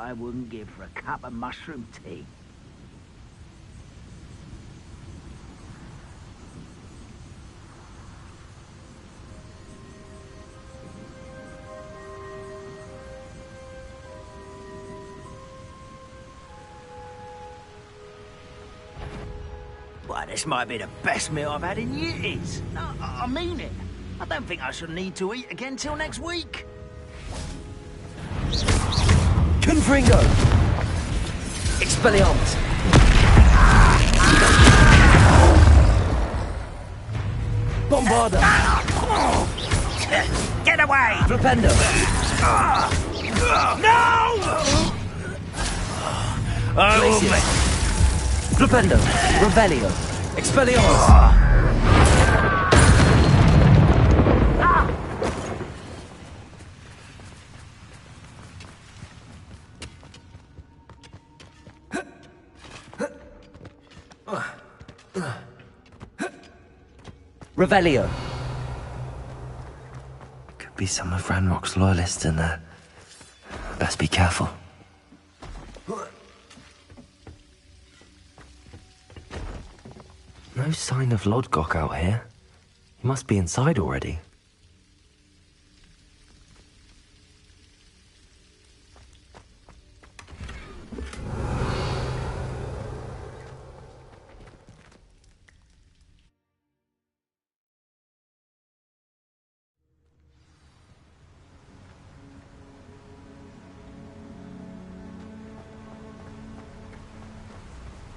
I wouldn't give for a cup of mushroom tea. Why, this might be the best meal I've had in years. No, I mean it. I don't think I shall need to eat again till next week. Confringo! Expelliarmus! Bombarda! Get away! Flipendo! No! Glacius! Flipendo! Revelio! Expelliarmus! Revelio. Could be some of Ranrock's loyalists in there. Best be careful. No sign of Lodgok out here. He must be inside already.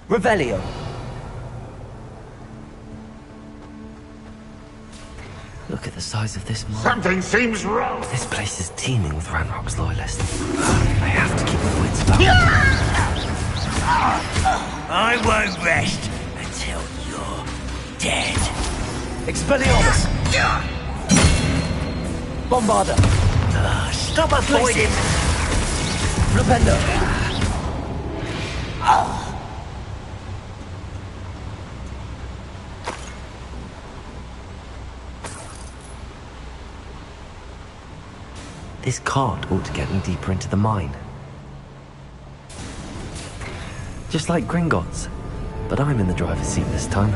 Revelio. Look at the size of this mine. Something seems wrong. This place is teeming with Ranrock's loyalists. I have to keep my wits about. I won't rest until you're dead. Expelliarmus! Bombarda! Stop avoiding! Flipendo! This cart ought to get me deeper into the mine. Just like Gringotts, but I'm in the driver's seat this time.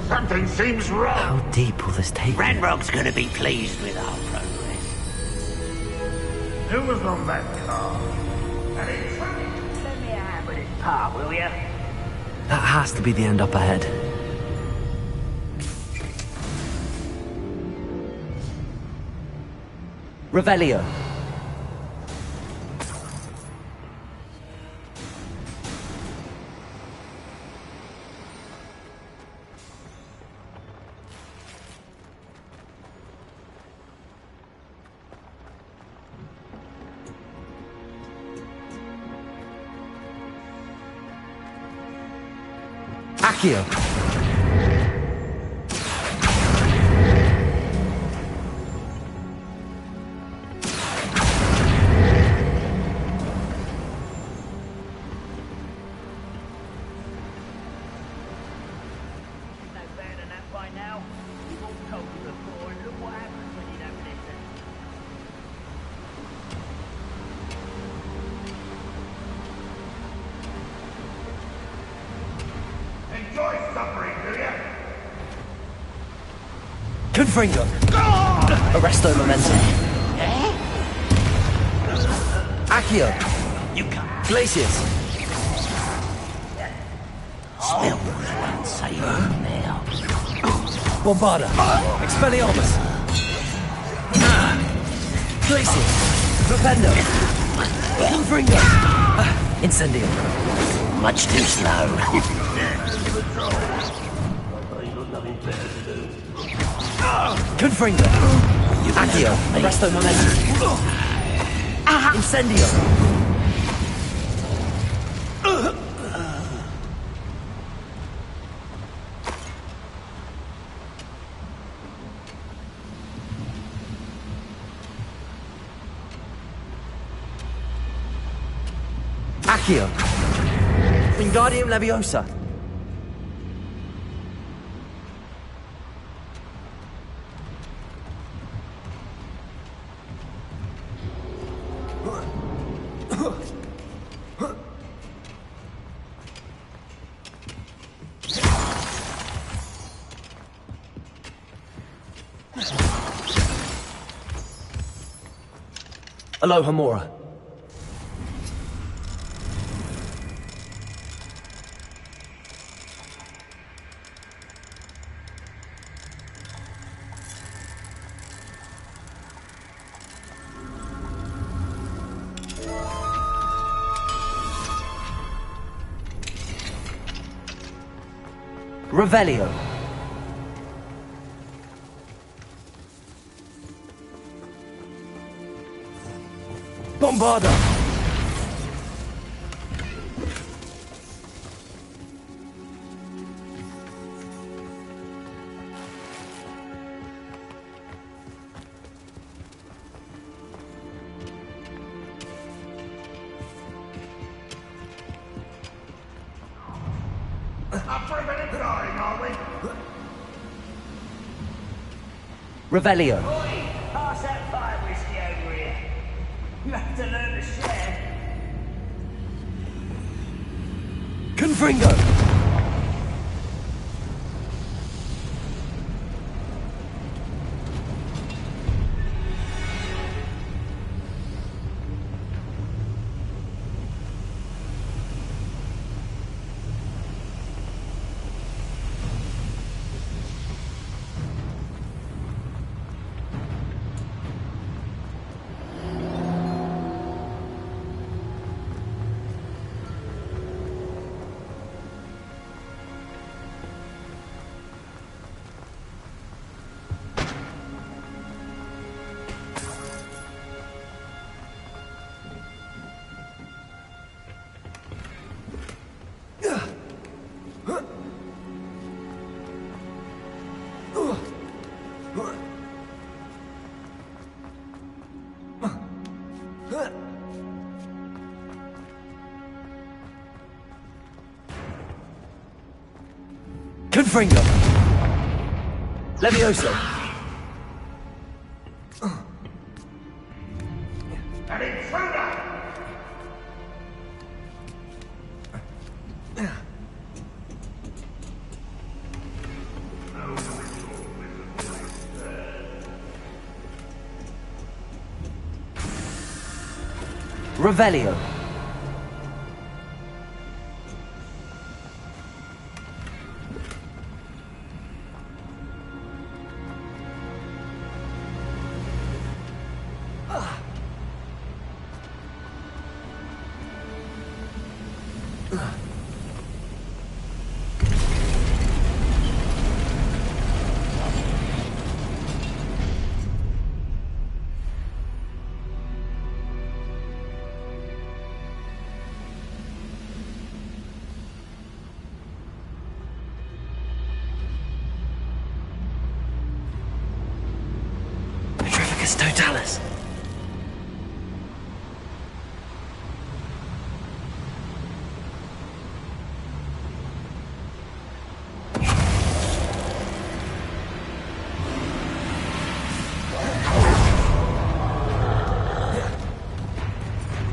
Something seems wrong. How deep will this take me? Ranrock's gonna be pleased with our progress. Who was on that car? Let me have with this part, will ya? That has to be the end up ahead. Revelio. Accio. Confringo! Arresto momentum. Accio! You can't Glacius! smell one savor now. Bombarda! Expelliarmus! Glacius! Flipendo! Confringo! Incendio! Much too slow. Confringo! Accio! Arresto momentum. Incendio! Accio! Wingardium Leviosa! Aloha Mora. Revelio. Bombarda. After a minute going, are we? Revelio. Oi, pass that fire whiskey over here. You have to learn to share. Confringo. Confringo. Levioso. An intruder! Revelio. Totalis.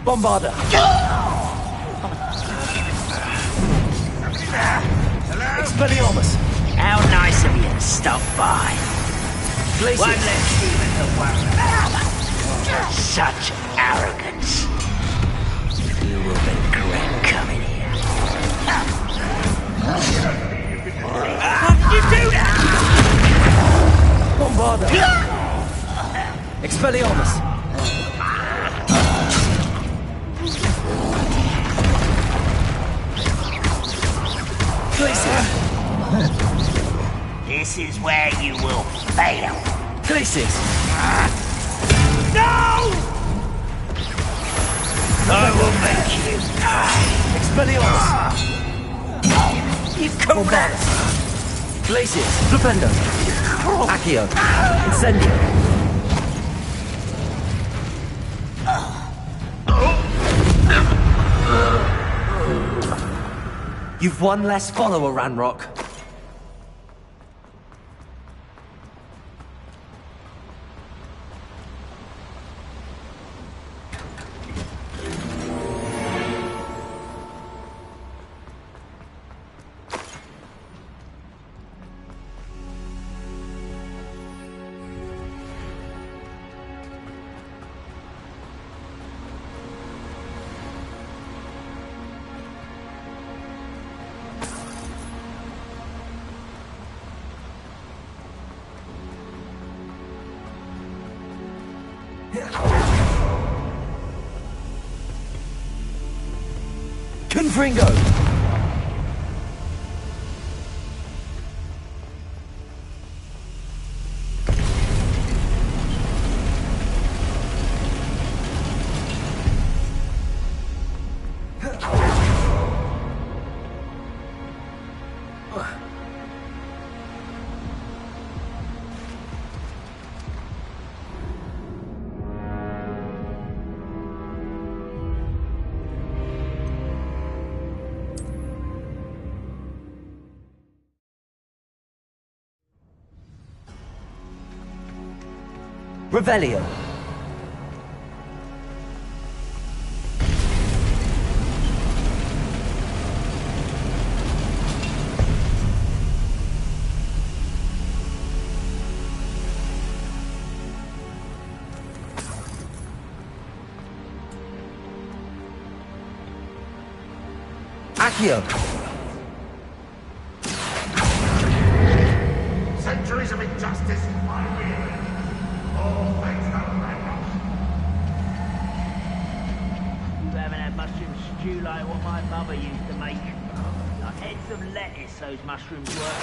Bombarda. Expelliarmus. How nice of you to stop by. Glacius. One less demon to worry about. Such arrogance. You will regret coming here. How did you do that? Bombarda. Expelliarmus. Glacius. This is where you will fail. Glacius. No! I will make you die. Expelliarmus. You correct. Glacius. Flipendo. Accio. Incendio. You've one less follower, Ranrock. Confringo! Revelio. Accio. Centuries of injustice, my will. All thanks to Ragnarok. You haven't had mushroom stew like what my mother used to make. Like heads of lettuce, those mushrooms were.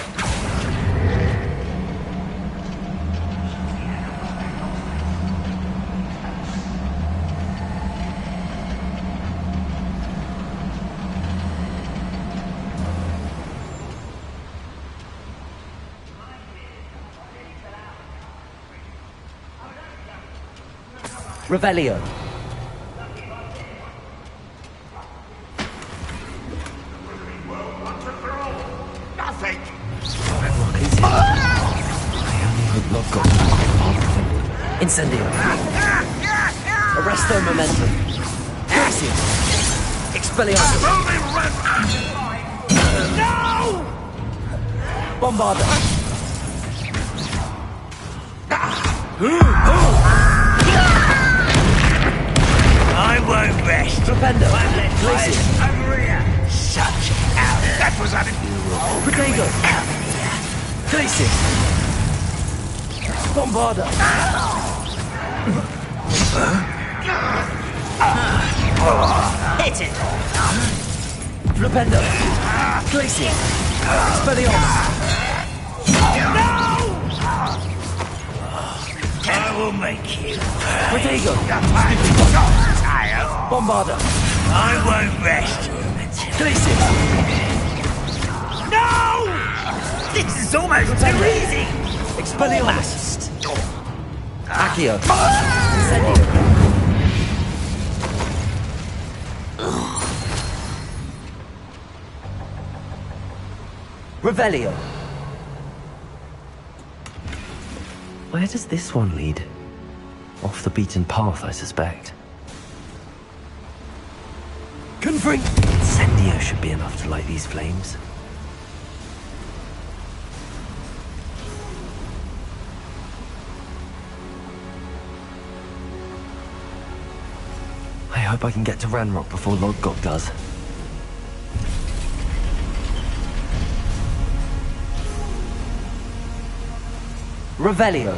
Revelio. Nothing! Ranrock is here. I only hope Lodgok doesn't bother them. Incendio. Arresto momentum. Accio. Expelliarmus. No! Bombarda. I won't rest. Flipendo. Let's Glacius. over here. Such out. That was unbelievable. Protego. Glacius. Bombarda. Hit it. Flipendo. Glacius. Expelliarmus. I will make you. Protego. Tired. Bombarda. I won't rest. Glacius. No! This is almost too easy. Expelliarmus. Accio. Incendio. Revelio. Where does this one lead? Off the beaten path, I suspect. Confring. Incendio should be enough to light these flames. I hope I can get to Ranrock before Lodgok does. Revelio.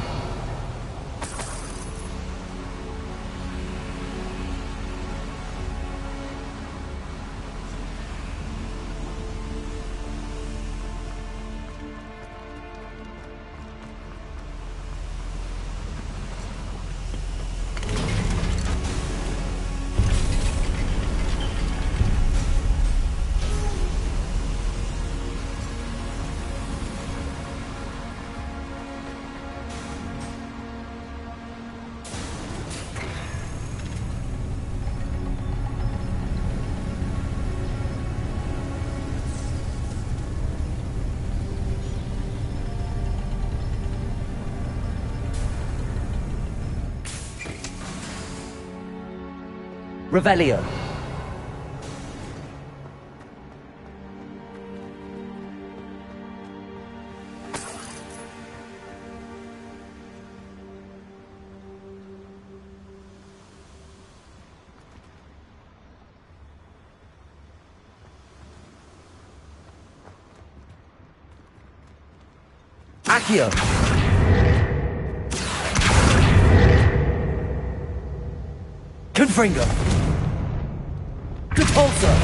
Revelio. Accio. Confringo. Repulsor.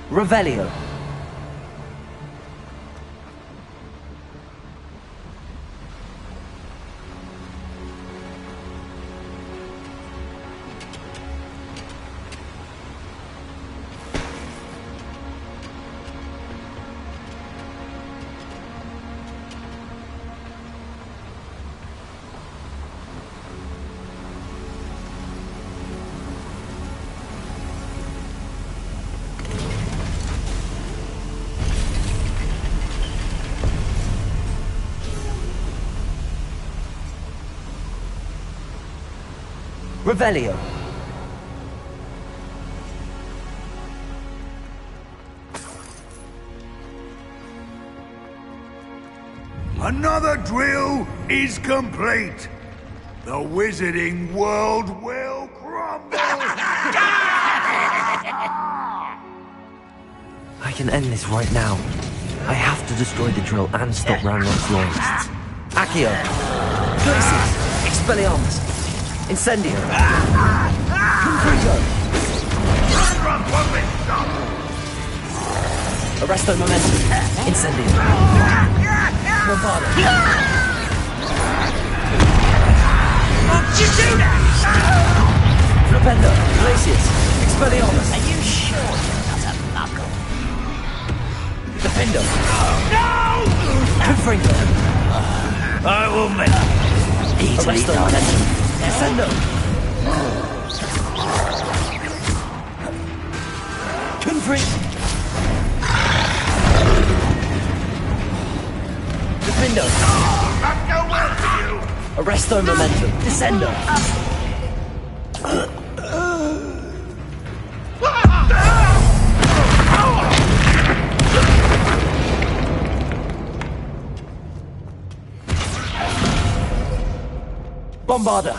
Revelio. Revelio. Another drill is complete. The wizarding world will crumble. I can end this right now. I have to destroy the drill and stop Ranrock's loyalists. Accio. Glacius. Expelliarmus. Incendio. Confringo. Run won't be stopped. Arresto Momentum. Incendio. Bombardo. What'd you do that? Flipendo. Glacius. Expelliarmus. Are you sure you're not a muggle? Defendo. No! Confringo. I will make Arresto Momentum. Descendo. Confringo. Defendo. That's no work for you. Arresto Momentum. Descendo. Bombarda.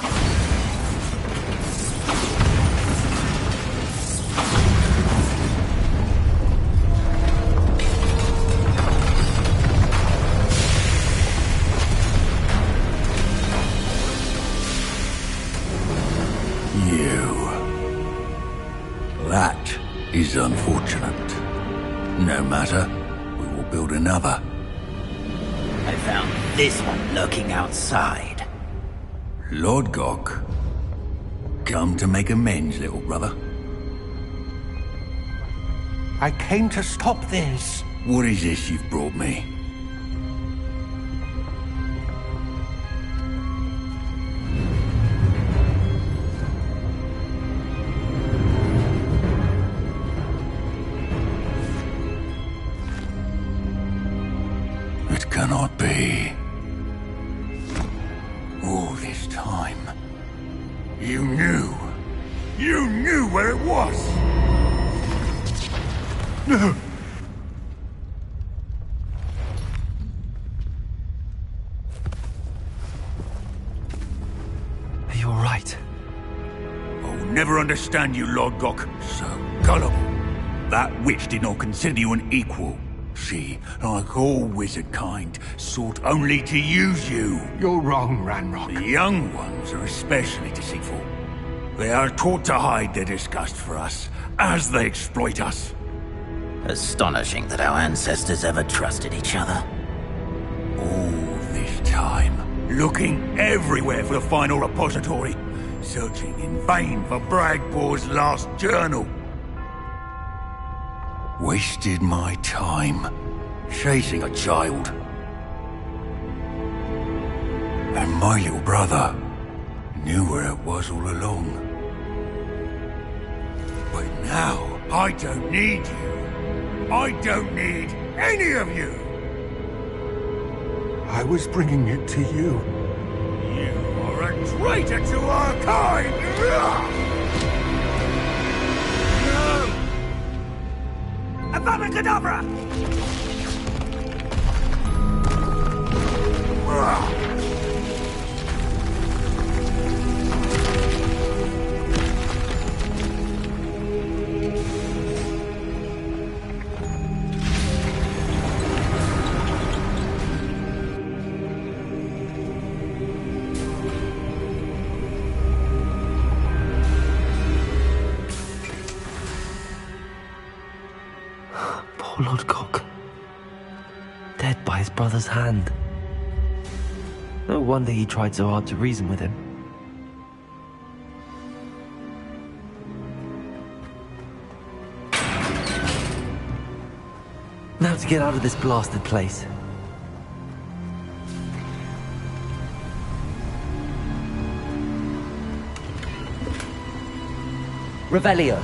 That is unfortunate. No matter, we will build another. I found this one lurking outside. Lord Gok, come to make amends, little brother. I came to stop this. What is this you've brought me? It cannot be. All this time, you knew. You knew where it was. No. Are you alright? I'll never understand you, Lord Gok. So gullible. That witch did not consider you an equal. She, like all wizard kind, sought only to use you. You're wrong, Ranrock. The young ones are especially deceitful. They are taught to hide their disgust for us, as they exploit us. Astonishing that our ancestors ever trusted each other. All this time, looking everywhere for the final repository, searching in vain for Bragbor's last journal. Wasted my time, chasing a child. And my little brother knew where it was all along. But now, I don't need you. I don't need any of you. I was bringing it to you. You are a traitor to our kind! Avada Kedavra! Poor Lodgok. Dead by his brother's hand. No wonder he tried so hard to reason with him. Now to get out of this blasted place. Revelio.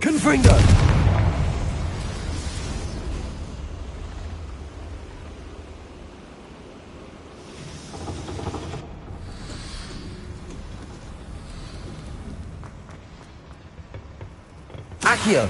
Confringo! Accio!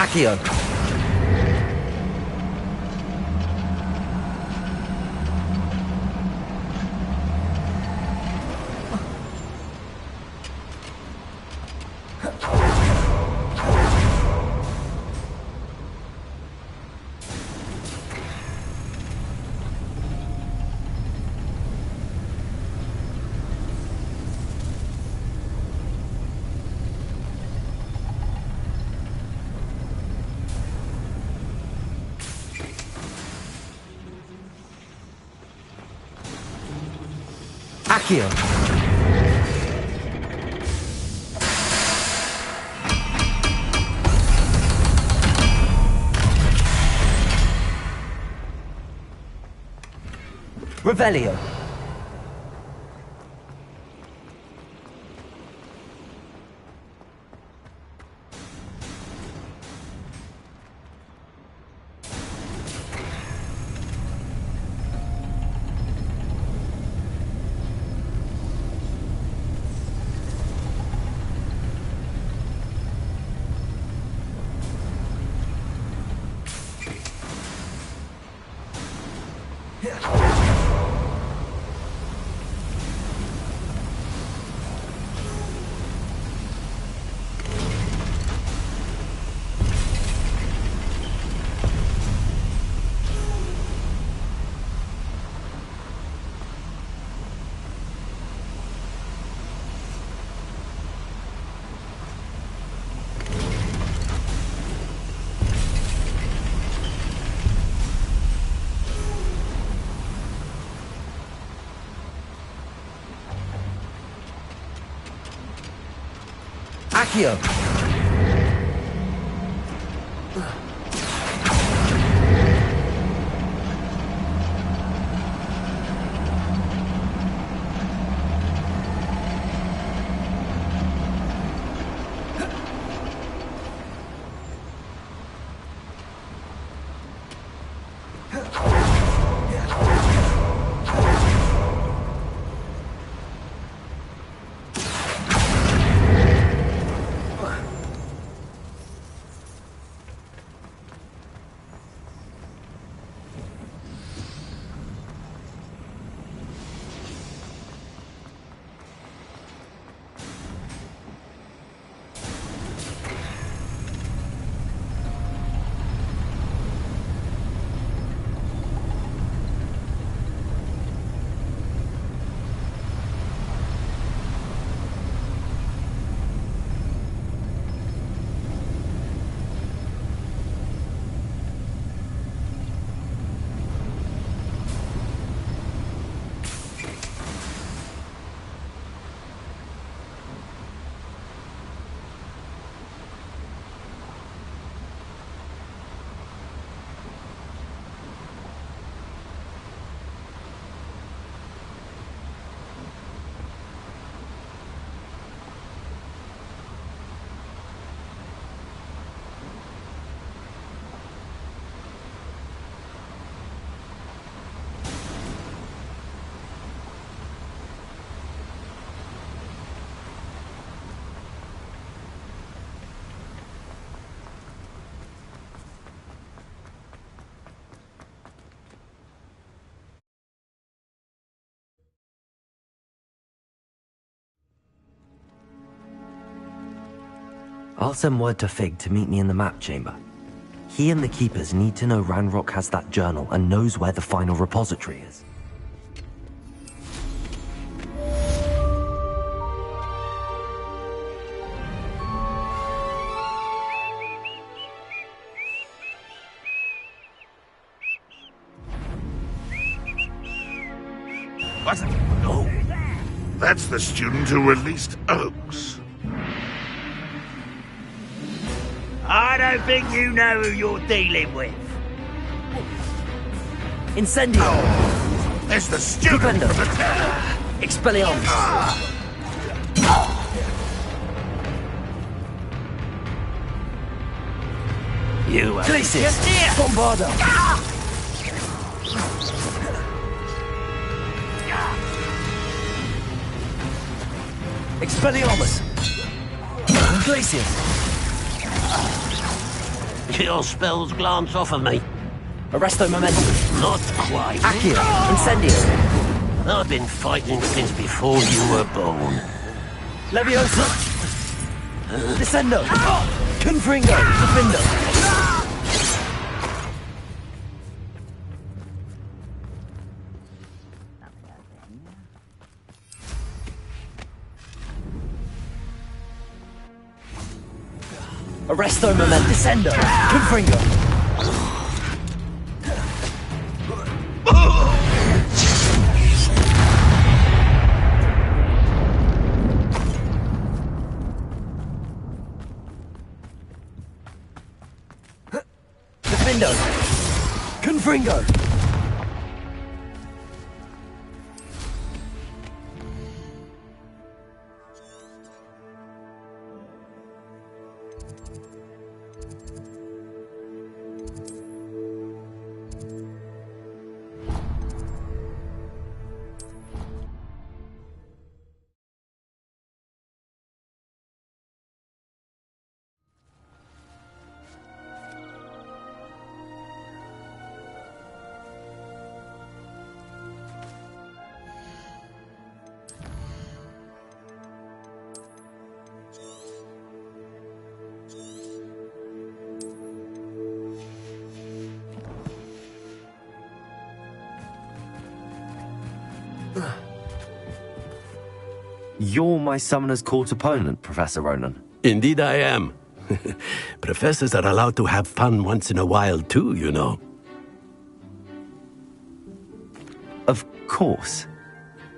Accio. Accio. Revelio. Accio. I'll send word to Fig to meet me in the map chamber. He and the Keepers need to know Ranrock has that journal and knows where the final repository is. What's that? Oh, that's the student who released Oaks. I don't think you know who you're dealing with. Incendio! There's the student Defender. from the town. Expelliarmus! You Glacius! Bombarda! Expelliarmus! Glacius! Your spells glance off of me. Arresto Momentum! Not quite. Accio! Incendio! I've been fighting since before you were born. Leviosa! Descendo! Confringo! Defendo! Arresto Momentum! Descendo! Confringo! Defendo! Confringo! You're my Summoner's Court opponent, Professor Ronan. Indeed I am. Professors are allowed to have fun once in a while too, you know. Of course.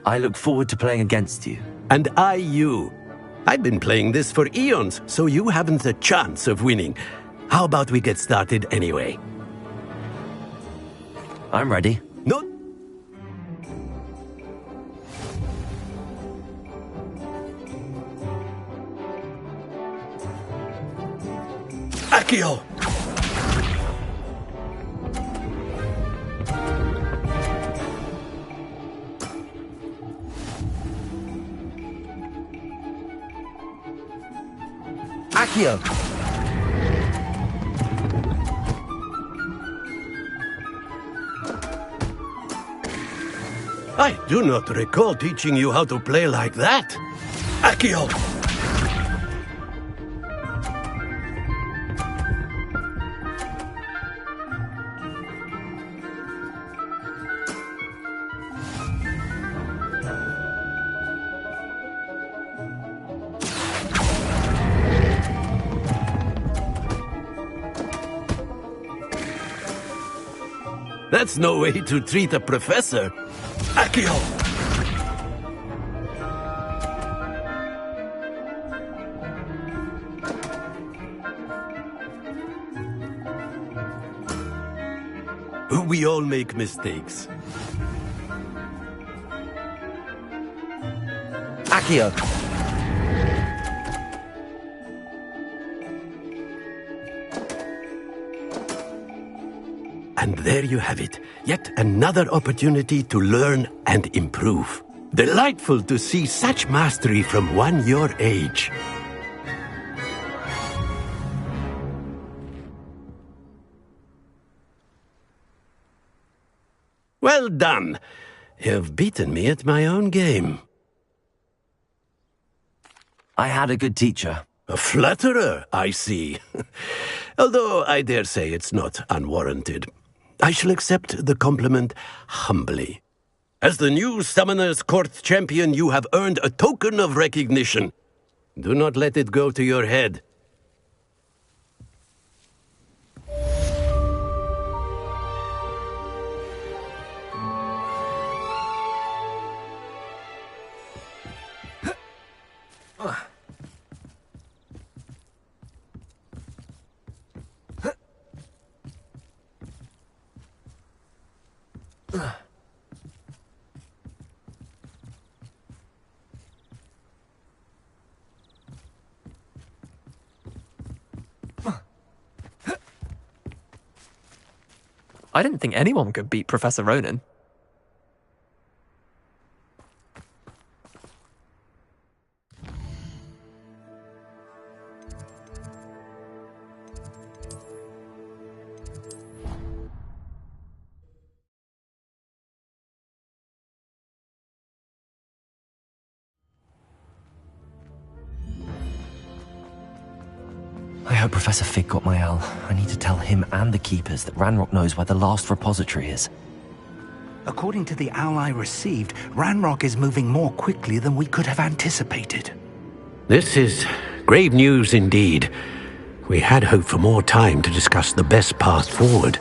I look forward to playing against you. And I you. I've been playing this for eons, so you haven't a chance of winning. How about we get started anyway? I'm ready. No. Accio! Accio! I do not recall teaching you how to play like that. Accio! That's no way to treat a professor. Accio! We all make mistakes. Accio! And there you have it. Yet another opportunity to learn and improve. Delightful to see such mastery from one your age. Well done. You've beaten me at my own game. I had a good teacher. A flatterer, I see. Although I dare say it's not unwarranted. I shall accept the compliment humbly. As the new Summoner's Court champion, you have earned a token of recognition. Do not let it go to your head. I didn't think anyone could beat Professor Ronan. I hope Professor Fig got my owl. I need to tell him and the Keepers that Ranrock knows where the last repository is. According to the owl I received, Ranrock is moving more quickly than we could have anticipated. This is grave news indeed. We had hoped for more time to discuss the best path forward.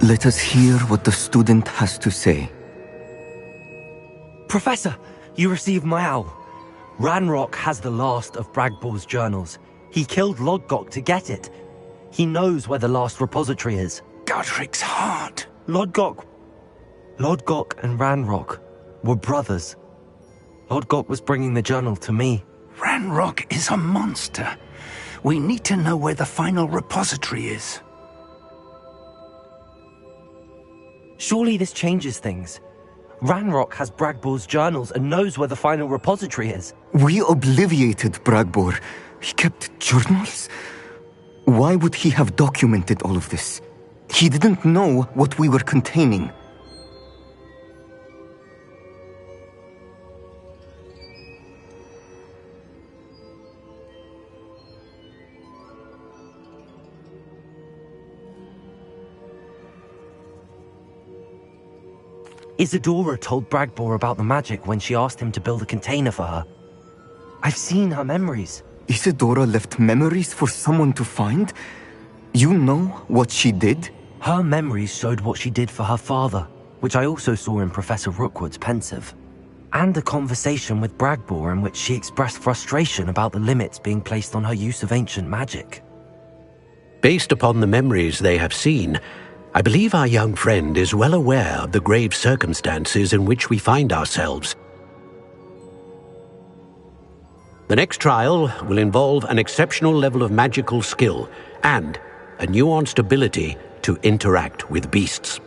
Let us hear what the student has to say. Professor, you received my owl. Ranrock has the last of Bragbor's journals. He killed Lodgok to get it. He knows where the last repository is. Godric's heart. Lodgok and Ranrock were brothers. Lodgok was bringing the journal to me. Ranrock is a monster. We need to know where the final repository is. Surely this changes things. Ranrock has Bragbor's journals and knows where the final repository is. We obliviated Bragbor. He kept journals? Why would he have documented all of this? He didn't know what we were containing. Isadora told Bragbor about the magic when she asked him to build a container for her. I've seen her memories. Isadora left memories for someone to find? You know what she did? Her memories showed what she did for her father, which I also saw in Professor Rookwood's pensive. And a conversation with Bragbor in which she expressed frustration about the limits being placed on her use of ancient magic. Based upon the memories they have seen, I believe our young friend is well aware of the grave circumstances in which we find ourselves. The next trial will involve an exceptional level of magical skill and a nuanced ability to interact with beasts.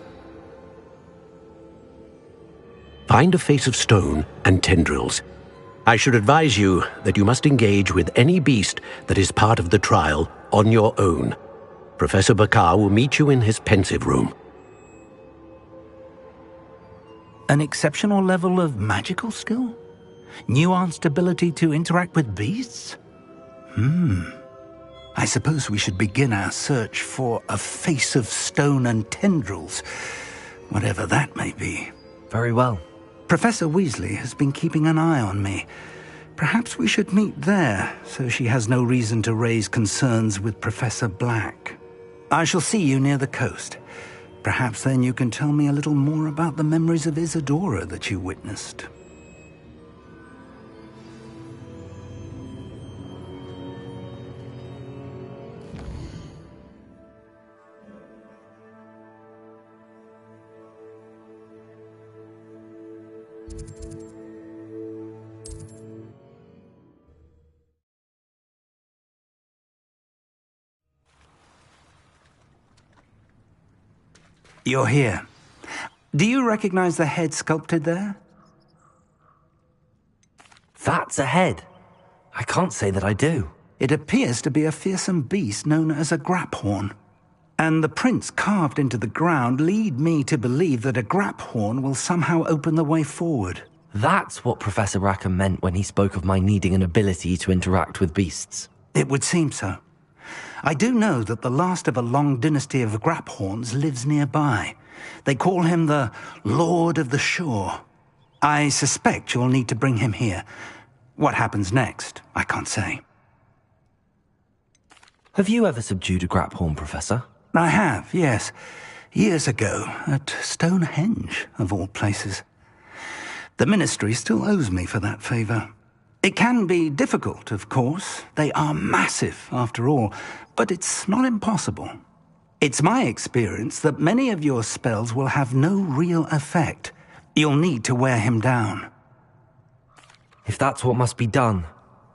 Find a face of stone and tendrils. I should advise you that you must engage with any beast that is part of the trial on your own. Professor Bakar will meet you in his pensive room. An exceptional level of magical skill? Nuanced ability to interact with beasts? I suppose we should begin our search for a face of stone and tendrils, whatever that may be. Very well. Professor Weasley has been keeping an eye on me. Perhaps we should meet there, so she has no reason to raise concerns with Professor Black. I shall see you near the coast. Perhaps then you can tell me a little more about the memories of Isadora that you witnessed. You're here. Do you recognize the head sculpted there? That's a head. I can't say that I do. It appears to be a fearsome beast known as a graphorn. And the prints carved into the ground lead me to believe that a graphorn will somehow open the way forward. That's what Professor Rackham meant when he spoke of my needing an ability to interact with beasts. It would seem so. I do know that the last of a long dynasty of Graphorns lives nearby. They call him the Lord of the Shore. I suspect you'll need to bring him here. What happens next, I can't say. Have you ever subdued a Graphorn, Professor? I have, yes. Years ago, at Stonehenge, of all places. The Ministry still owes me for that favor. It can be difficult, of course. They are massive, after all, but it's not impossible. It's my experience that many of your spells will have no real effect. You'll need to wear him down. If that's what must be done,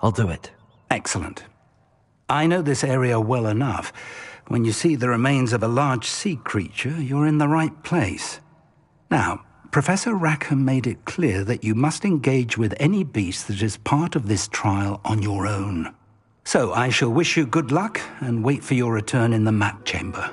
I'll do it. Excellent. I know this area well enough. When you see the remains of a large sea creature, you're in the right place. Now, Professor Rackham made it clear that you must engage with any beast that is part of this trial on your own. So I shall wish you good luck and wait for your return in the map chamber.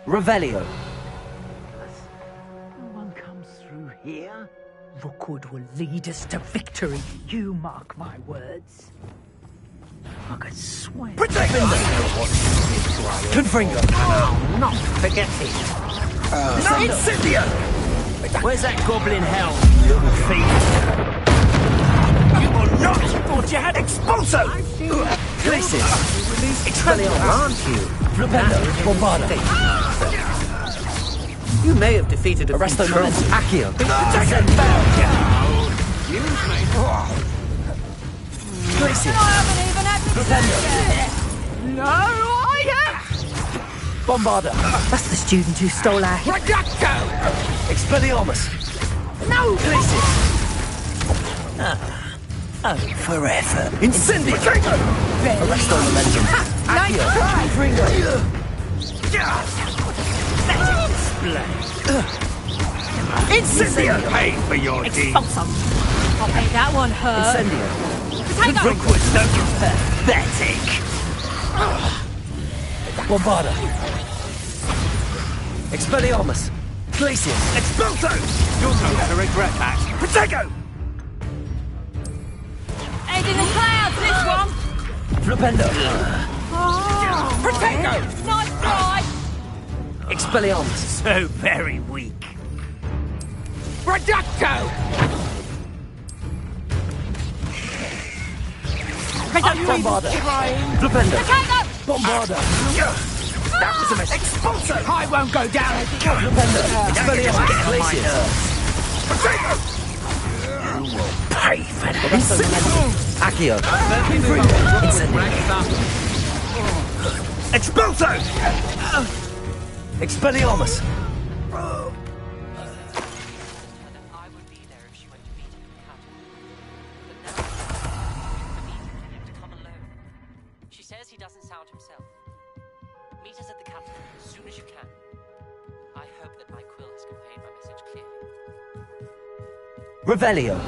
Revelio. No one comes through here. Rookwood will lead us to victory. You mark my words. I could swear. Protect us! Confringo. Oh, not forget it. Incendio! Where's that goblin hell, you little thief? You will not! Thought you had Expulso! Places. Expelliarmus, aren't you? Flipendo, Bombarda. You may have defeated a Arresto control. Momentum. Accio. Places. I haven't even had the Flipendo. No, I have! Bombarda. That's the student who stole our hit. Ragazzo! Expelliarmus. No! Places. Forever. Incendio. Arresto Momentum. Accio. Confringo. Incendio! Pay for your deeds. I bet that one hurt. Incendio. Potato! Rookwood's no pathetic. Bombarda. Expelliarmus. Glacius. Expulso! You're going to regret that. Protego! Head in the clouds, this one! Flipendo. Oh, Protego! nice try! Expelliarmus. So very weak. Reducto! Bombarda. Flipendo. Potato! Bombarda. That was a mistake. Expulso! I won't go down. Flipendo. Expelliarmus. Glacius. Protego! You will pay for that. Accio. Expulso! Expelliarmus. I would be there if she went to meet him at the counter. But now, the meeting for him to come alone. She says he doesn't sound himself. Meet us at the counter as soon as you can. I hope that my quill has conveyed my message clearly. Revelio.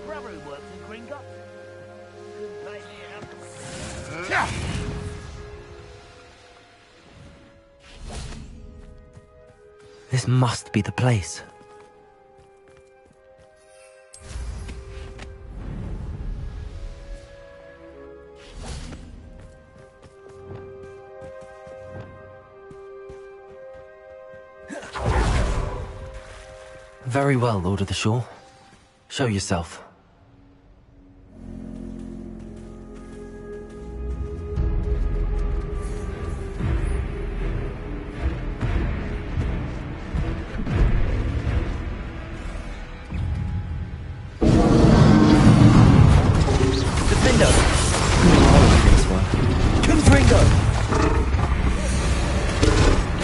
Brother who works in Gringo. Couldn't pay me enough. This must be the place. Very well, Lord of the Shore. Show yourself. Defender! Confringo!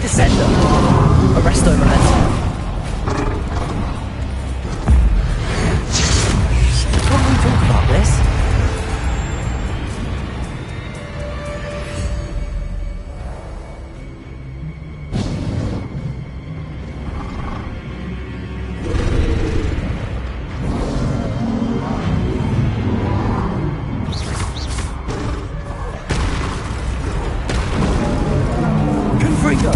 Descender! Arresto momentum! Can we talk about this? Confringo!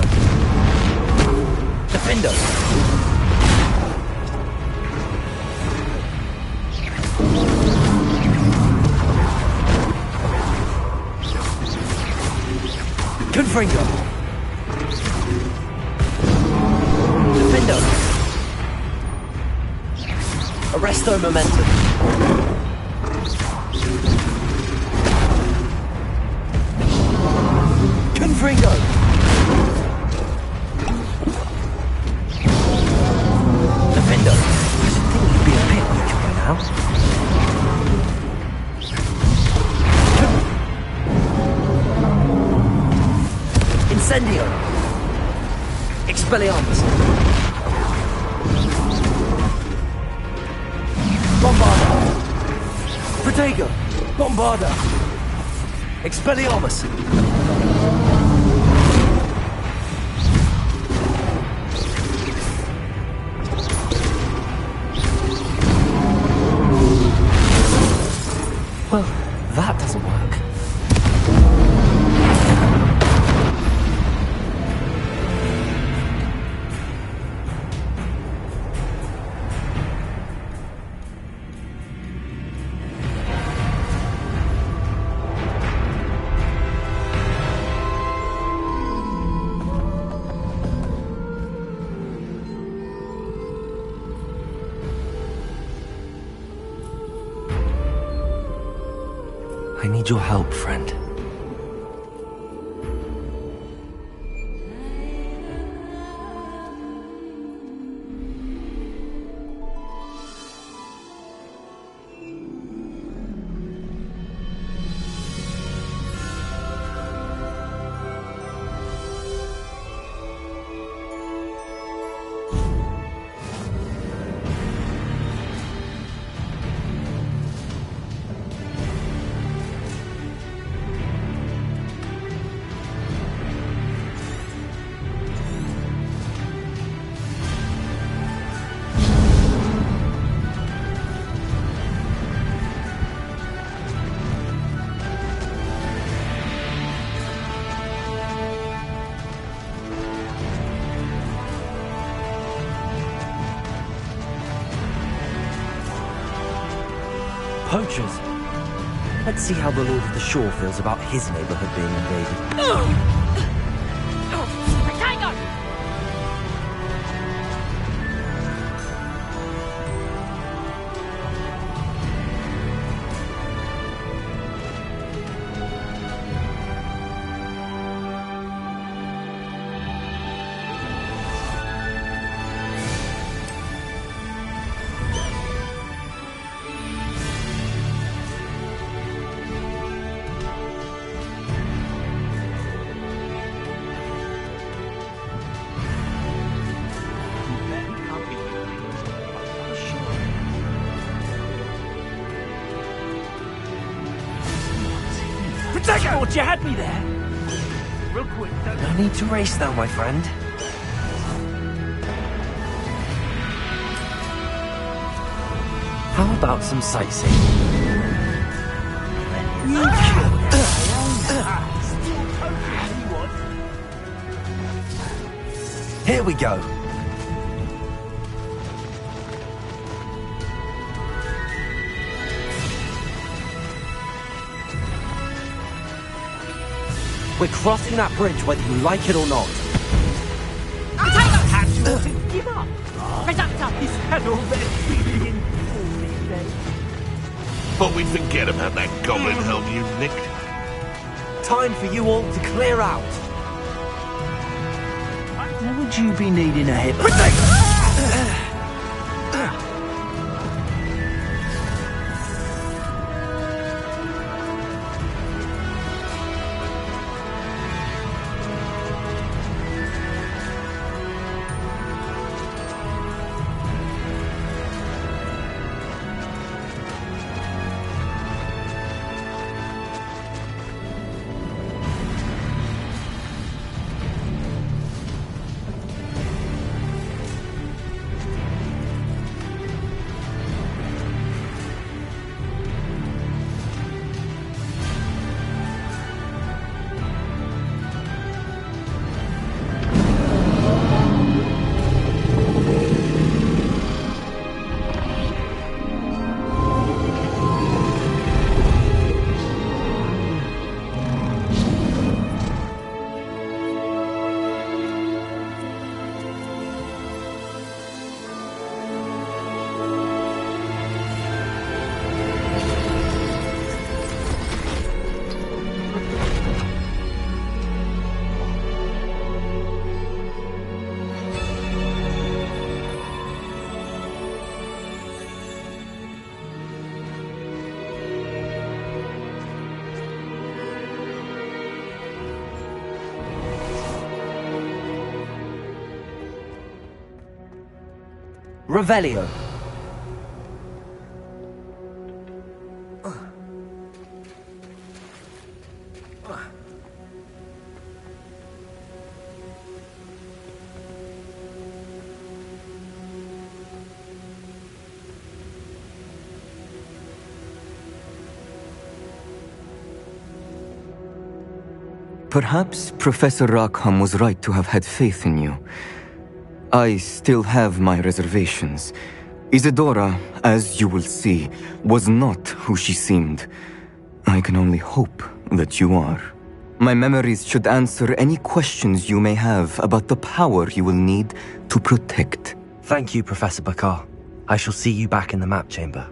Defender! Confringo! Defender! Arresto momentum! Confringo! Defender! I should think you'd be a bit weak by now. Incendio! Expelliarmus! Bombarda! Protego! Bombarda! Expelliarmus! Well, that doesn't work. I need your help, friend. Poachers! Let's see how the Lord of the Shore feels about his neighborhood being invaded. Protego! Protego! Thought you had me there! Real quick, No need to race now, my friend. How about some sightseeing? Here we go. We're crossing that bridge whether you like it or not. had to give up. Reductor! He's had all that feeling for me then. But we'd forget about that goblin helm you nicked. Time for you all to clear out. Now would you be needing a hip? Revelio. Perhaps Professor Rackham was right to have had faith in you. I still have my reservations. Isadora, as you will see, was not who she seemed. I can only hope that you are. My memories should answer any questions you may have about the power you will need to protect. Thank you, Professor Bakar. I shall see you back in the map chamber.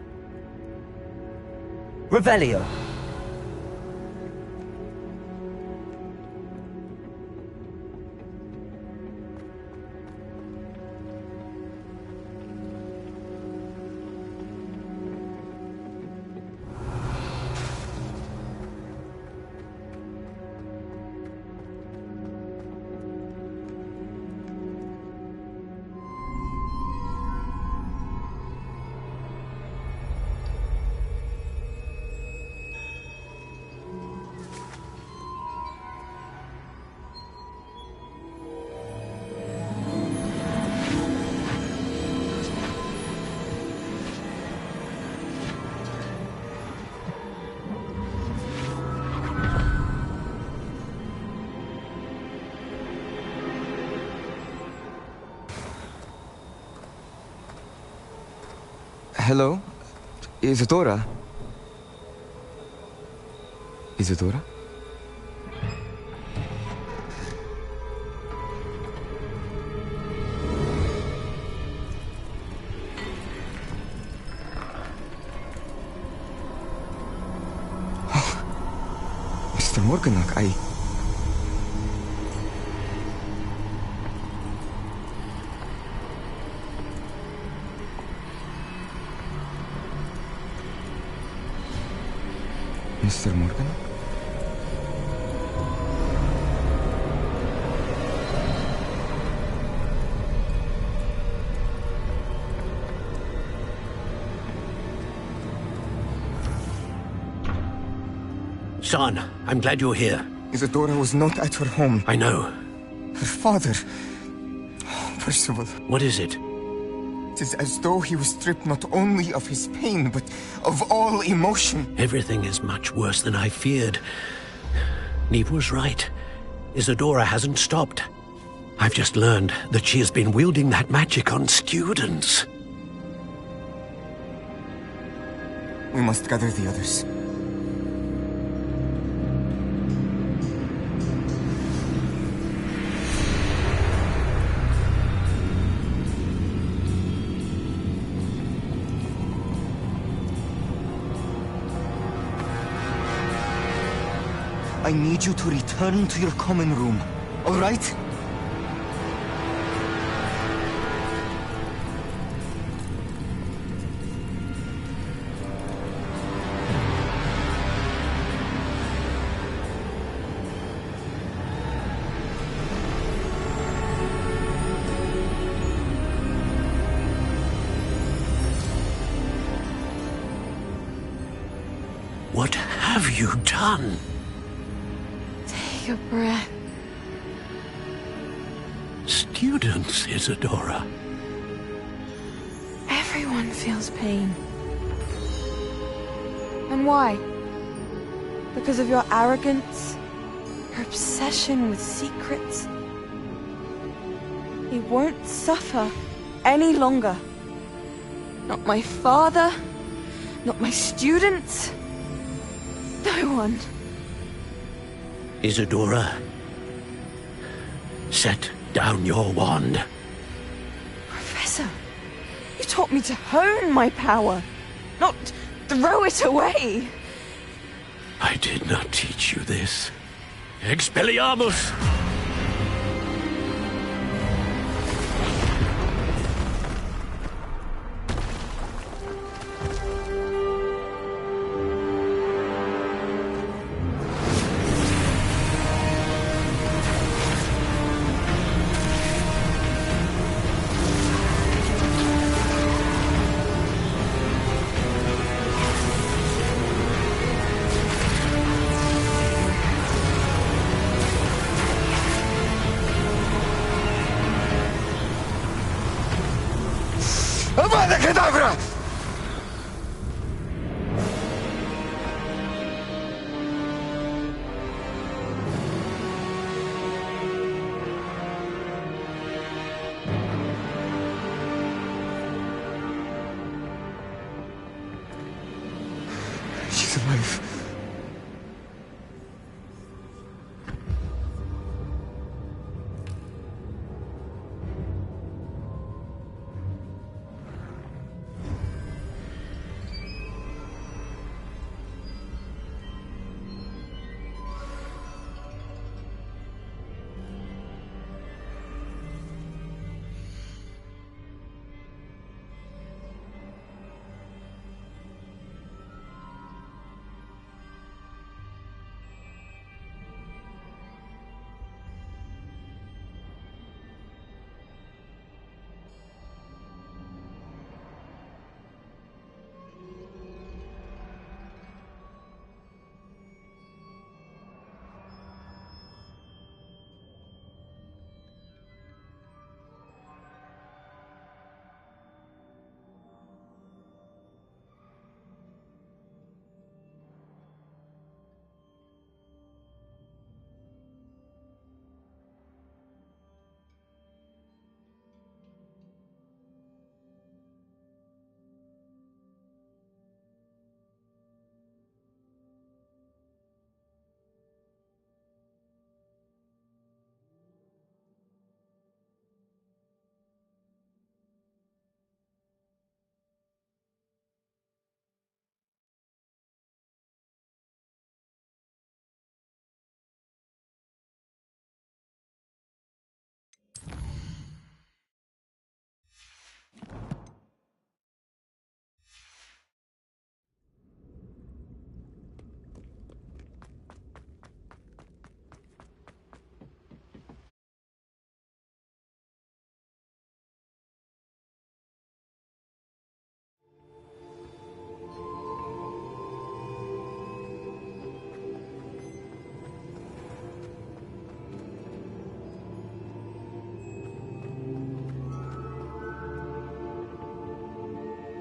Revelio. Hello? Isadora? Isadora? Oh, Mr. Morganach, Mr. Morgan? Son, I'm glad you're here. Isadora was not at her home. I know. Her father... Oh, Percival. What is it? It is as though he was stripped not only of his pain, but of all emotion. Everything is much worse than I feared. Neve was right. Isadora hasn't stopped. I've just learned that she has been wielding that magic on students. We must gather the others. I need you to return to your common room, all right? What have you done? Take a breath. Students, Isadora. Everyone feels pain. And why? Because of your arrogance? Your obsession with secrets? He won't suffer any longer. Not my father, not my students. No one. Isadora, set down your wand. Professor, you taught me to hone my power, not throw it away. I did not teach you this. Expelliarmus! Avada Kedavra! She's alive.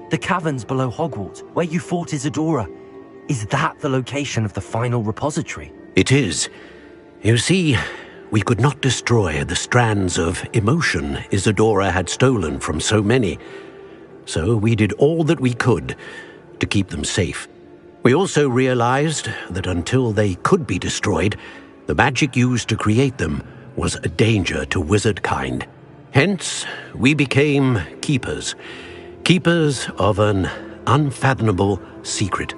The caverns below Hogwarts, where you fought Isadora. Is that the location of the final repository? It is. You see, we could not destroy the strands of emotion Isadora had stolen from so many. So we did all that we could to keep them safe. We also realized that until they could be destroyed, the magic used to create them was a danger to wizard kind. Hence, we became keepers. Keepers of an unfathomable secret.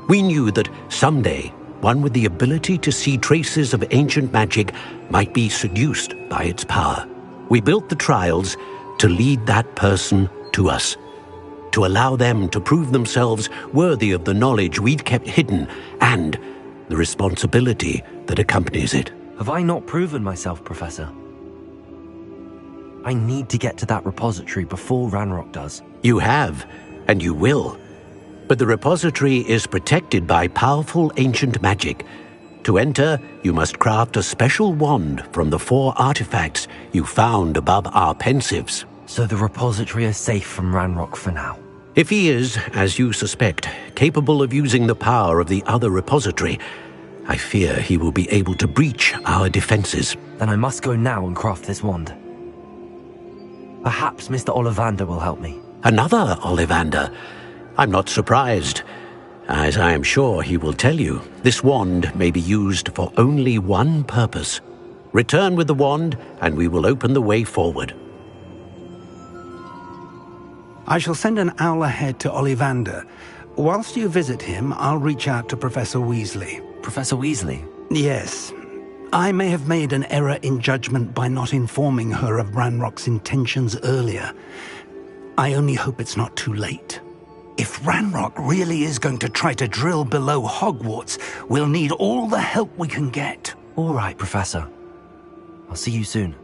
We knew that someday one with the ability to see traces of ancient magic might be seduced by its power. We built the trials to lead that person to us, to allow them to prove themselves worthy of the knowledge we'd kept hidden and the responsibility that accompanies it. Have I not proven myself, Professor? I need to get to that repository before Ranrock does. You have, and you will. But the repository is protected by powerful ancient magic. To enter, you must craft a special wand from the 4 artifacts you found above our pensives. So the repository is safe from Ranrock for now? If he is, as you suspect, capable of using the power of the other repository, I fear he will be able to breach our defenses. Then I must go now and craft this wand. Perhaps Mr. Ollivander will help me. Another Ollivander? I'm not surprised. As I am sure he will tell you, this wand may be used for only one purpose. Return with the wand, and we will open the way forward. I shall send an owl ahead to Ollivander. Whilst you visit him, I'll reach out to Professor Weasley. Professor Weasley? Yes. I may have made an error in judgment by not informing her of Ranrock's intentions earlier. I only hope it's not too late. If Ranrock really is going to try to drill below Hogwarts, we'll need all the help we can get. All right, Professor. I'll see you soon.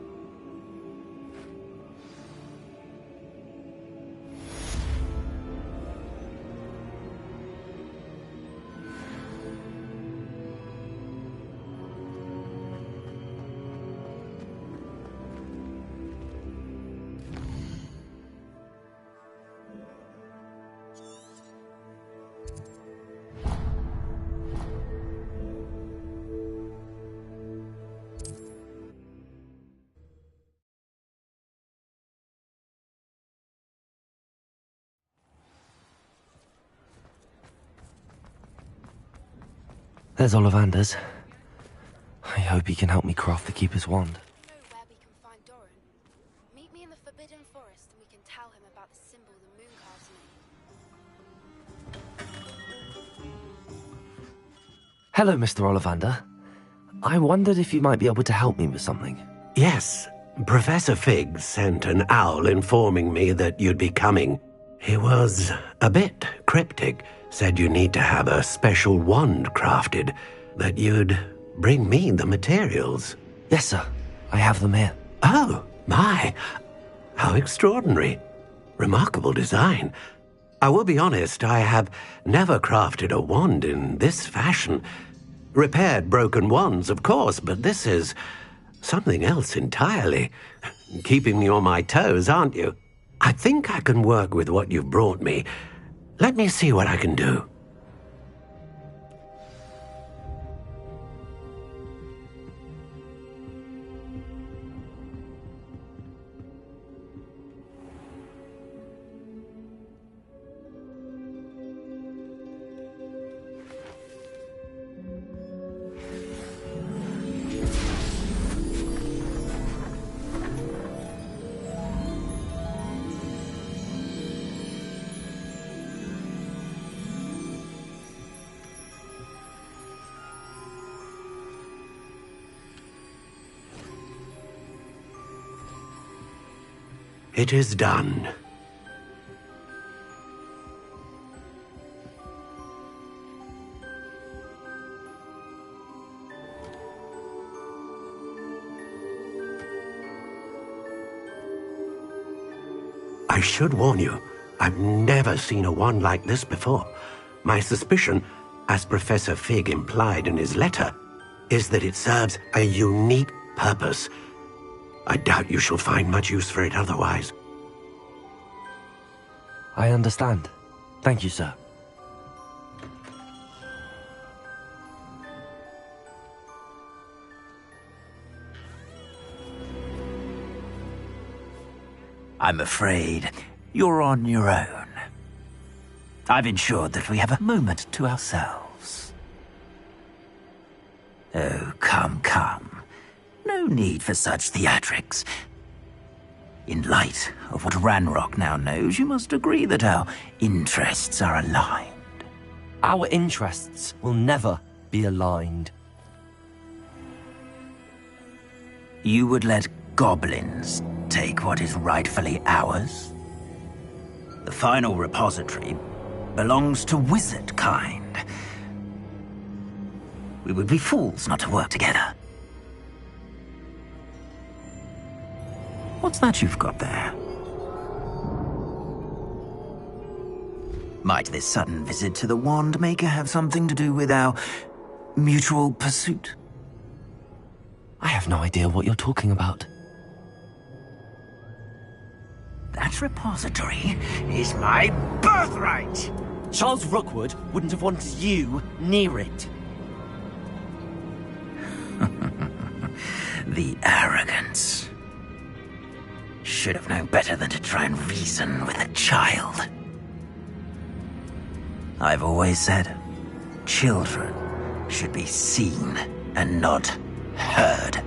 There's Ollivander's. I hope he can help me craft the Keeper's wand. Where we can find Doran. Meet me in the Forbidden Forest and we can tell him about the symbol the moon carves made. Hello, Mr. Ollivander. I wondered if you might be able to help me with something. Yes, Professor Fig sent an owl informing me that you'd be coming. He was a bit cryptic. Said you need to have a special wand crafted, that you'd bring me the materials. Yes, sir. I have them here. Oh, my. How extraordinary. Remarkable design. I will be honest, I have never crafted a wand in this fashion. Repaired broken wands, of course, but this is something else entirely. Keeping me on my toes, aren't you? I think I can work with what you've brought me. Let me see what I can do. It is done. I should warn you, I've never seen a wand like this before. My suspicion, as Professor Fig implied in his letter, is that it serves a unique purpose. I doubt you shall find much use for it otherwise. I understand. Thank you, sir. I'm afraid you're on your own. I've ensured that we have a moment to ourselves. Oh, come, come. No need for such theatrics. In light of what Ranrock now knows, you must agree that our interests are aligned. Our interests will never be aligned. You would let goblins take what is rightfully ours? The final repository belongs to wizard kind. We would be fools not to work together. What's that you've got there? Might this sudden visit to the Wand Maker have something to do with our mutual pursuit? I have no idea what you're talking about. That repository is my birthright! Charles Rookwood wouldn't have wanted you near it. The arrogance. Should have known better than to try and reason with a child. I've always said, children should be seen and not heard.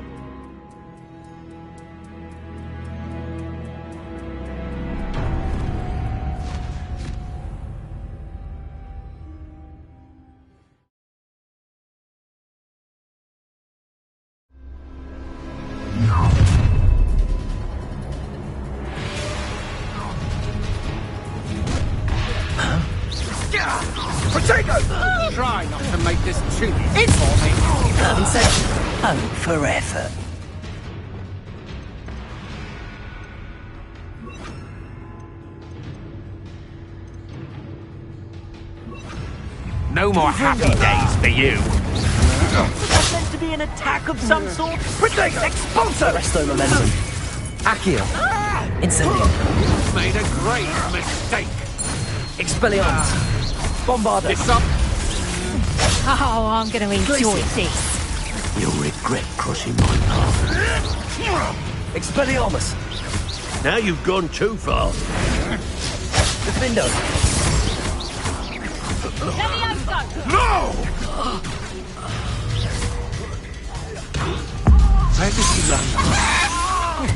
Try not to make this too easy for me. Oh, forever. No more happy days for you. Was that meant to be an attack of some sort? Expulso! Resto momentum. Accio. Incendio. You've made a grave mistake. Expelliarmus. Bombarda. This up. Oh, I'm going to enjoy this. You'll regret crossing my path. Expelliarmus. Now you've gone too far. Defendo. No! Where did you learn that?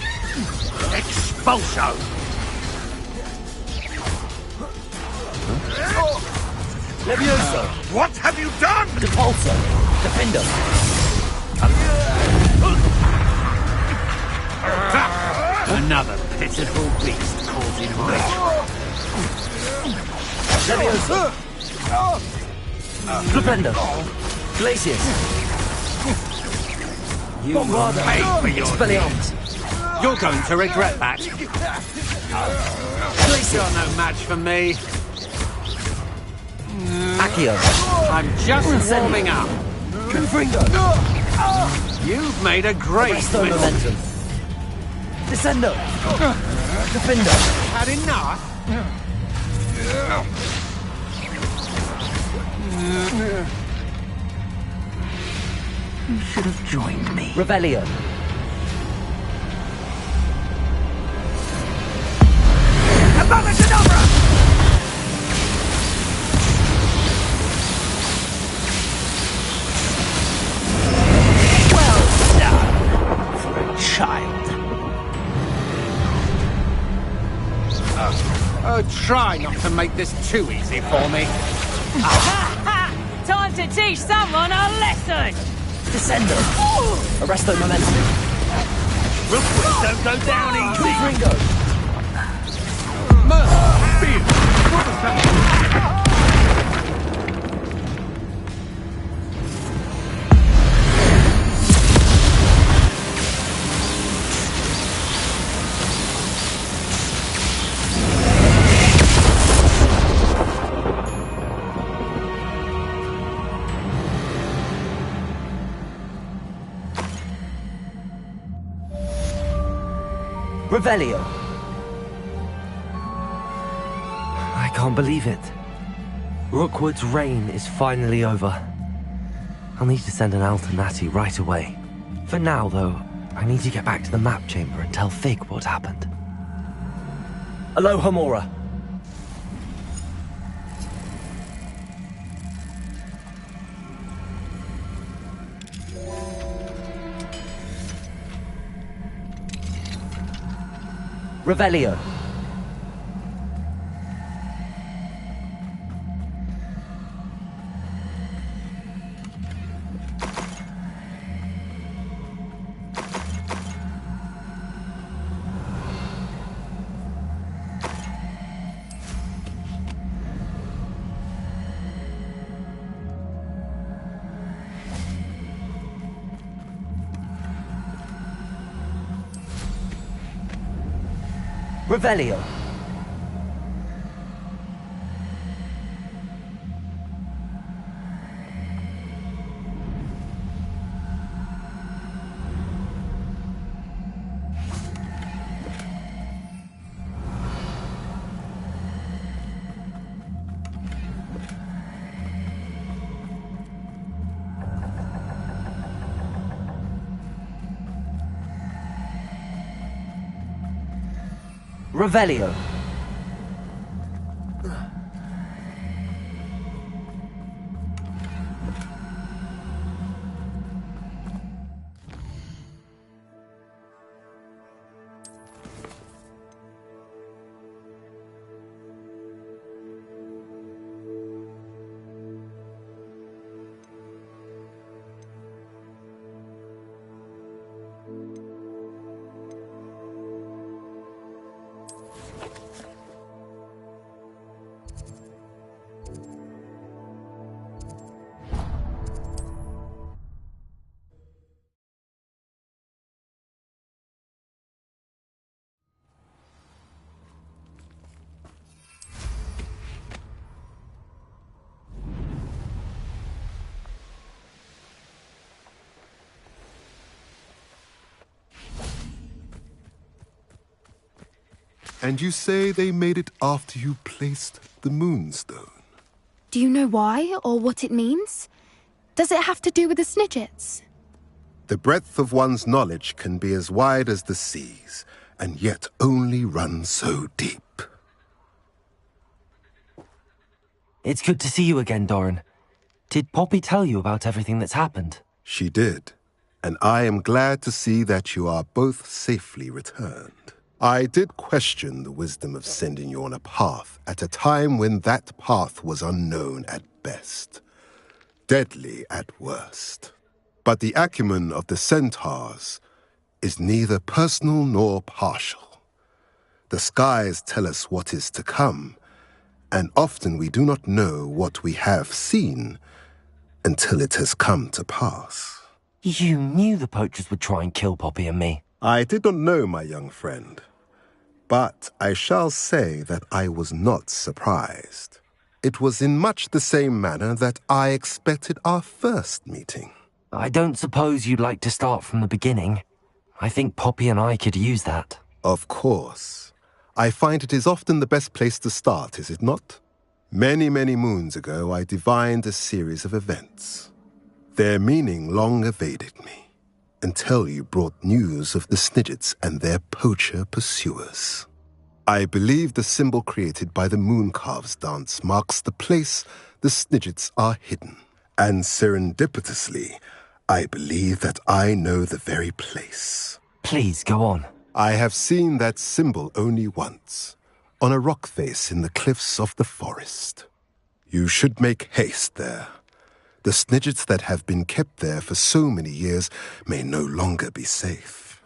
Expulso! Levioso. What have you done? Depulso. Defendo. Another pitiful beast causing harm. Levioso. Flipendo. Glacius. You Bombarda. pay for your Expelliarmus. You're going to regret that. You're no match for me. Accio. I'm just warming up. Confringo. You've made a great Resto mistake. momentum. Descendo. Defendo. Had enough? You should have joined me. Revelio. Well done for a child. Oh, try not to make this too easy for me. Time to teach someone a lesson! Descendo. Arresto momentum. Rookwoods don't go down easy. Confringo. Revelio. I can't believe it. Rookwood's reign is finally over. I'll need to send an Alternati right away. For now, though, I need to get back to the map chamber and tell Fig what happened. Aloha Mora. Revelio. Revelio. Revelio. And you say they made it after you placed the Moonstone? Do you know why, or what it means? Does it have to do with the Snidgets? The breadth of one's knowledge can be as wide as the seas, and yet only run so deep. It's good to see you again, Doran. Did Poppy tell you about everything that's happened? She did, and I am glad to see that you are both safely returned. I did question the wisdom of sending you on a path at a time when that path was unknown at best, deadly at worst. But the acumen of the centaurs is neither personal nor partial. The skies tell us what is to come, and often we do not know what we have seen until it has come to pass. You knew the poachers would try and kill Poppy and me. I did not know, my young friend, but I shall say that I was not surprised. It was in much the same manner that I expected our first meeting. I don't suppose you'd like to start from the beginning. I think Poppy and I could use that. Of course. I find it is often the best place to start, is it not? Many, many moons ago, I divined a series of events. Their meaning long evaded me, until you brought news of the Snidgets and their poacher pursuers. I believe the symbol created by the Mooncalves dance marks the place the Snidgets are hidden. And serendipitously, I believe that I know the very place. Please, go on. I have seen that symbol only once, on a rock face in the cliffs of the forest. You should make haste there. The Snidgets that have been kept there for so many years may no longer be safe.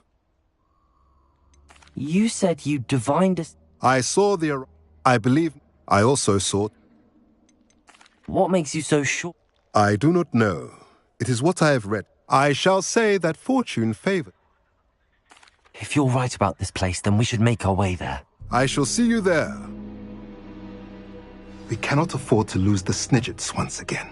You said you divined us. I saw the... I believe I also saw... What makes you so sure? I do not know. It is what I have read. I shall say that fortune favored. If you're right about this place, then we should make our way there. I shall see you there. We cannot afford to lose the Snidgets once again.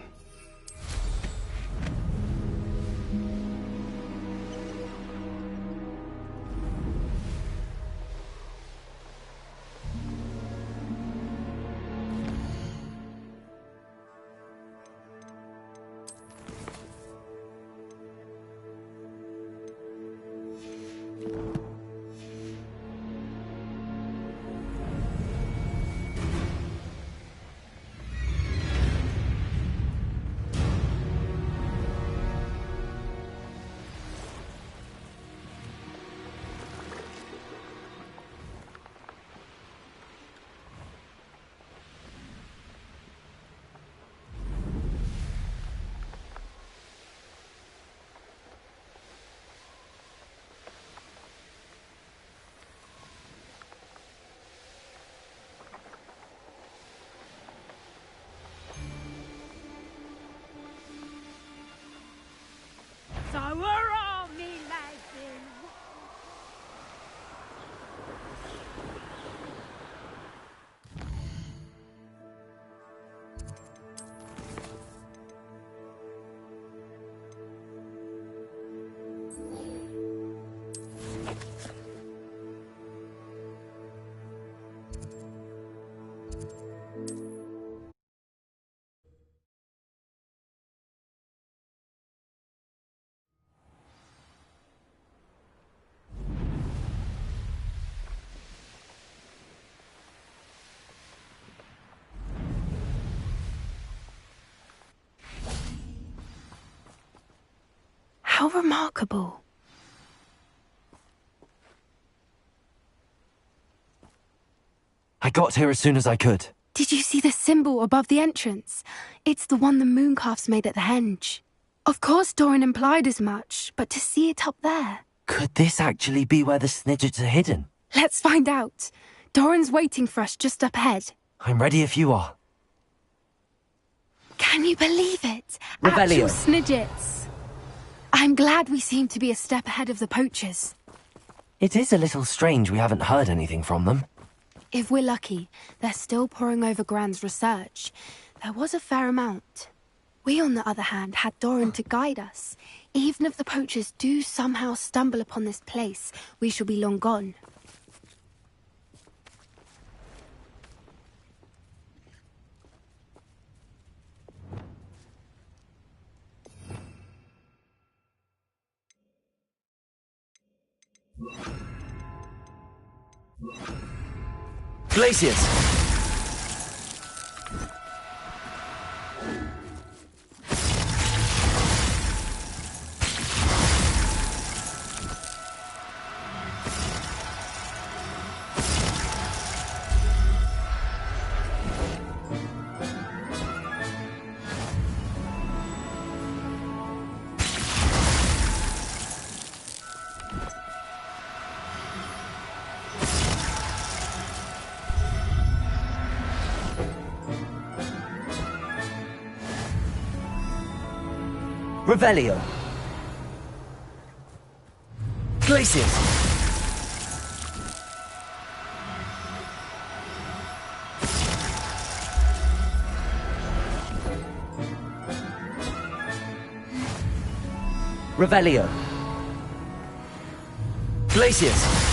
How remarkable. I got here as soon as I could. Did you see the symbol above the entrance? It's the one the mooncalfs made at the henge. Of course Doran implied as much, but to see it up there... Could this actually be where the Snidgets are hidden? Let's find out. Doran's waiting for us just up ahead. I'm ready if you are. Can you believe it? Revelio. Actual Snidgets. I'm glad we seem to be a step ahead of the poachers. It is a little strange we haven't heard anything from them. If we're lucky, they're still poring over Gran's research. There was a fair amount. We, on the other hand, had Doran to guide us. Even if the poachers do somehow stumble upon this place, we shall be long gone. Glaciers! Revelio. Glaciers. Revelio. Glaciers.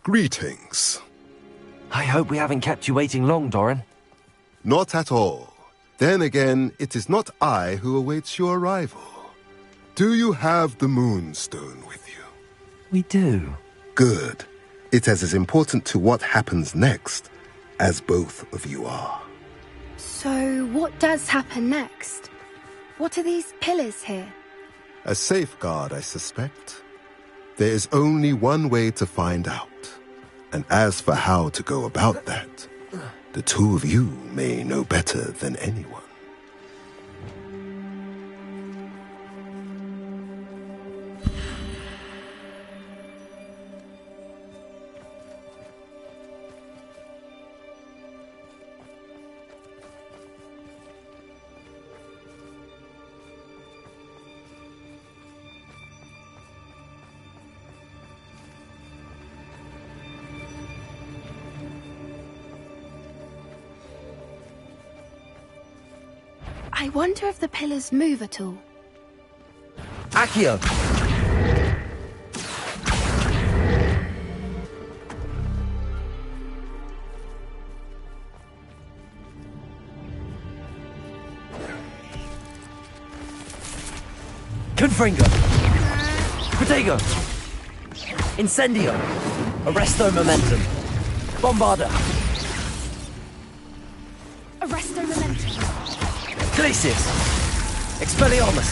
Greetings. I hope we haven't kept you waiting long, Doran. Not at all. Then again, it is not I who awaits your arrival. Do you have the Moonstone with you? We do. Good. It is as important to what happens next as both of you are. So, what does happen next? What are these pillars here? A safeguard, I suspect. There is only one way to find out. And as for how to go about that, the two of you may know better than anyone. I wonder if the pillars move at all. Accio! Confringo! Protego! Incendio! Arresto Momentum! Bombarda! Arresto Momentum! Glaciers! Expelliarmus!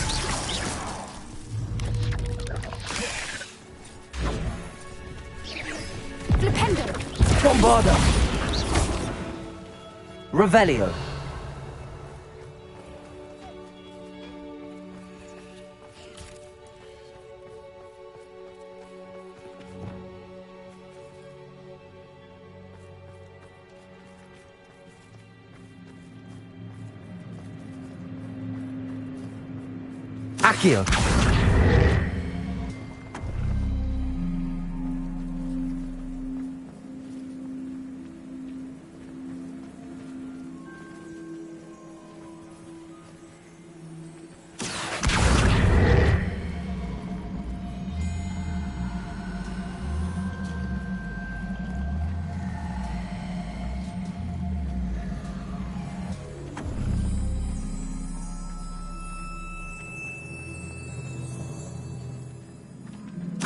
Flipendo! Bombarda! Revelio! Accio!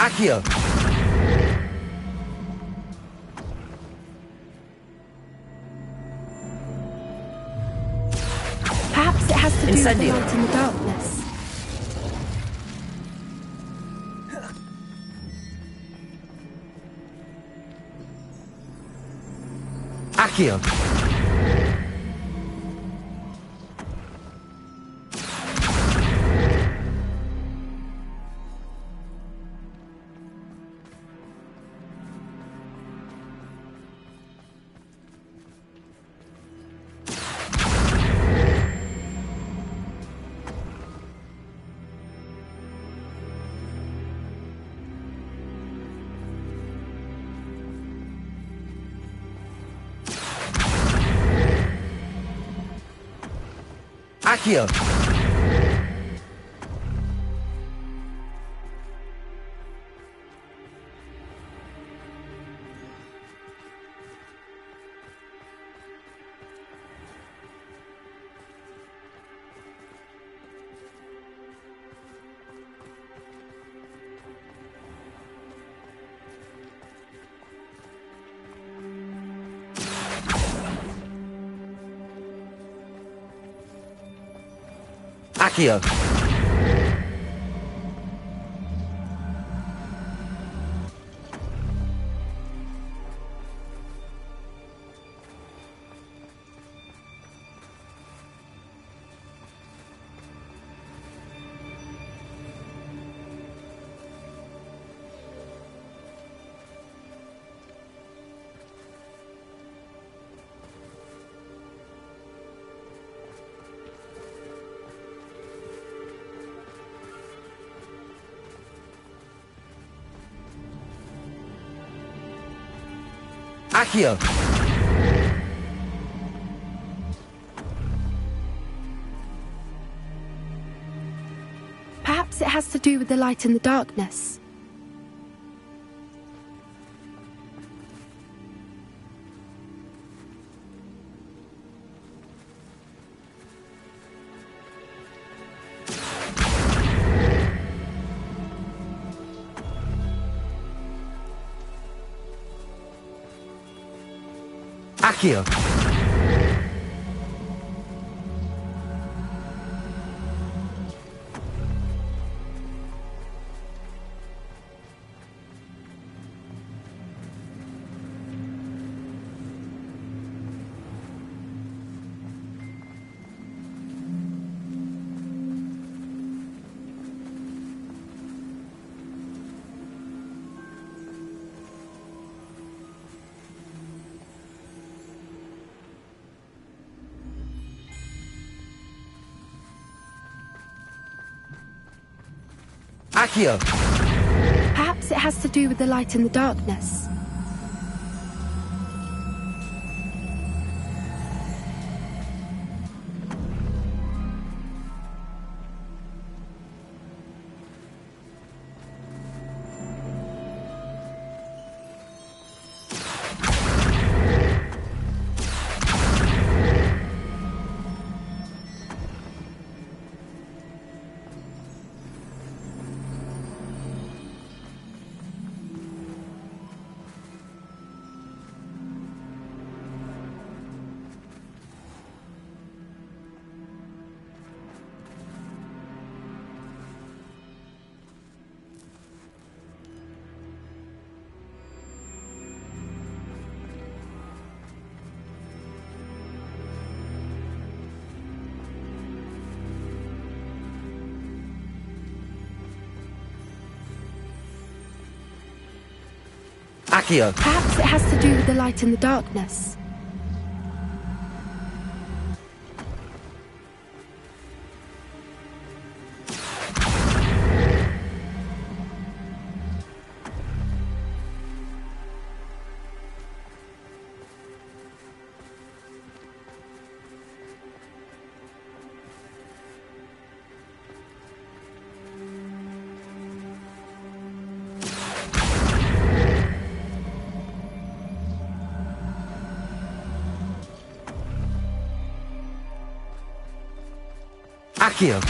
Accio! Perhaps it has to do with the Incendio. light in the darkness. Accio! Accio! Accio! Accio! Perhaps it has to do with the light in the darkness. Accio! Accio! Perhaps it has to do with the light in the darkness. Accio! Perhaps it has to do with the light in the darkness. Accio!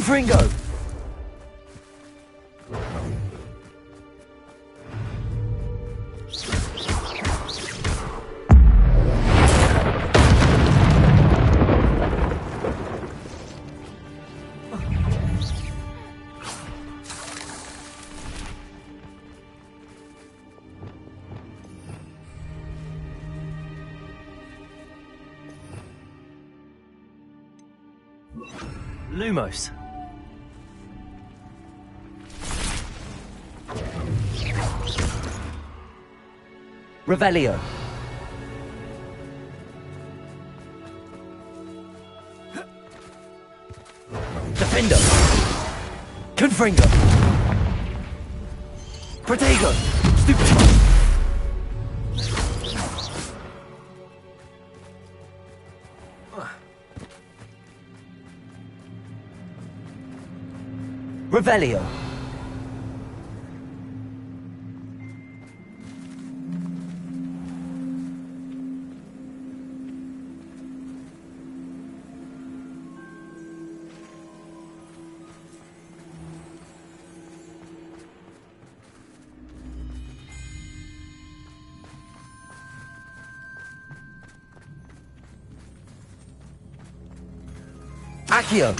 Confringo! Lumos. Revelio. Defendo. Confringo. Protego. Stupid. Revelio. Accio.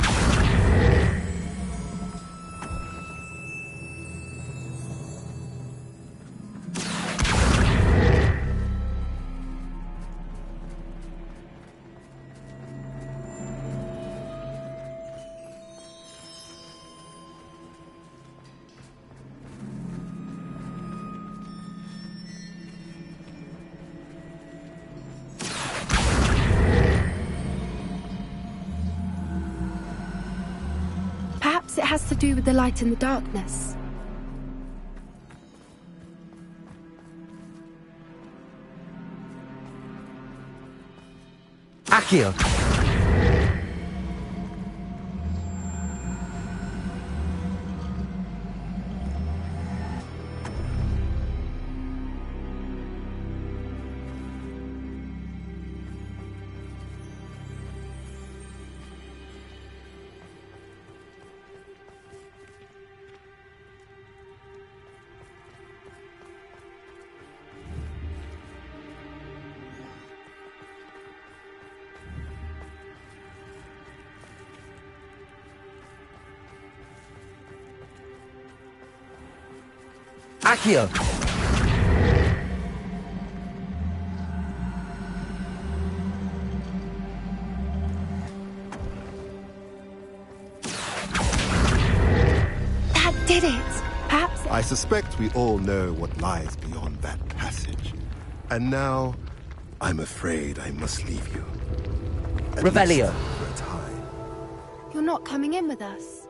Perhaps it has to do with the light in the darkness. Accio. Accio. That did it. Perhaps. I suspect we all know what lies beyond that passage. And now, I'm afraid I must leave you. At Revelio. least for a time. You're not coming in with us.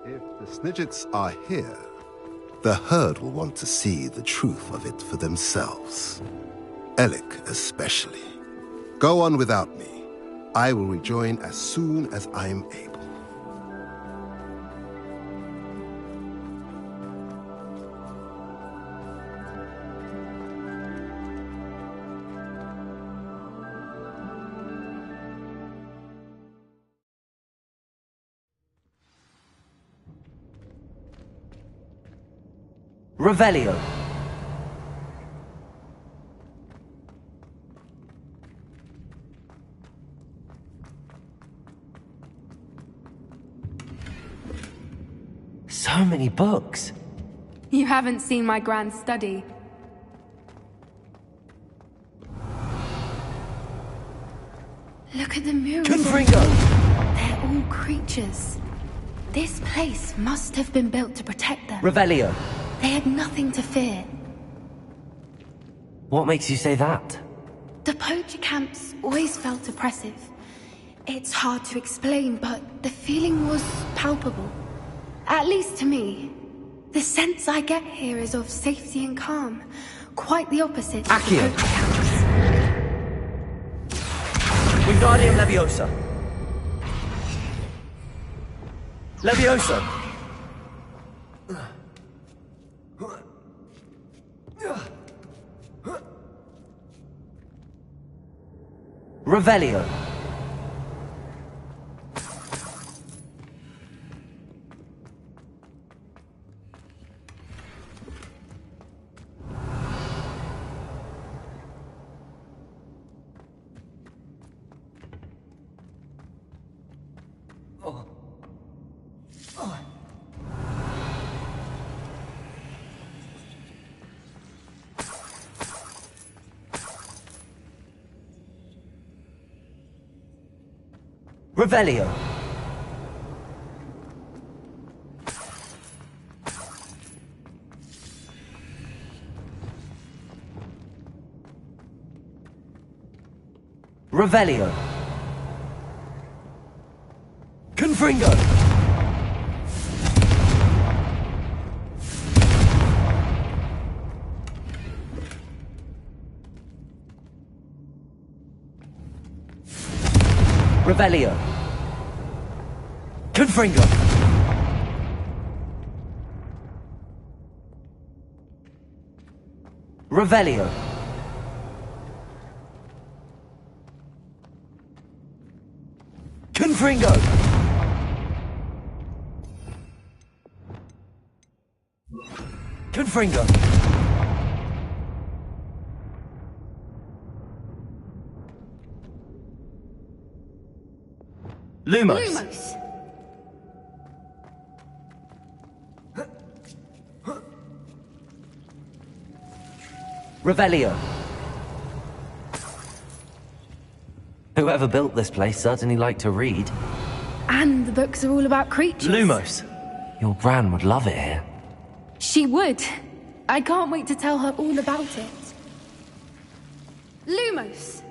If the Snidgets are here, the herd will want to see the truth of it for themselves. Alec especially. Go on without me. I will rejoin as soon as I'm able. Revelio. So many books. You haven't seen my grand study. Look at the murals. Confringo! They're all creatures. This place must have been built to protect them. Revelio. They had nothing to fear. What makes you say that? The poacher camps always felt oppressive. It's hard to explain, but the feeling was palpable. At least to me. The sense I get here is of safety and calm. Quite the opposite of the Accio. poacher camps. Wingardium Leviosa. Leviosa. Revelio. Revelio. Revelio. Confringo. Revelio. Confringo. Revelio. Confringo. Confringo. Lumos. Revelio. Whoever built this place certainly liked to read. And the books are all about creatures. Lumos. Your Gran would love it here. She would. I can't wait to tell her all about it. Lumos.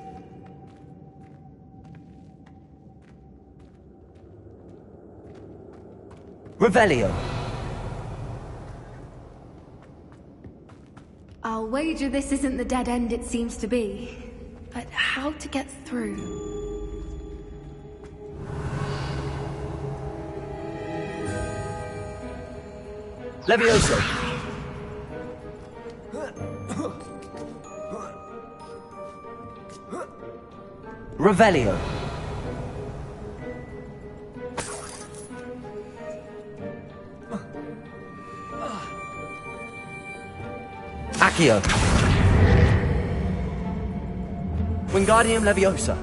Revelio. I'll wager this isn't the dead end it seems to be. But how to get through? Levioso. Revelio. Accio. Wingardium Leviosa.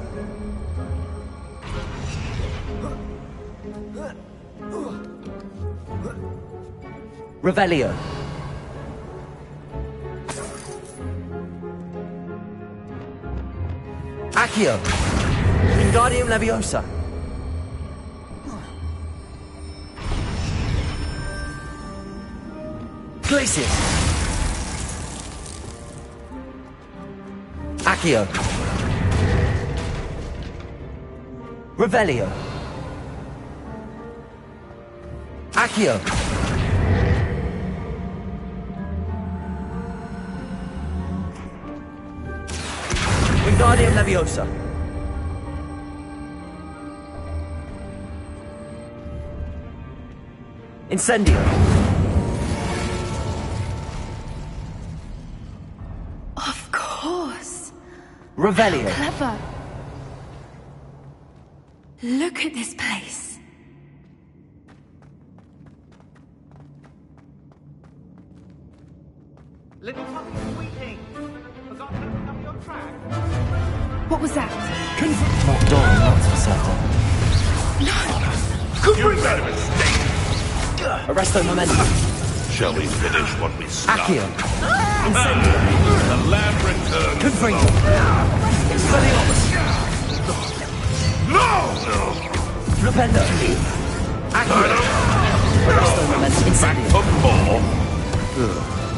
Revelio. Accio. Wingardium Leviosa. Glacius. Accio. Revelio. Accio. Wingardium Leviosa. Incendio. Of course. Revelio. Clever. Look at this place. Little Tommy is weeping. Forgot to pick up your track. What was that? Not Dawn, that's for certain. You made a mistake. Arresto Momentum. Shall we finish what we started? Accio. Incendio. The lamb returns. Confringo. Expelliarmus. No! Flipendo. Accio. Arresto Momentum. Incendio. For more?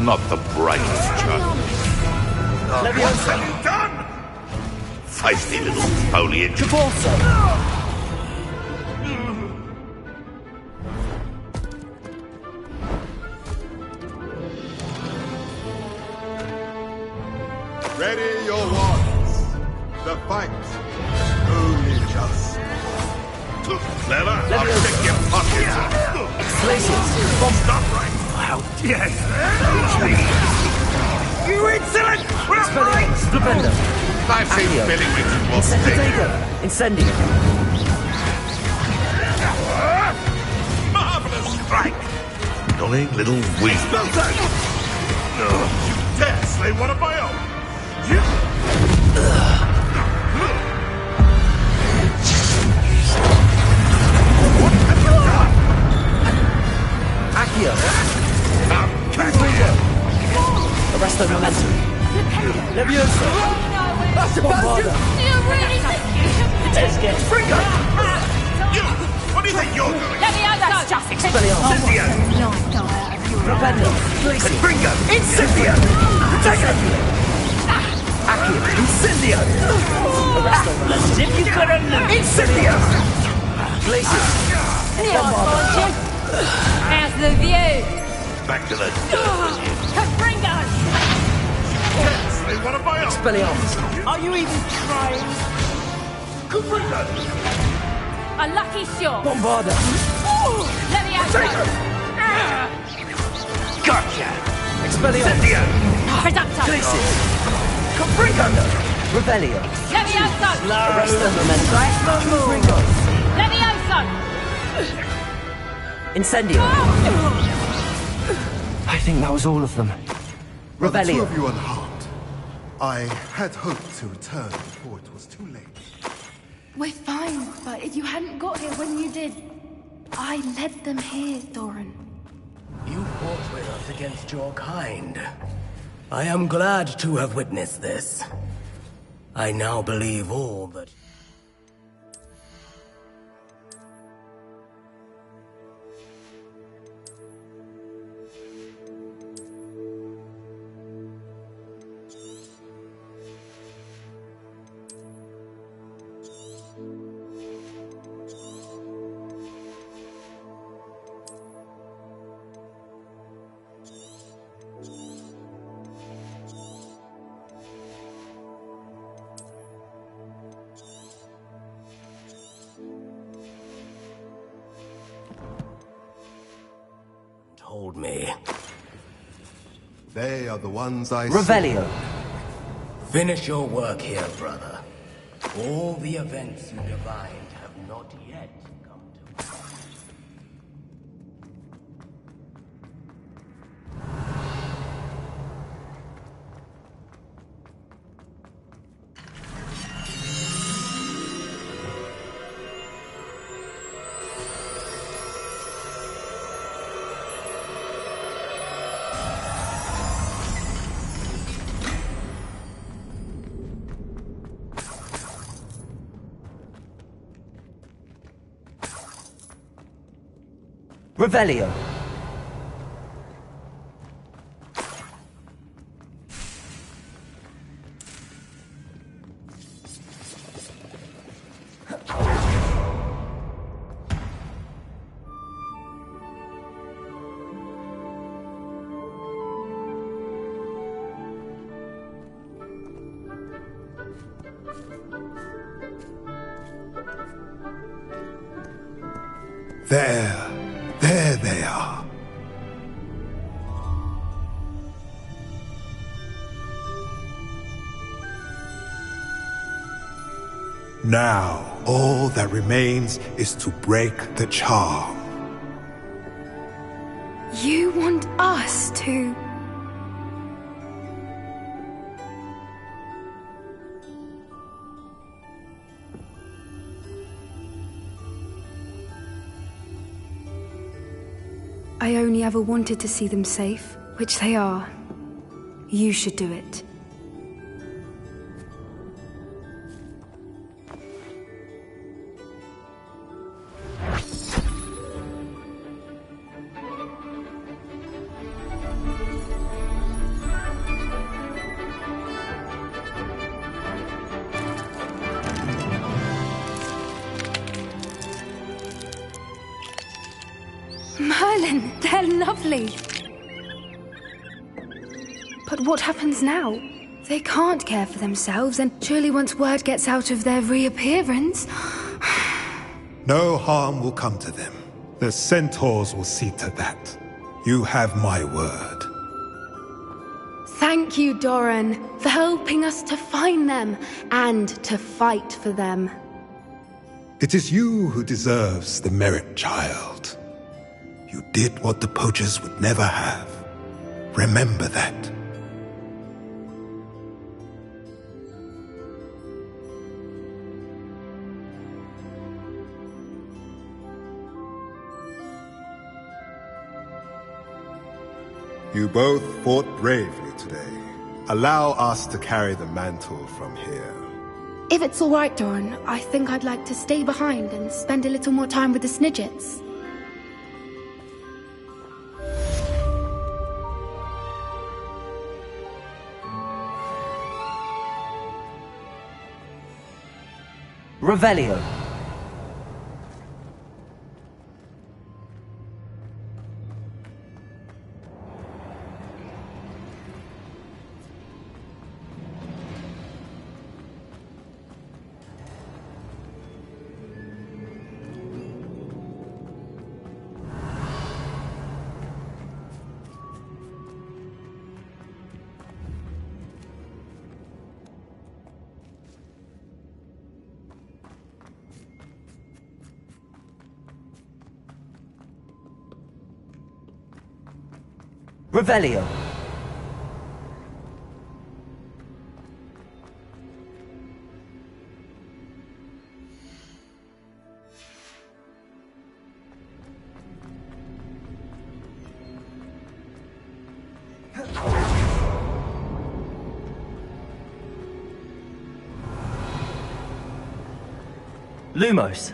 Not the brightest child. Leviosa. Done! Feisty little foliage. Cabalso. Ready your wands. The fight is only just. Too clever. I'll check your pockets. Glacius. Stop right. How dare you? You insolent! Expelliarmus. Flipendo. I've seen Accio. Billy Wicks was Incentidago. Incendio. marvelous strike. Annoying little weasel. No, you dare slay one of my own. What have you done? Accio. Confringo. Arresto Momentum. Leviosa. Bombarda. You really think you should Fringo. Incendio! Confringo! Incendio! Incendio! Accio! Incendio! As if you could have looked! Incendio! Glacius! How's the view? Back to the dirt. Confringo! They want to buy off. Expelliarmus! Are you even trying? Confringo! A lucky shot! Bombarda! Levioso! Gotcha! Expelliarmus! Reducto! Glacius! Confringo! Revelio! Levioso! Arresto Confringo! Levioso! Incendio! I think that was all of them. Well, the two Revelio! of you unharmed. I had hoped to return before it was too late. We're fine, but if you hadn't got here when you did, I led them here, Doran. You fought with us against your kind. I am glad to have witnessed this. I now believe all that... Told me. They are the ones I Revelio! Finish your work here, brother. All the events you divined have not yet come to pass. Revelio! There they are. Now, all that remains is to break the charm. You want us to... I only ever wanted to see them safe, which they are. You should do it. Merlin, they're lovely. But what happens now? They can't care for themselves, and surely once word gets out of their reappearance... No harm will come to them. The centaurs will see to that. You have my word. Thank you, Doran, for helping us to find them, and to fight for them. It is you who deserves the merit, child. You did what the poachers would never have. Remember that. You both fought bravely today. Allow us to carry the mantle from here. If it's all right, Doran, I think I'd like to stay behind and spend a little more time with the Snidgets. Revelio. Revelio. Lumos.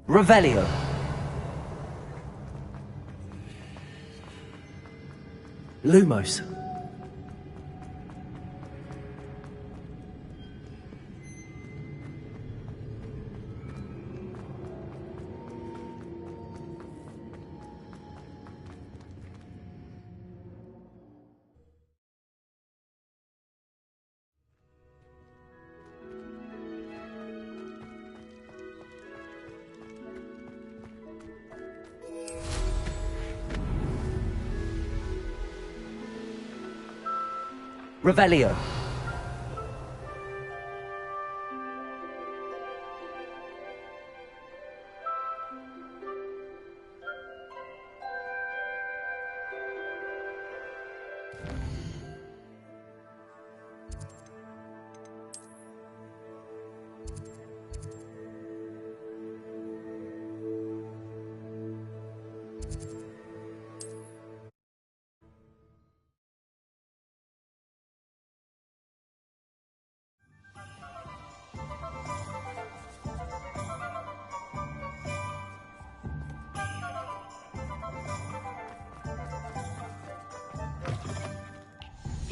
Revelio. Lumos. Revelio.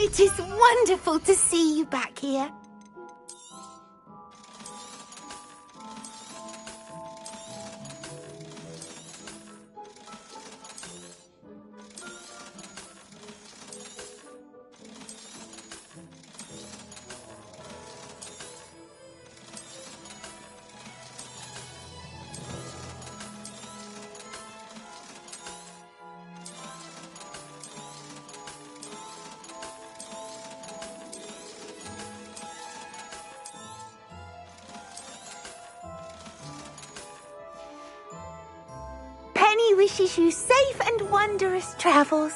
It is wonderful to see you back here. Penny wishes you safe and wondrous travels.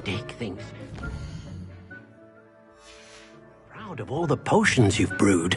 Dick thinks. Proud of all the potions you've brewed.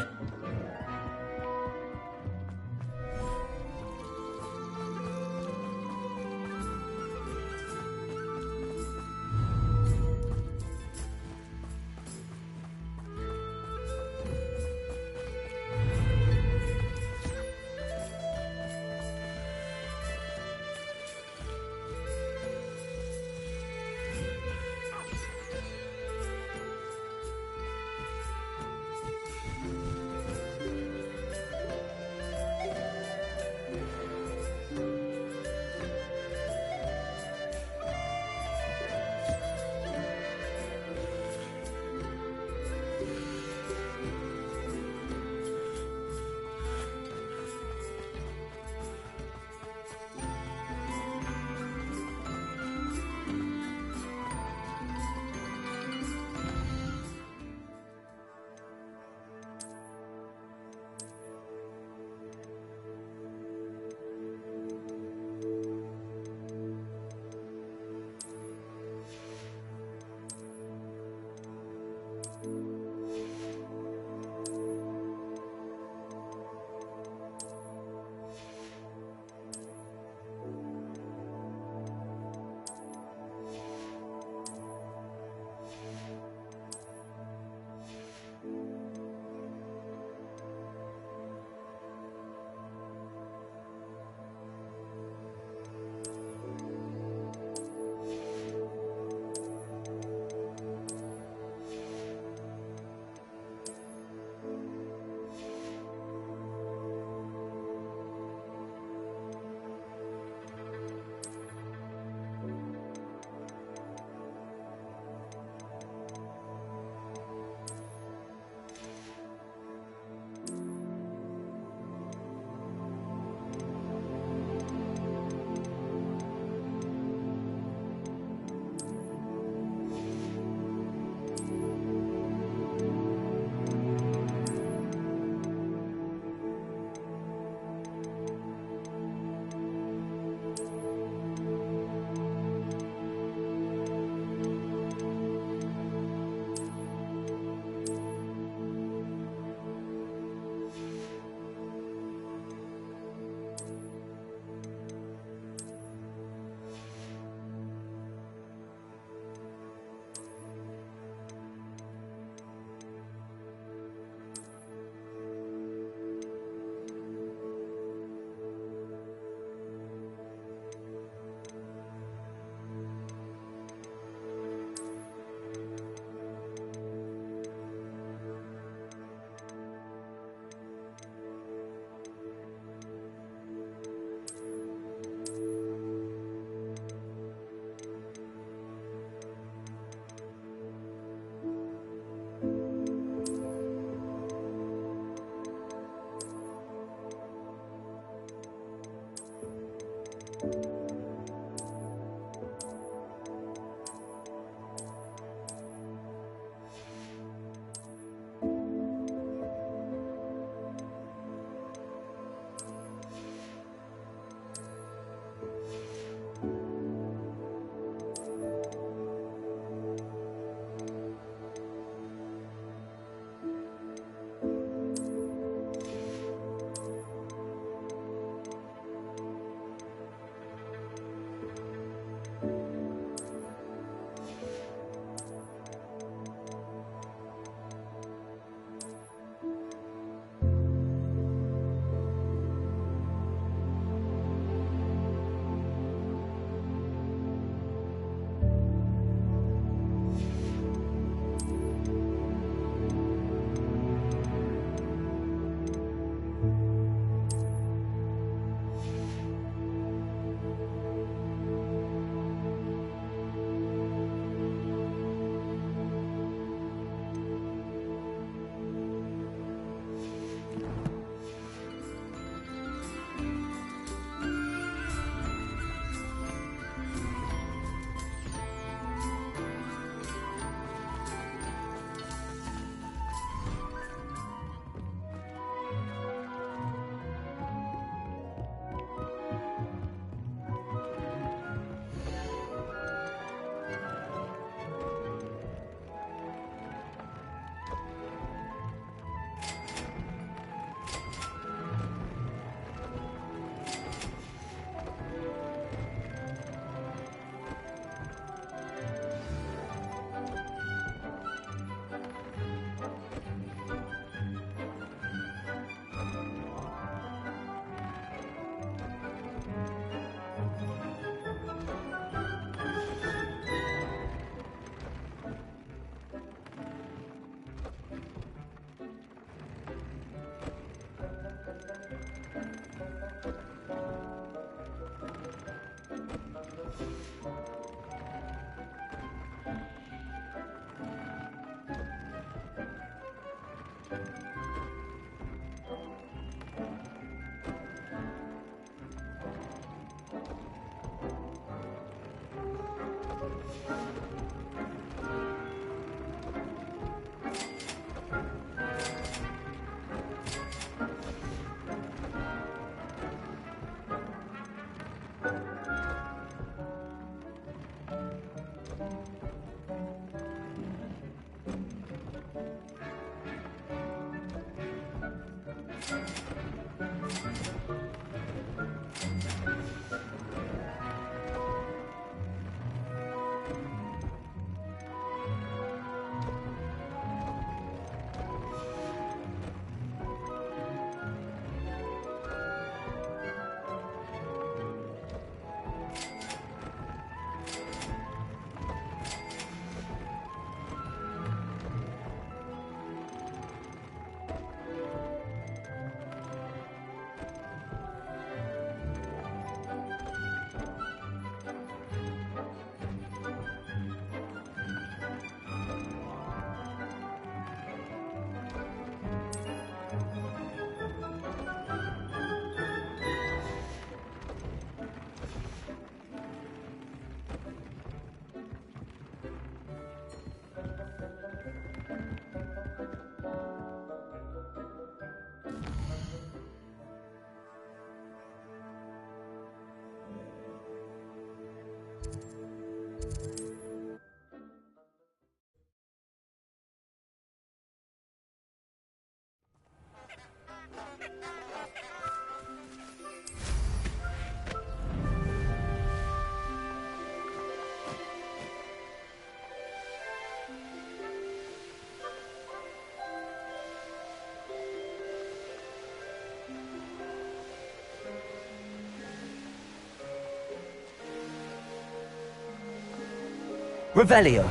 Revelio.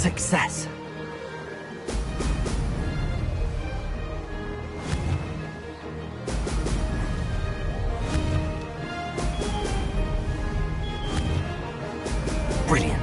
Success. Brilliant.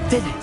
Did it?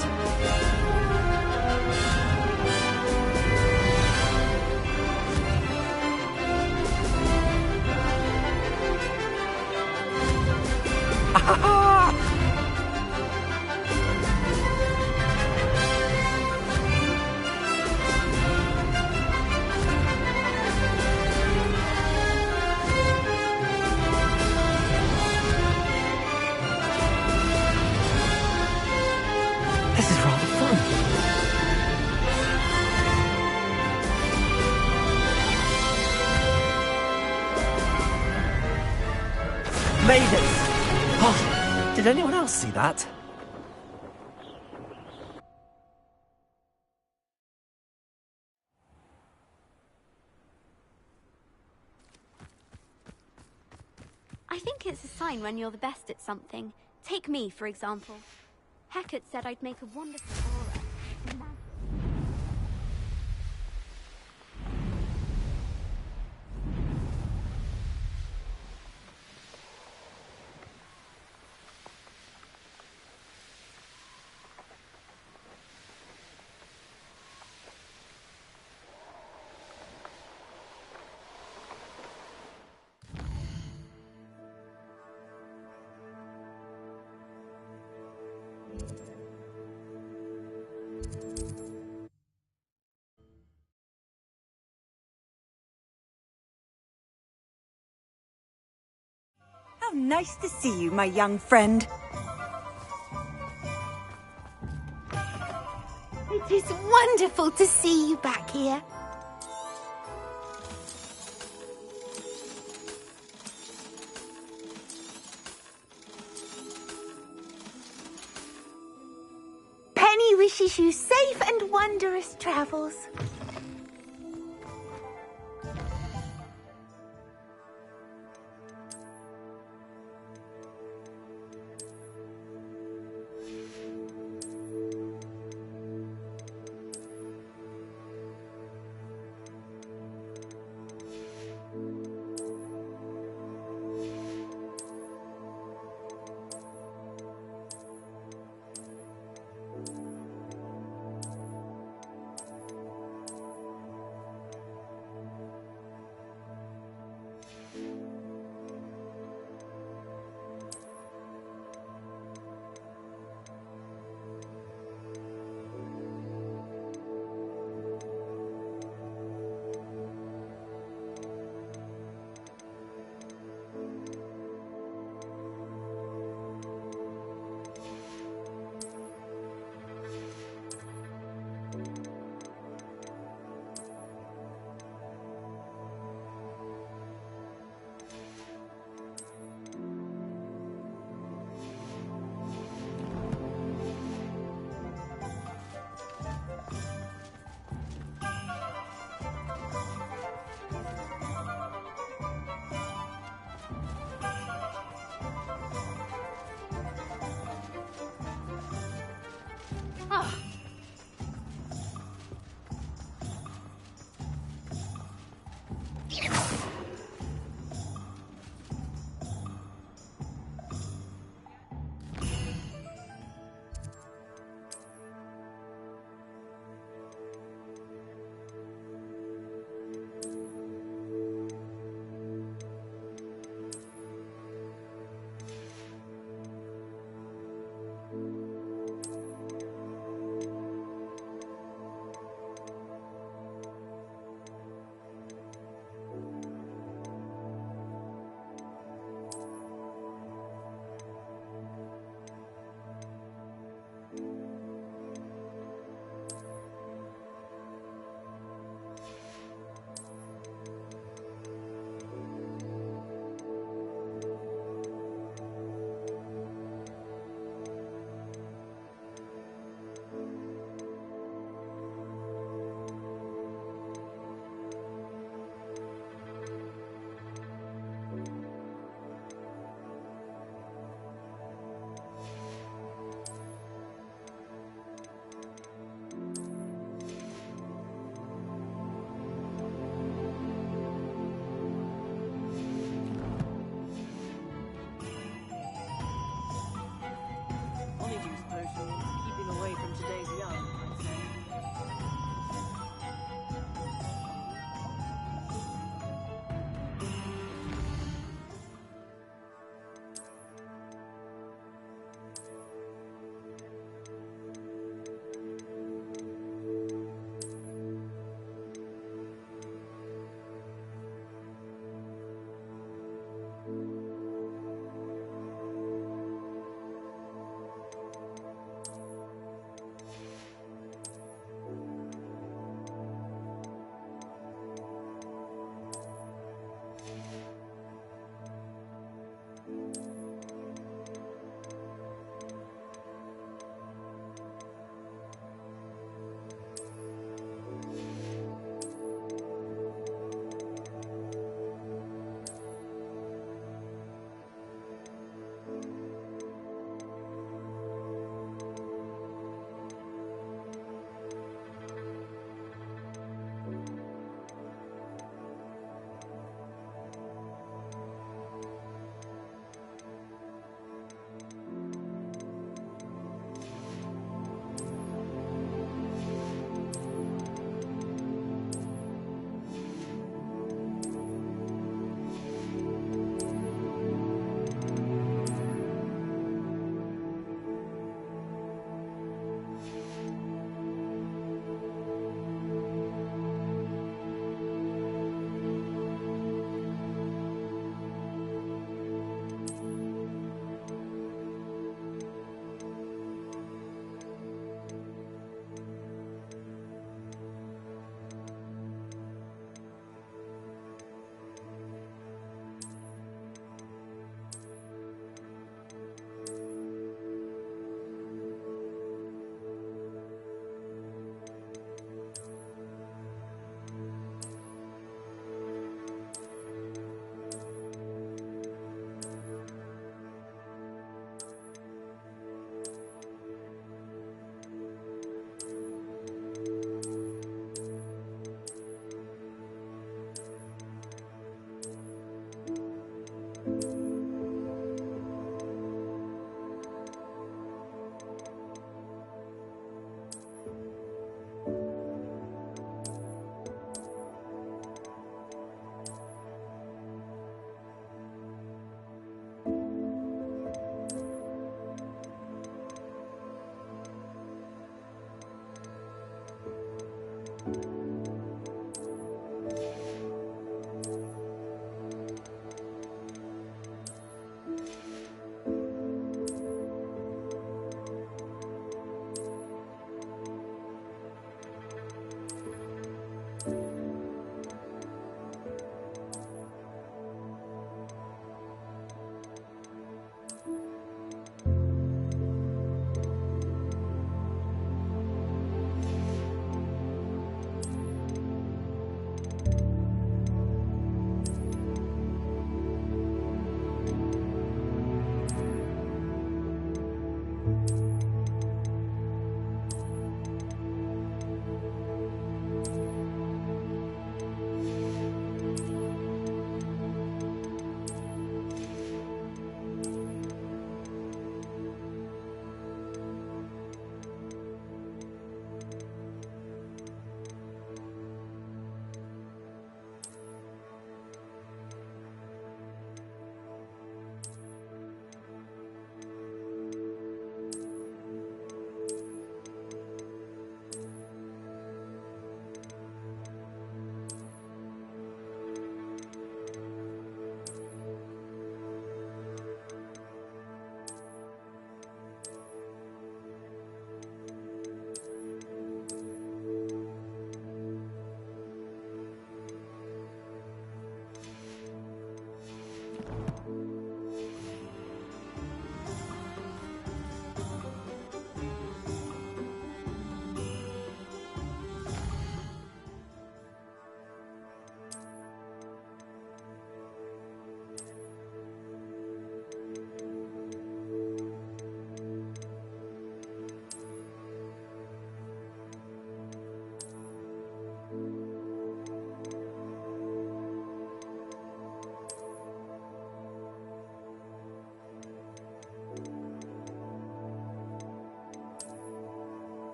This is rather fun. Made it! Oh, did anyone else see that? I think it's a sign when you're the best at something. Take me, for example. Hecate said I'd make a wonderful aura. How nice to see you, my young friend. It is wonderful to see you back here. Penny wishes you safe and wondrous travels.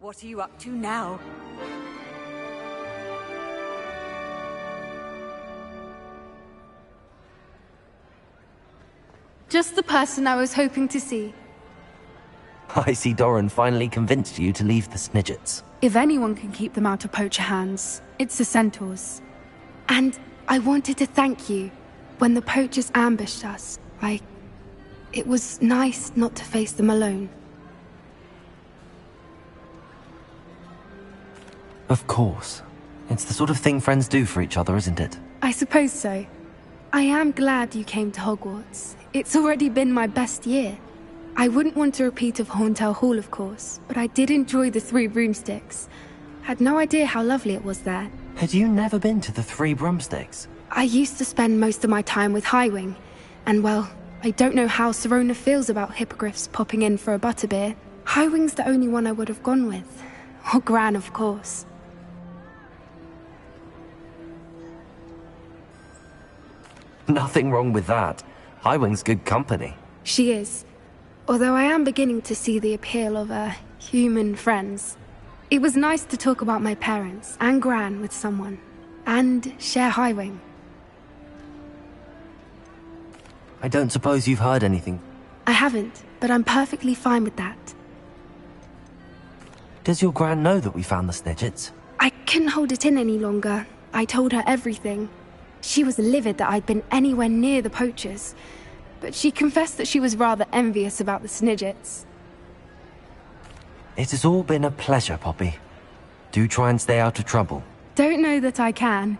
What are you up to now? Just the person I was hoping to see. I see Doran finally convinced you to leave the Snidgets. If anyone can keep them out of poacher hands, it's the centaurs. And I wanted to thank you. When the poachers ambushed us, it was nice not to face them alone. Of course. It's the sort of thing friends do for each other, isn't it? I suppose so. I am glad you came to Hogwarts. It's already been my best year. I wouldn't want a repeat of Horntail Hall, of course, but I did enjoy the Three Broomsticks. Had no idea how lovely it was there. Had you never been to the Three Broomsticks? I used to spend most of my time with Highwing, and well, I don't know how Serona feels about hippogriffs popping in for a butterbeer. Highwing's the only one I would have gone with. Or Gran, of course. Nothing wrong with that. Highwing's good company. She is. Although I am beginning to see the appeal of, human friends. It was nice to talk about my parents and Gran with someone. And share Highwing. I don't suppose you've heard anything. I haven't, but I'm perfectly fine with that. Does your Gran know that we found the Snidgets? I couldn't hold it in any longer. I told her everything. She was livid that I'd been anywhere near the poachers, but she confessed that she was rather envious about the Snidgets. It has all been a pleasure, Poppy. Do try and stay out of trouble. Don't know that I can.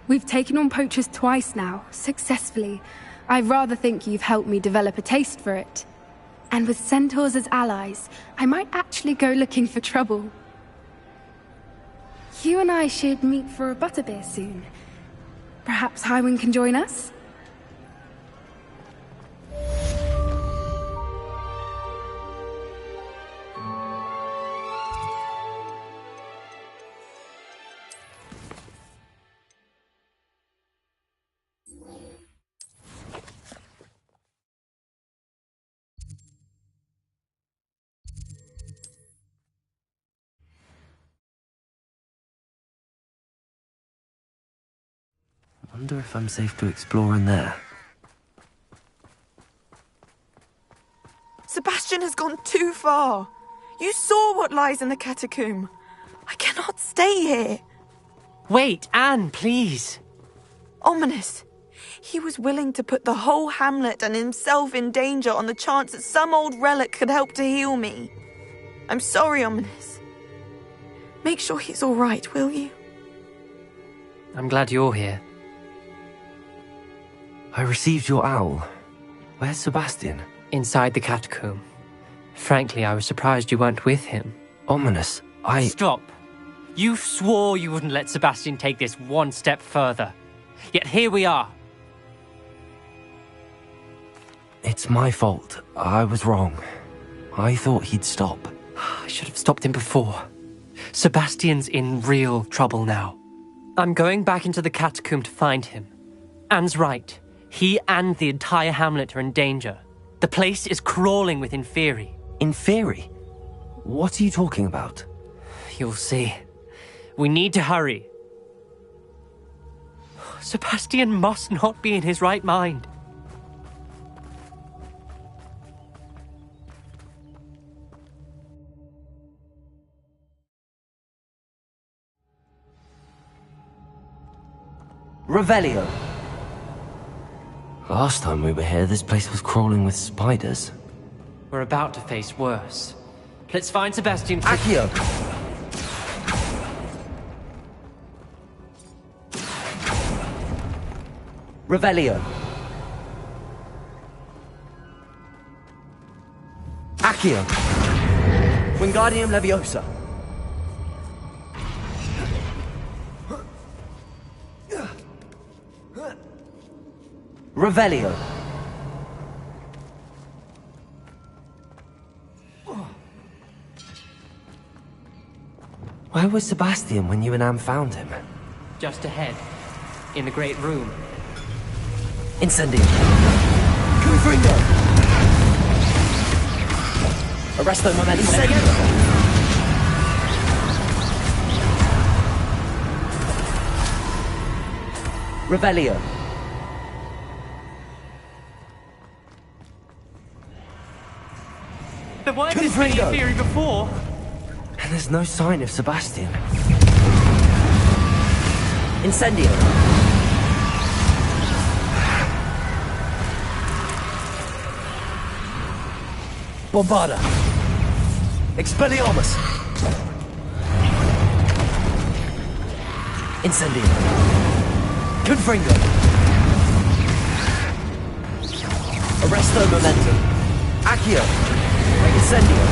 We've taken on poachers twice now, successfully. I rather think you've helped me develop a taste for it. And with centaurs as allies, I might actually go looking for trouble. You and I should meet for a butterbeer soon. Perhaps Highwing can join us? Wonder if I'm safe to explore in there. Sebastian has gone too far. You saw what lies in the catacomb. I cannot stay here. Wait, Anne, please. Ominous. He was willing to put the whole hamlet and himself in danger on the chance that some old relic could help to heal me. I'm sorry, Ominous. Make sure he's all right, will you? I'm glad you're here. I received your owl. Where's Sebastian? Inside the catacomb. Frankly, I was surprised you weren't with him. Ominous, Stop. You swore you wouldn't let Sebastian take this one step further. Yet here we are. It's my fault. I was wrong. I thought he'd stop. I should have stopped him before. Sebastian's in real trouble now. I'm going back into the catacomb to find him. Anne's right. He and the entire hamlet are in danger. The place is crawling with Inferi. Inferi? What are you talking about? You'll see. We need to hurry. Sebastian must not be in his right mind. Revelio. Last time we were here, this place was crawling with spiders. We're about to face worse. Let's find Sebastian. Accio! Revelio. Accio. Wingardium Leviosa. Revelio. Where was Sebastian when you and Anne found him? Just ahead. In the Great Room. Incendio. Confringo. Arresto Momentum. Incendio. Revelio. There weren't this many in theory before. And there's no sign of Sebastian. Incendio. Bombarda. Expelliarmus. Incendio. Confringo. Arresto Momentum. Accio. Incendio.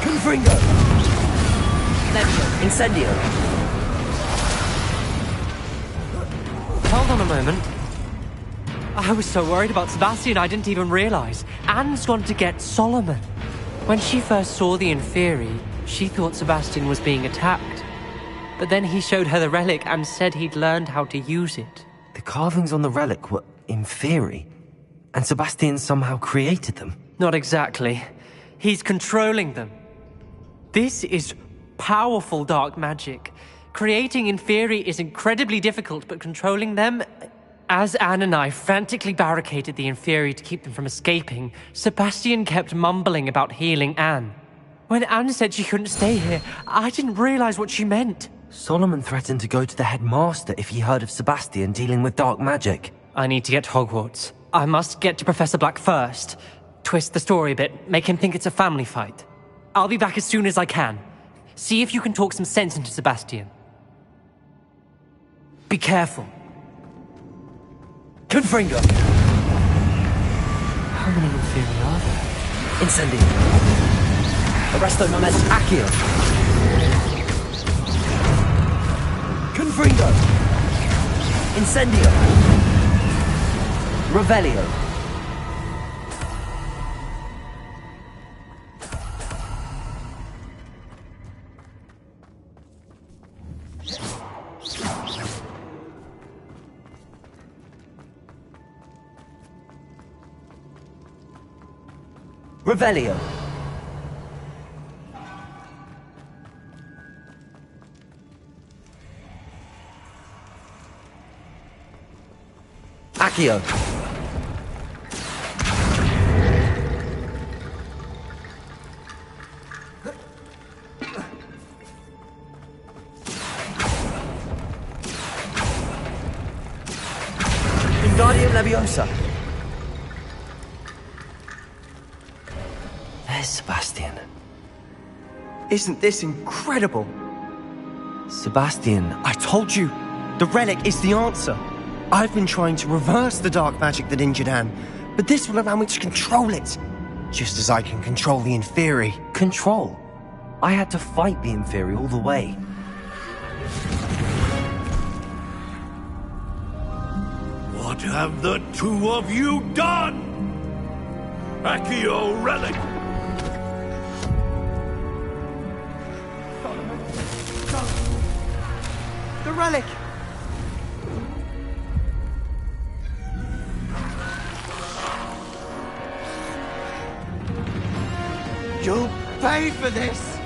Confringo. Incendio. Hold on a moment. I was so worried about Sebastian I didn't even realize. Anne's gone to get Solomon. When she first saw the Inferi, she thought Sebastian was being attacked. But then he showed her the relic and said he'd learned how to use it. The carvings on the relic were Inferi, and Sebastian somehow created them. Not exactly. He's controlling them. This is powerful dark magic. Creating Inferi is incredibly difficult, but controlling them... As Anne and I frantically barricaded the Inferi to keep them from escaping, Sebastian kept mumbling about healing Anne. When Anne said she couldn't stay here, I didn't realize what she meant. Solomon threatened to go to the headmaster if he heard of Sebastian dealing with dark magic. I need to get to Hogwarts. I must get to Professor Black first. Twist the story a bit, make him think it's a family fight. I'll be back as soon as I can. See if you can talk some sense into Sebastian. Be careful. Confringo. How many Inferi are there? Incendio. Arresto Momentum. Accio. Confringo. Incendio. Revelio. Revelio. Accio. Wingardium Leviosa. There's Sebastian. Isn't this incredible? Sebastian. I told you, the relic is the answer. I've been trying to reverse the dark magic that injured Anne, but this will allow me to control it. Just as I can control the Inferi. Control? I had to fight the Inferi all the way. What have the two of you done? Accio Relic! The relic! You'll pay for this!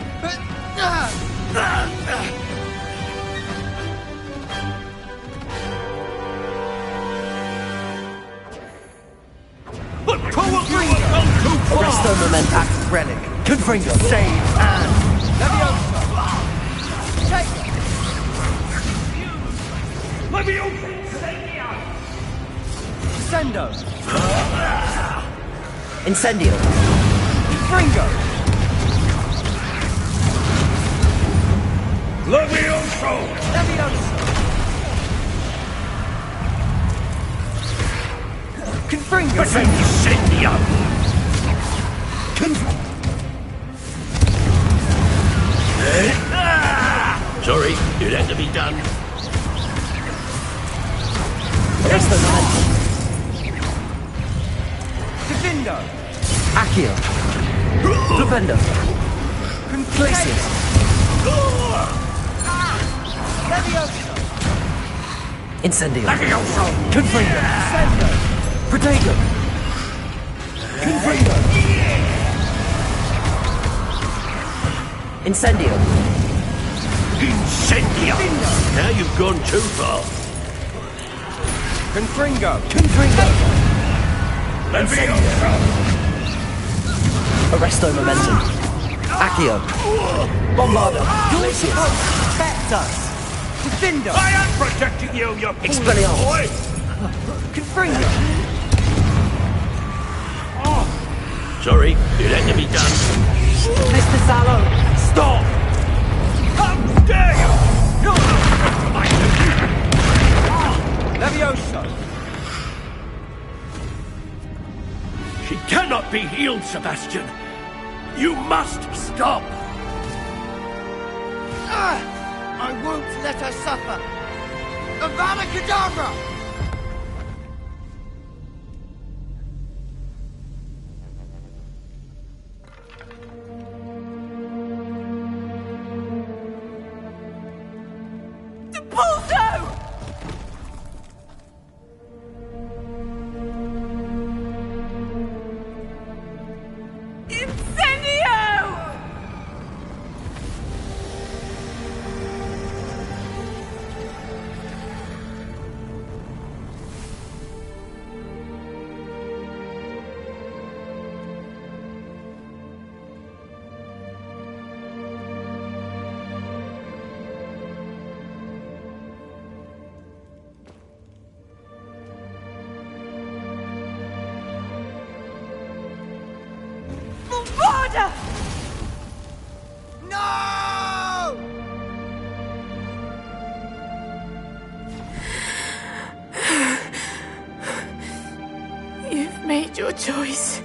Resto Moment Act Relic. Confringo. Save and Leviosa. Take Leviosa. Sendo. Incendio. Confringo. Leviosa. Leviosa. Confringo. Incendio. Sorry, it had to be done. Resto Momentum. Defendo. Accio. Flipendo. Glacius. Leviosa. Incendio. Confringo. Sendo. Protego. Confringo. Incendio. Incendio! Now you've gone too far. Confringo. Confringo. Leviosa! Arresto Momentum. Accio. Bombardo. Glacius. Protect us. Defendo. I am protecting you, you Expelliarmus. boy! Confringo. Sorry, it had to be done. Mr. Sallow. Stop! How dare you! Leviosa. She cannot be healed, Sebastian. You must stop. I won't let her suffer. Avada Kedavra! No! You've made your choice.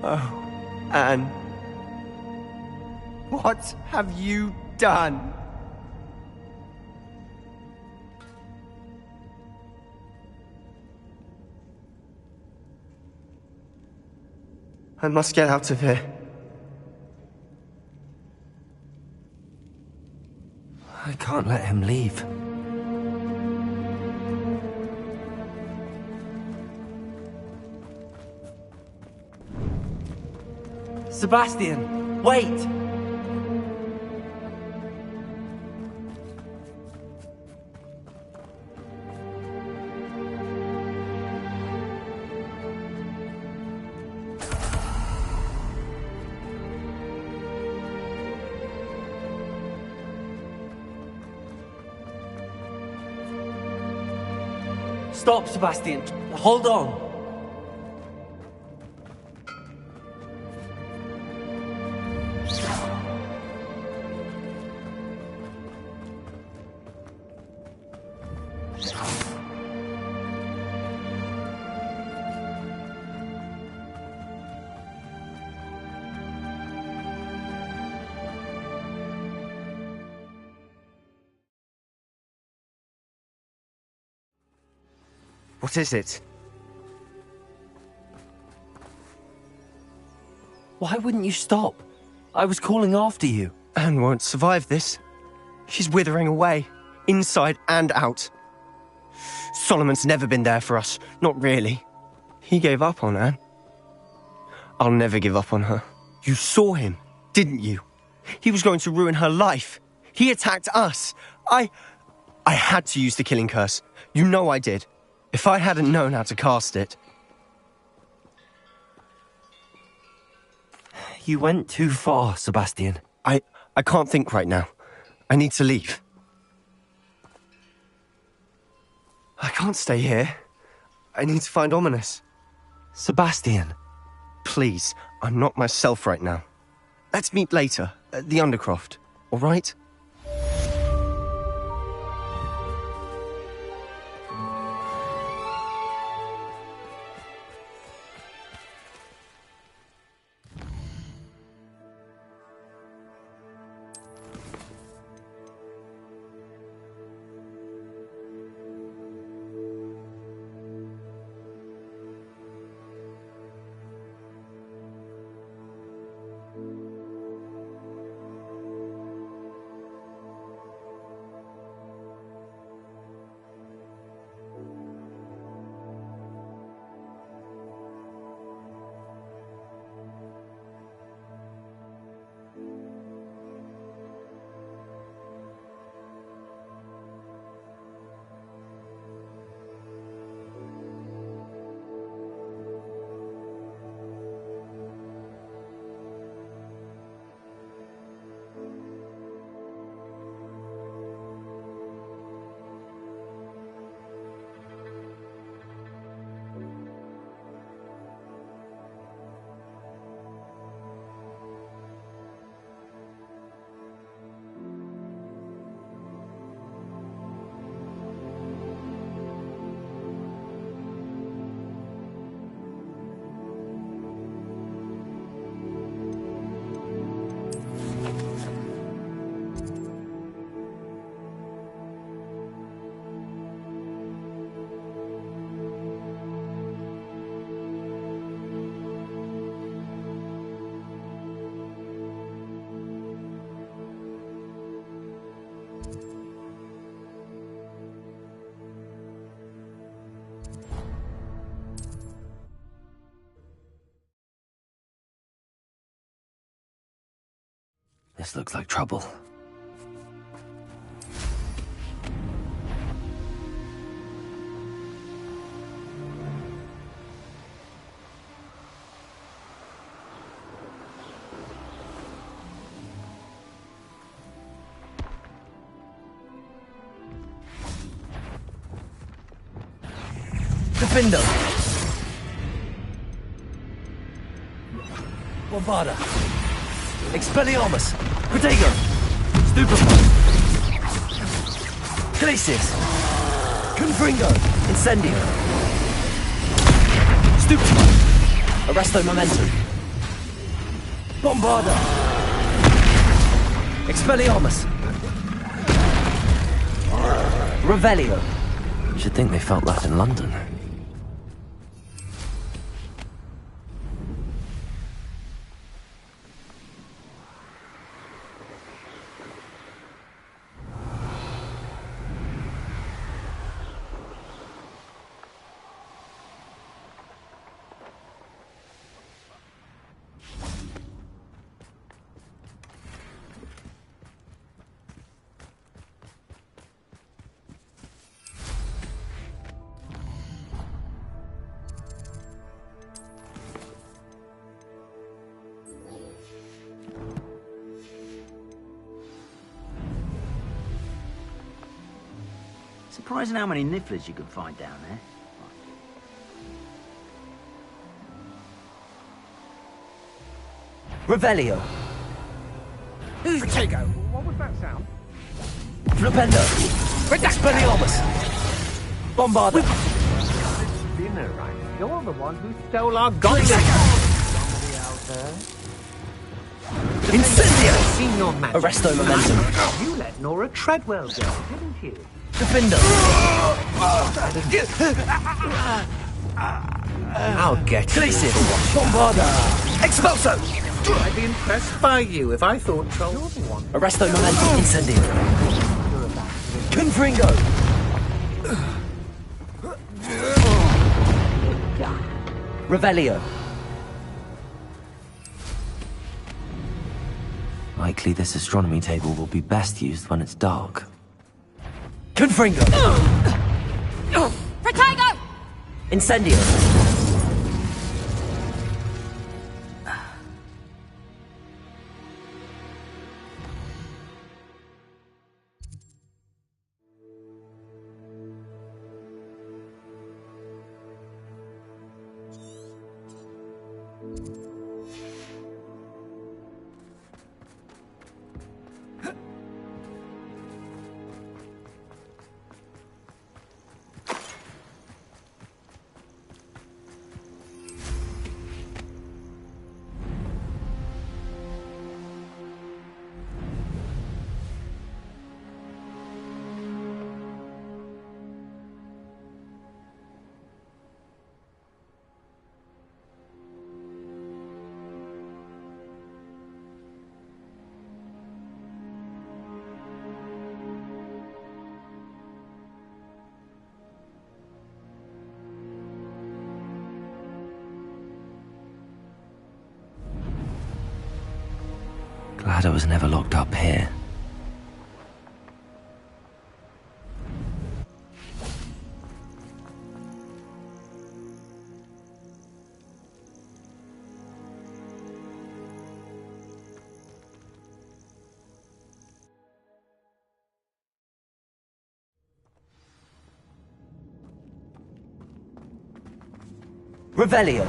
Oh, Anne. What have you done? I must get out of here. I can't let him leave. Sebastian, wait! Stop, Sebastian. Hold on. What is it? Why wouldn't you stop? I was calling after you. Anne won't survive this. She's withering away. inside and out. Solomon's never been there for us, not really. He gave up on Anne. I'll never give up on her. You saw him, didn't you? He was going to ruin her life. He attacked us. I had to use the killing curse. You know I did. If I hadn't known how to cast it... You went too far, Sebastian. I can't think right now. I need to leave. I can't stay here. I need to find Ominous. Sebastian. Please, I'm not myself right now. Let's meet later, at the Undercroft, all right? This looks like trouble. Defender! Bombarda! Expelliarmus! Protego! Stupefy! Glacius! Confringo! Incendio! Stupefy! Arresto Momentum! Bombarda! Expelliarmus! Revelio! You should think they felt that in London. Surprising how many nifflers you can find down there. Revelio. Protego. What was that sound? Flipendo. Expelliarmus. Bombarda. Dinner, right? You're the one who stole our goblin. Somebody out there? Incendio. Seen your magic. Arresto Momentum. You let Nora Treadwell go, didn't you? Defender. I'll get Glacius. Bombarda. Expulso. I'd be impressed by you if I thought so. Arresto Momentum. Incendio. Confringo! Revelio. Likely this astronomy table will be best used when it's dark. Confringo! Protego! Incendio! Glad I was never locked up here. Revelio.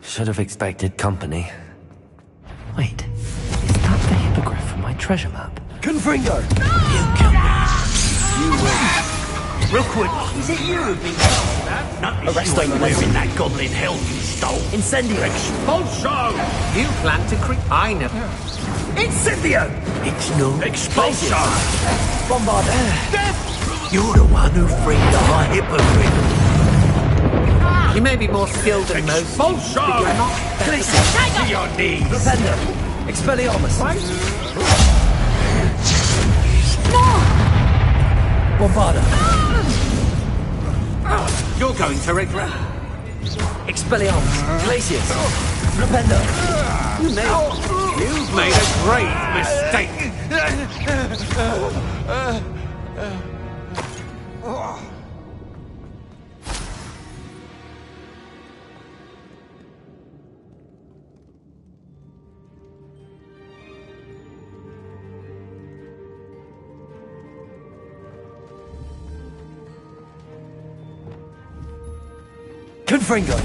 Should have expected company. Wait, is that the hippogriff from my treasure map? Confringo! You killed me. You will. Rookwood, is it you who've been killed? Not Arrest you them. wearing that goblin helm you stole. Incendio! Expulso! You plan to creep. I know. Incendio! It's no expulso! Bombarda! You're the one who freed our hippogriff. You may be more skilled than most. Expulso! But you're not. To your knees! Propendo! Expelliarmus! Bombarda! You're going to regret. Expelliarmus! Glacius! Propendo! You've made a great mistake. Confringo!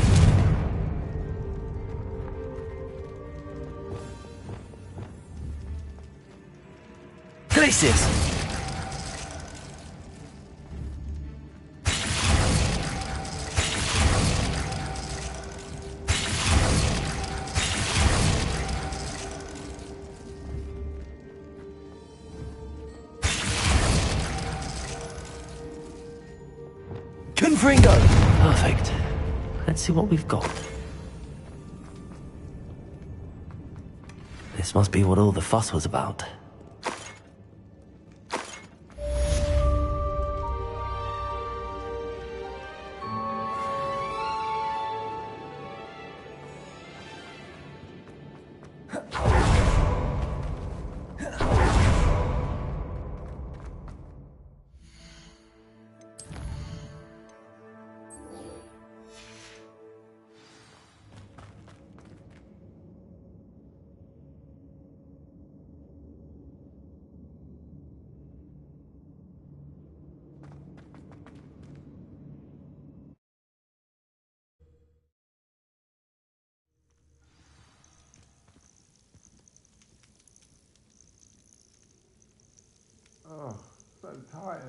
Glacius! Confringo! Perfect. Let's see what we've got. This must be what all the fuss was about. Oh, so tired.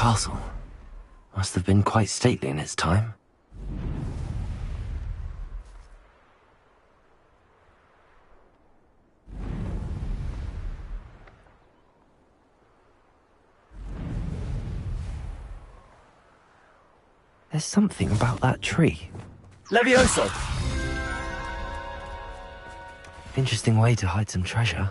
castle. Must have been quite stately in its time. There's something about that tree. Levioso! Interesting way to hide some treasure.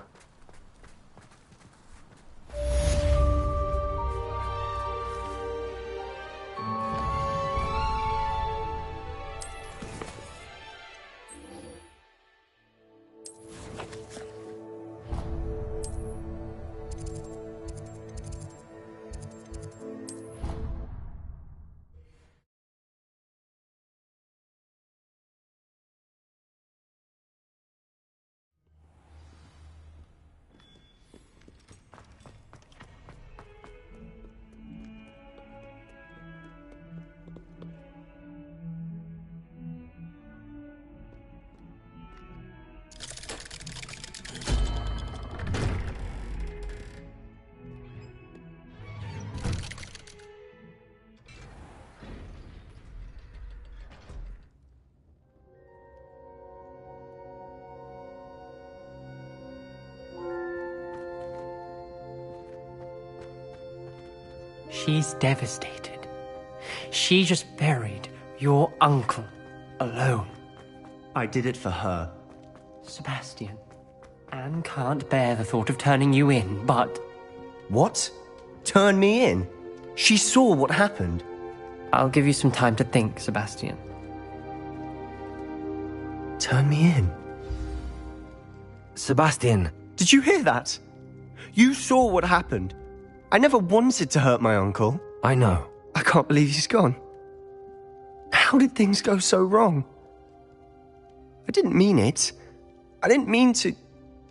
She's devastated. She just buried your uncle alone. I did it for her. Sebastian, Anne can't bear the thought of turning you in, but... What? Turn me in? She saw what happened. I'll give you some time to think, Sebastian. Turn me in? Sebastian! Did you hear that? You saw what happened. I never wanted to hurt my uncle. I know. I can't believe he's gone. How did things go so wrong? I didn't mean it. I didn't mean to...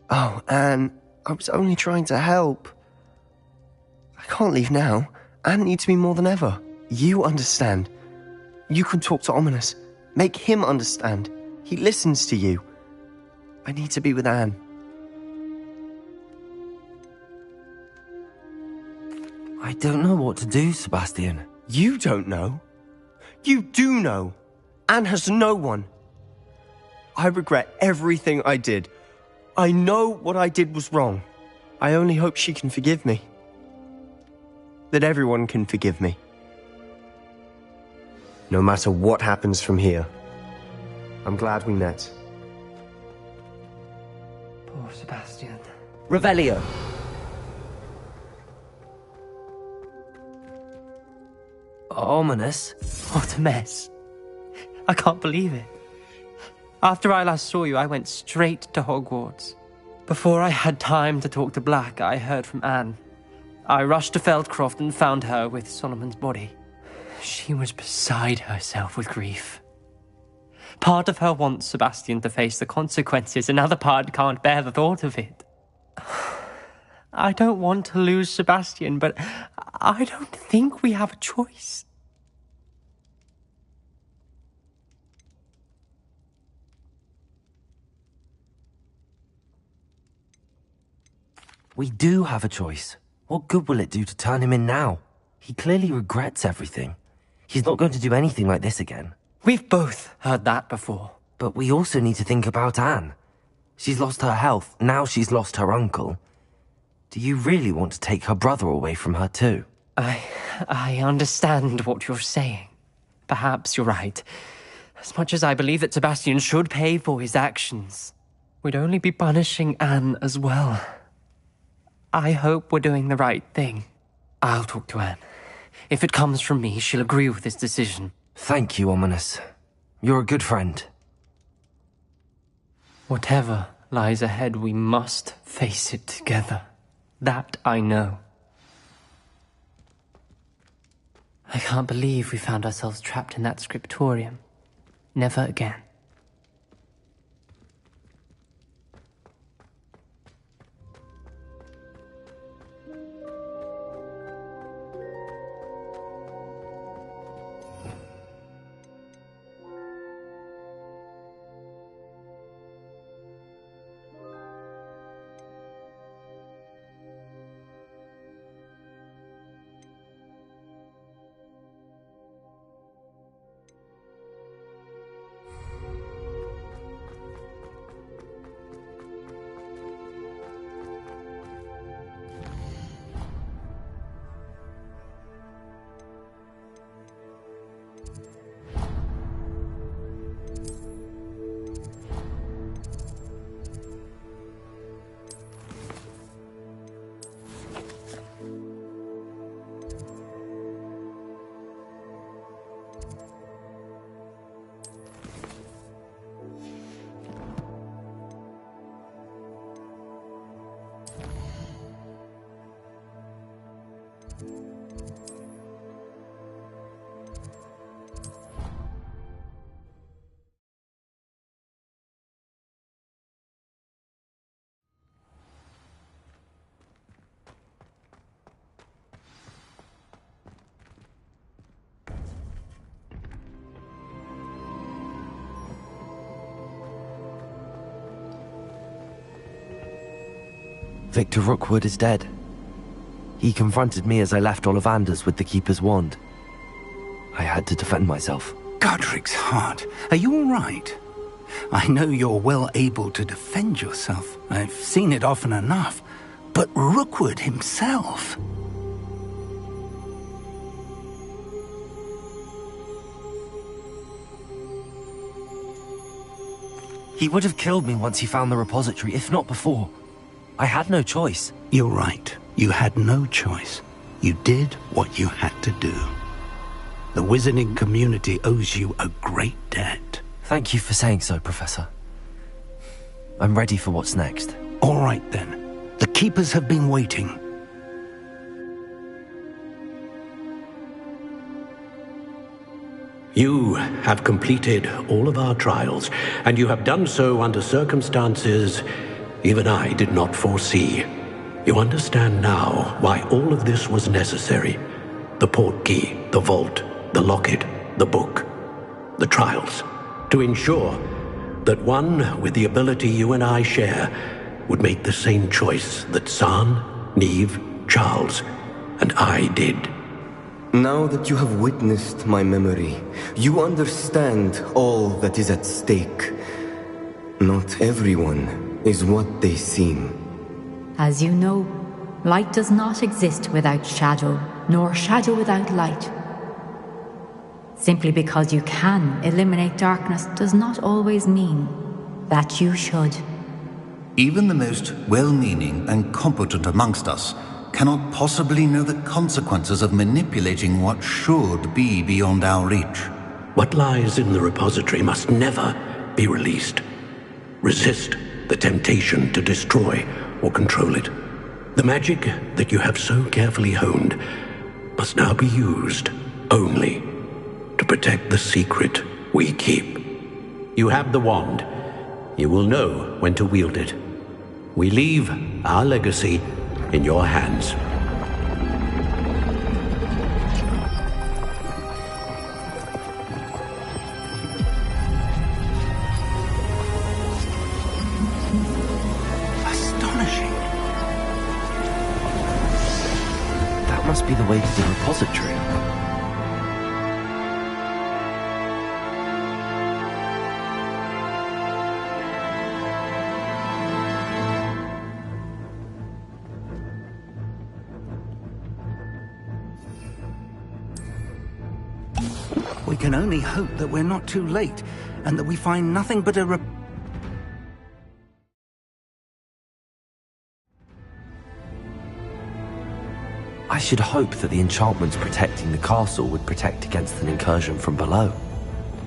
Oh, Anne, I was only trying to help. I can't leave now. Anne needs me more than ever. You understand. You can talk to Ominous. Make him understand. He listens to you. I need to be with Anne. I don't know what to do, Sebastian. You don't know. You do know. Anne has no one. I regret everything I did. I know what I did was wrong. I only hope she can forgive me. That everyone can forgive me. No matter what happens from here. I'm glad we met. Poor Sebastian. Revelio. Ominous? What a mess. I can't believe it. After I last saw you, I went straight to Hogwarts. Before I had time to talk to Black, I heard from Anne. I rushed to Feldcroft and found her with Solomon's body. She was beside herself with grief. Part of her wants Sebastian to face the consequences, another part can't bear the thought of it. I don't want to lose Sebastian, but I don't think we have a choice. We do have a choice. What good will it do to turn him in now? He clearly regrets everything. He's not going to do anything like this again. We've both heard that before. But we also need to think about Anne. She's lost her health, now she's lost her uncle. Do you really want to take her brother away from her too? I understand what you're saying. Perhaps you're right. As much as I believe that Sebastian should pay for his actions, we'd only be punishing Anne as well. I hope we're doing the right thing. I'll talk to Anne. If it comes from me, she'll agree with this decision. Thank you, Ominous. You're a good friend. Whatever lies ahead, we must face it together. That I know. I can't believe we found ourselves trapped in that scriptorium. Never again. Victor Rookwood is dead. He confronted me as I left Ollivander's with the Keeper's wand. I had to defend myself. Godric's heart, are you all right? I know you're well able to defend yourself. I've seen it often enough. But Rookwood himself... He would have killed me once he found the repository, if not before. I had no choice. You're right. You had no choice. You did what you had to do. The wizarding community owes you a great debt. Thank you for saying so, Professor. I'm ready for what's next. All right, then. The Keepers have been waiting. You have completed all of our trials, and you have done so under circumstances even I did not foresee. You understand now why all of this was necessary. The portkey, the vault, the locket, the book, the trials. To ensure that one with the ability you and I share would make the same choice that San, Neve, Charles, and I did. Now that you have witnessed my memory, you understand all that is at stake. Not everyone is what they seem. As you know, light does not exist without shadow, nor shadow without light. Simply because you can eliminate darkness does not always mean that you should. Even the most well-meaning and competent amongst us cannot possibly know the consequences of manipulating what should be beyond our reach. What lies in the repository must never be released. Resist the temptation to destroy or control it. The magic that you have so carefully honed must now be used only to protect the secret we keep. You have the wand. You will know when to wield it. We leave our legacy in your hands. Astonishing. That must be the way to the repository. We can only hope that we're not too late, and that we find nothing but a I should hope that the enchantments protecting the castle would protect against an incursion from below.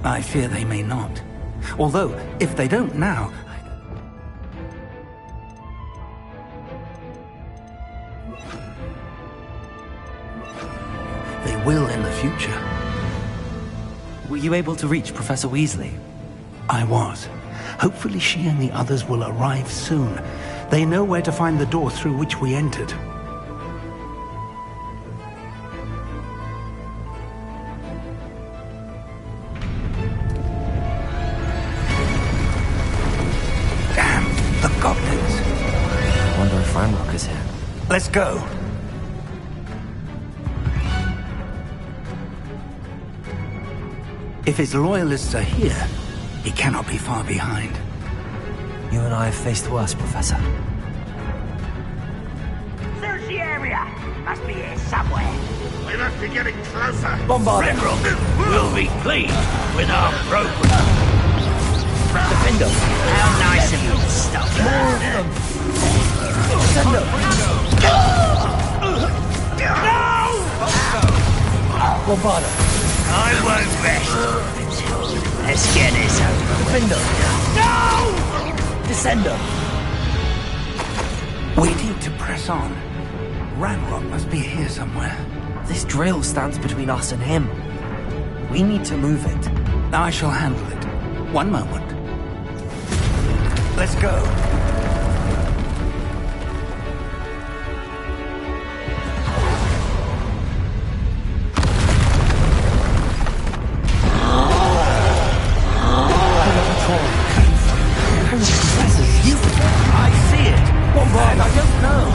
I fear they may not. Although, if they don't now... they will in the future. Were you able to reach Professor Weasley? I was. Hopefully she and the others will arrive soon. They know where to find the door through which we entered. Damn, the goblins. I wonder if Ranrock is here. Let's go. If his loyalists are here, he cannot be far behind. You and I have faced worse, Professor. Search the area! Must be here somewhere. We must be getting closer. Bombard him. We'll be pleased with our progress. Defender! How nice of you to stop. More of them! Defender! No! Bombarder! I won't rest. Let's get this over. Defender! No! Descender! Waiting to press on. Ranrock must be here somewhere. This drill stands between us and him. We need to move it. I shall handle it. One moment. Let's go. I see it. Bombard, I don't know.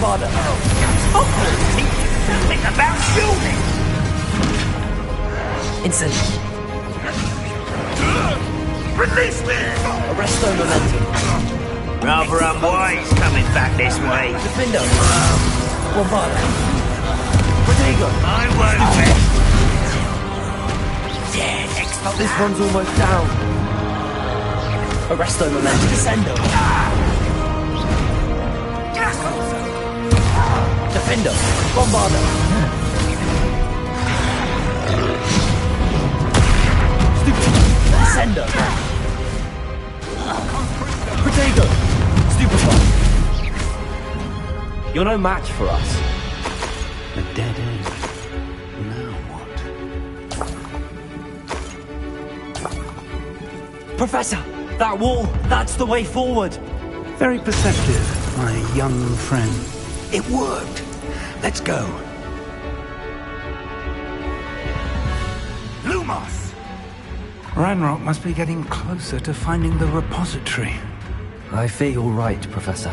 Bombarder! Nothing about shielding! Incendio! Release me! Arresto Momentum! Rather unwise coming back this way. Defendo! Bombarder! Protego! I won't rest. This one's almost down. Arresto Momentum! Descendo! Defendo! Bombarder! Descendo! Protego! Stupefy! You're no match for us. A dead end. Now what? Professor! That wall! That's the way forward! Very perceptive, my young friend. It worked. Let's go. Lumos! Ranrock must be getting closer to finding the repository. I fear you're right, Professor.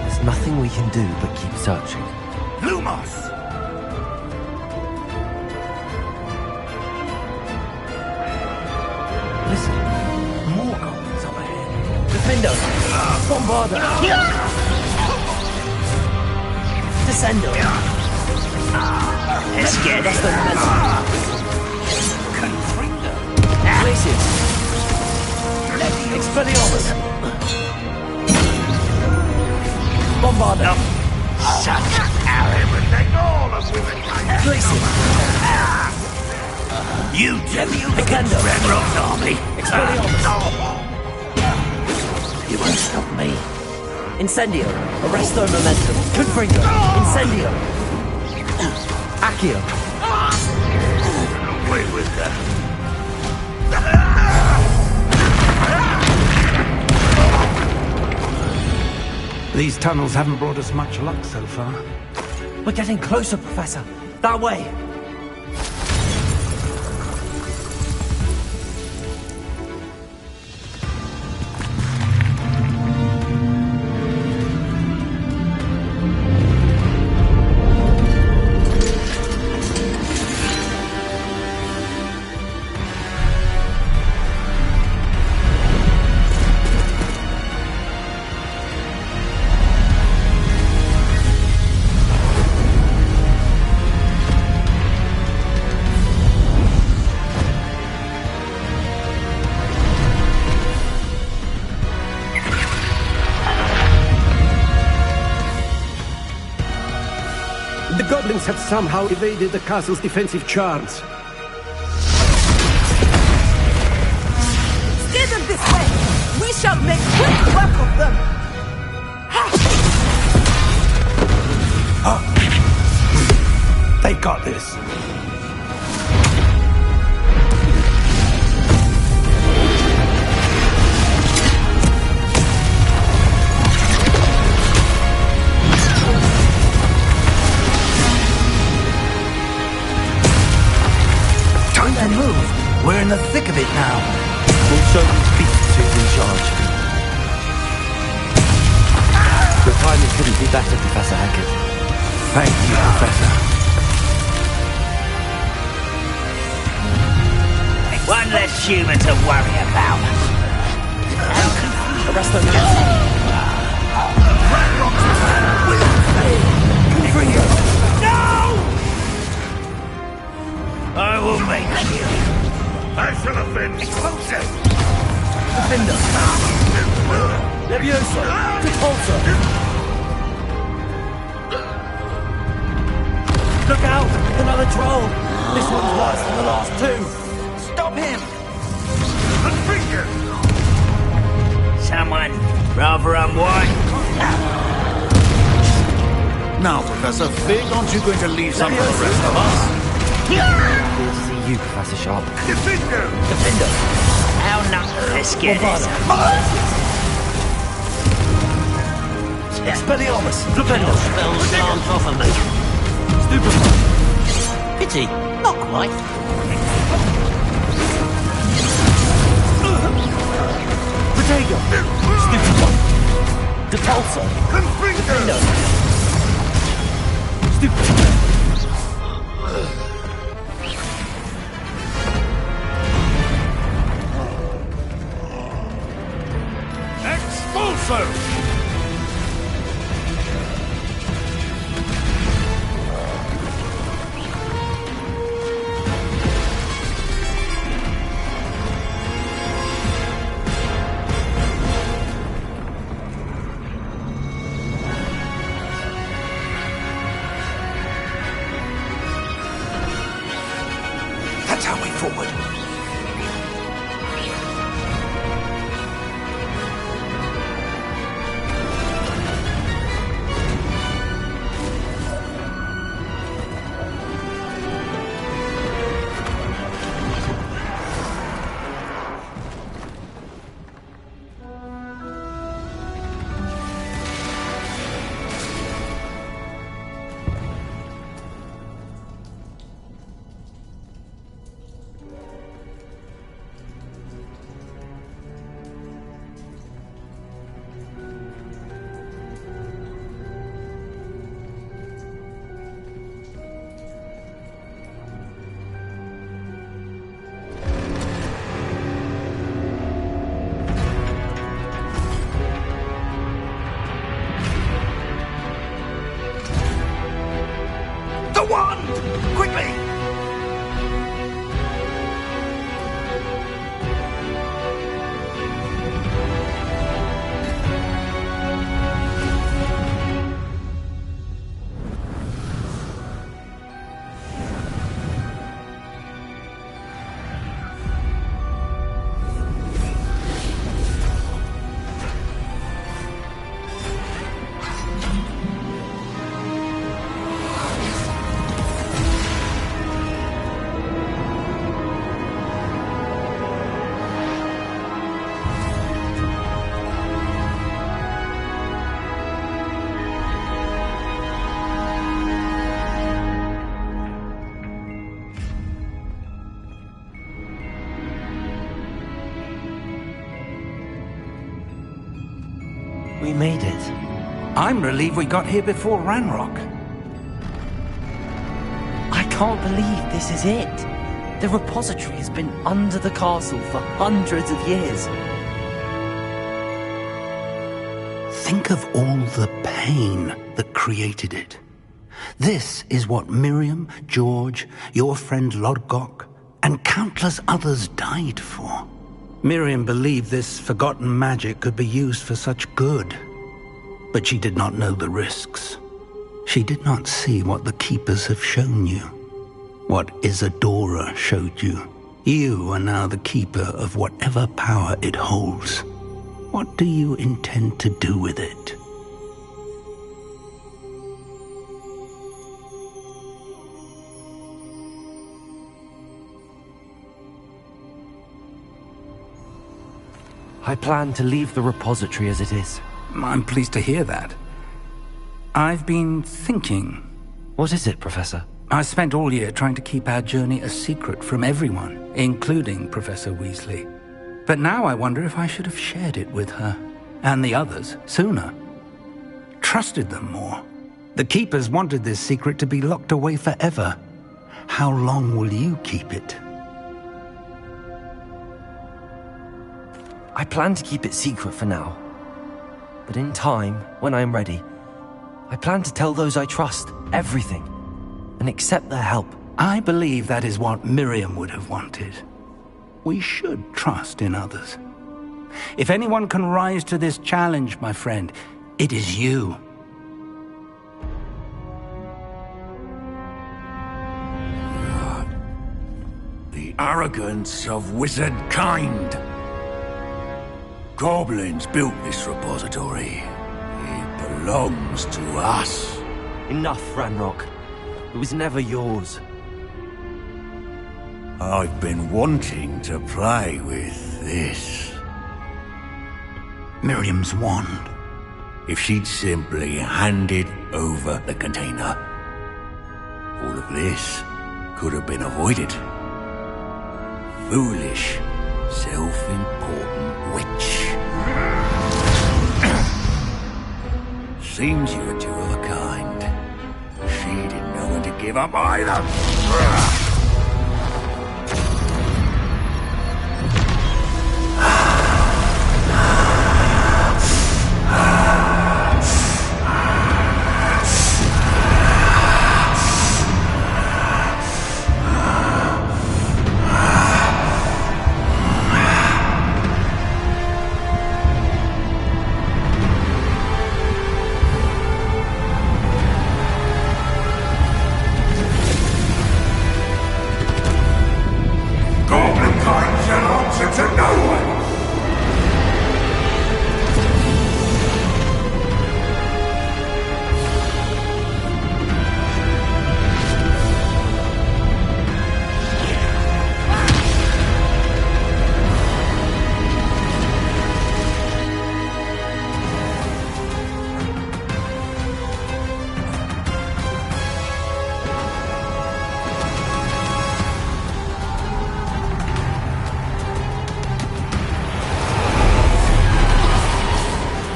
There's nothing we can do but keep searching. Lumos! Listen, more goblins up ahead. Defendo! Bombarder! Descendo! Let's get it. Confringo! Glacius! Expelliarmus! Bombarder! No. Such arrogance. Glacius! You debut against Ranrock's army. Expelliarmus! You won't stop me. Incendio! Arresto Momentum! Confringo! Incendio! Accio! Away with that. These tunnels haven't brought us much luck so far. We're getting closer, Professor! That way! The goblins have somehow evaded the castle's defensive charms. Steer them this way! We shall make quick work of them! They got this. Time to move. We're in the thick of it now. We'll show these beasts who's in charge. The timing couldn't be better, Professor Hackett. Thank you, Professor. One less human to worry about. Arresto Momentum! Confringo! I will make you. I shall offend explosive. Defendo! Levioso! Repulsor! Look out! Another troll! This one's worse than the last two! Stop him! Confringo! Someone rather unwise. Now, Professor Fig, aren't you going to leave some for the rest of us? Good to see you, Professor Sharp. Defendo! Defendo! How not? Let's get Bombarder! Expelliarmus! Defendo! Spells aren't off of me. Stupefy! Pity, not quite. Protego! Stupefy! Depulso! Confringo! Expulso! That's our way forward. The wand! Quickly! We made it. I'm relieved we got here before Ranrock. I can't believe this is it. The repository has been under the castle for hundreds of years. Think of all the pain that created it. This is what Miriam, George, your friend Lodgok, and countless others died for. Miriam believed this forgotten magic could be used for such good. But she did not know the risks. She did not see what the Keepers have shown you. What Isadora showed you. You are now the Keeper of whatever power it holds. What do you intend to do with it? I plan to leave the repository as it is. I'm pleased to hear that. I've been thinking. What is it, Professor? I spent all year trying to keep our journey a secret from everyone, including Professor Weasley. But now I wonder if I should have shared it with her, and the others, sooner. Trusted them more. The Keepers wanted this secret to be locked away forever. How long will you keep it? I plan to keep it secret for now. But in time, when I am ready, I plan to tell those I trust everything and accept their help. I believe that is what Miriam would have wanted. We should trust in others. If anyone can rise to this challenge, my friend, it is you. The arrogance of wizard kind. Goblins built this repository. It belongs to us. Enough, Ranrock. It was never yours. I've been wanting to play with this. Miriam's wand. If she'd simply handed over the container, all of this could have been avoided. Foolish, self-important witch. give up either.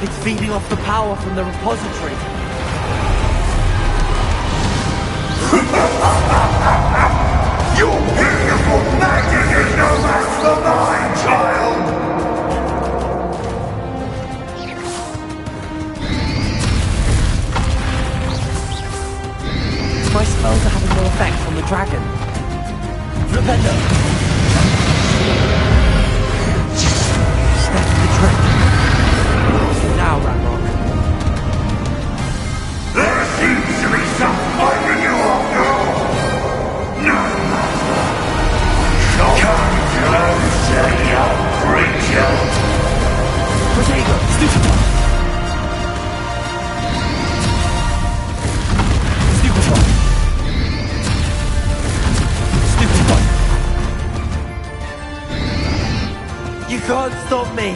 It's feeding off the power from the repository. Your beautiful magic is no match for mine, child! My spells are having no effect on the dragon. Flipendo! Step the trick. Now, Ranrock. There seems to be some fight in you after all! No matter! Come closer, young creature! Protego, Stupefy! Stupefy! Stupefy! You can't stop me!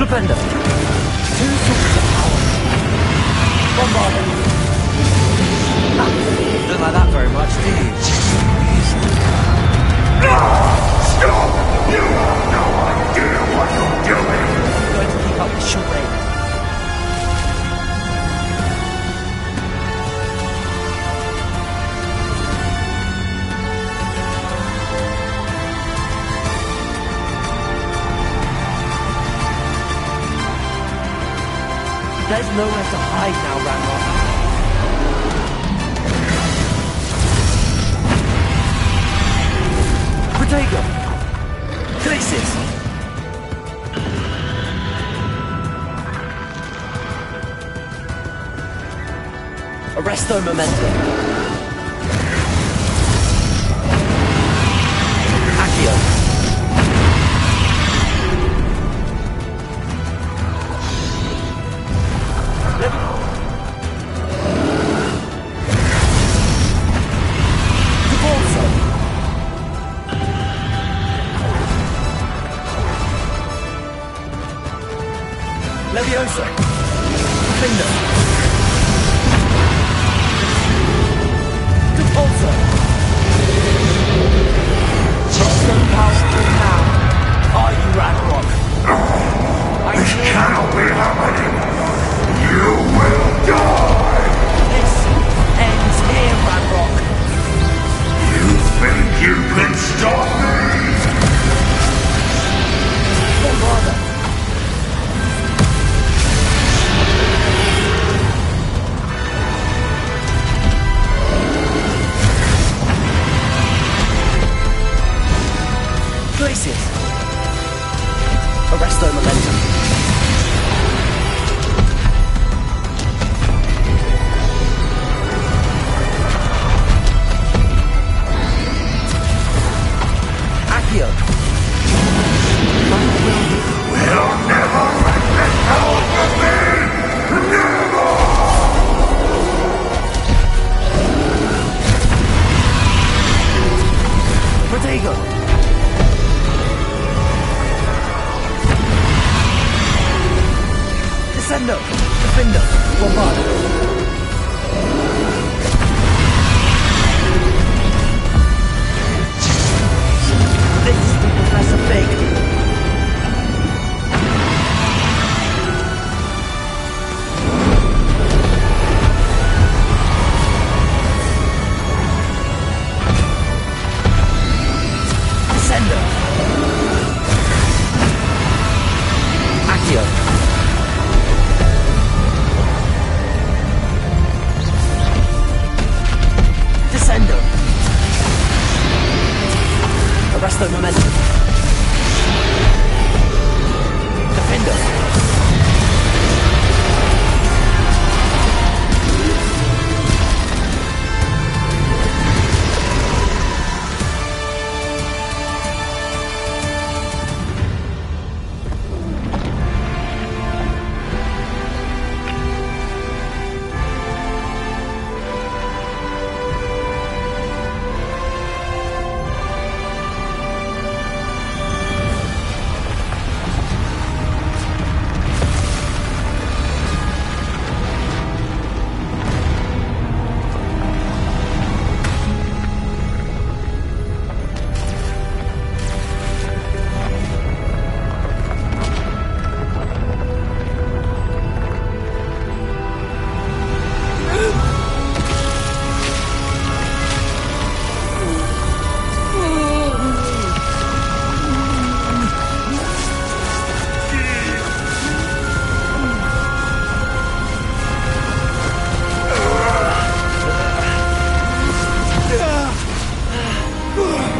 Flipendo! Two sources of power. Bombard! Don't like that very much, do you? No! Stop! You have no idea what you're doing! I'm going to keep up the charade. There's nowhere to hide now, Ranrock. Protego! Crisis! Arresto Momentum. Accio. Leviosa! Finger! Depulso! Stone powerful now! Are you Ranrock? This cannot be happening! You will die! This ends here, Ranrock! You think you can stop me? Bombarda! Glacius! Arresto Momentum. Accio! We'll never let this power from me! Never! Protego! Descendo! Defendo! Bombardo! Fig. Arrest the momentum. Defender.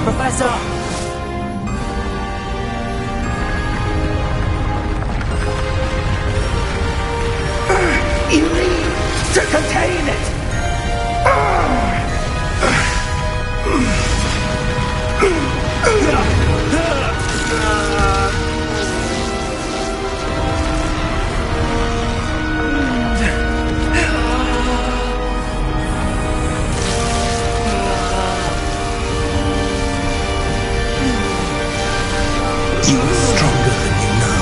Professor! You need to contain it! You are stronger than you know.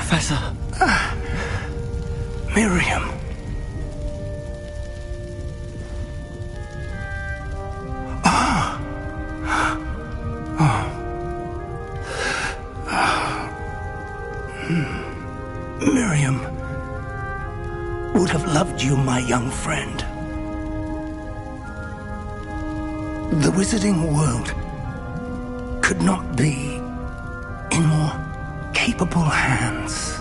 Professor. Miriam. Miriam would have loved you, my young friend. The wizarding world could not be in more capable hands.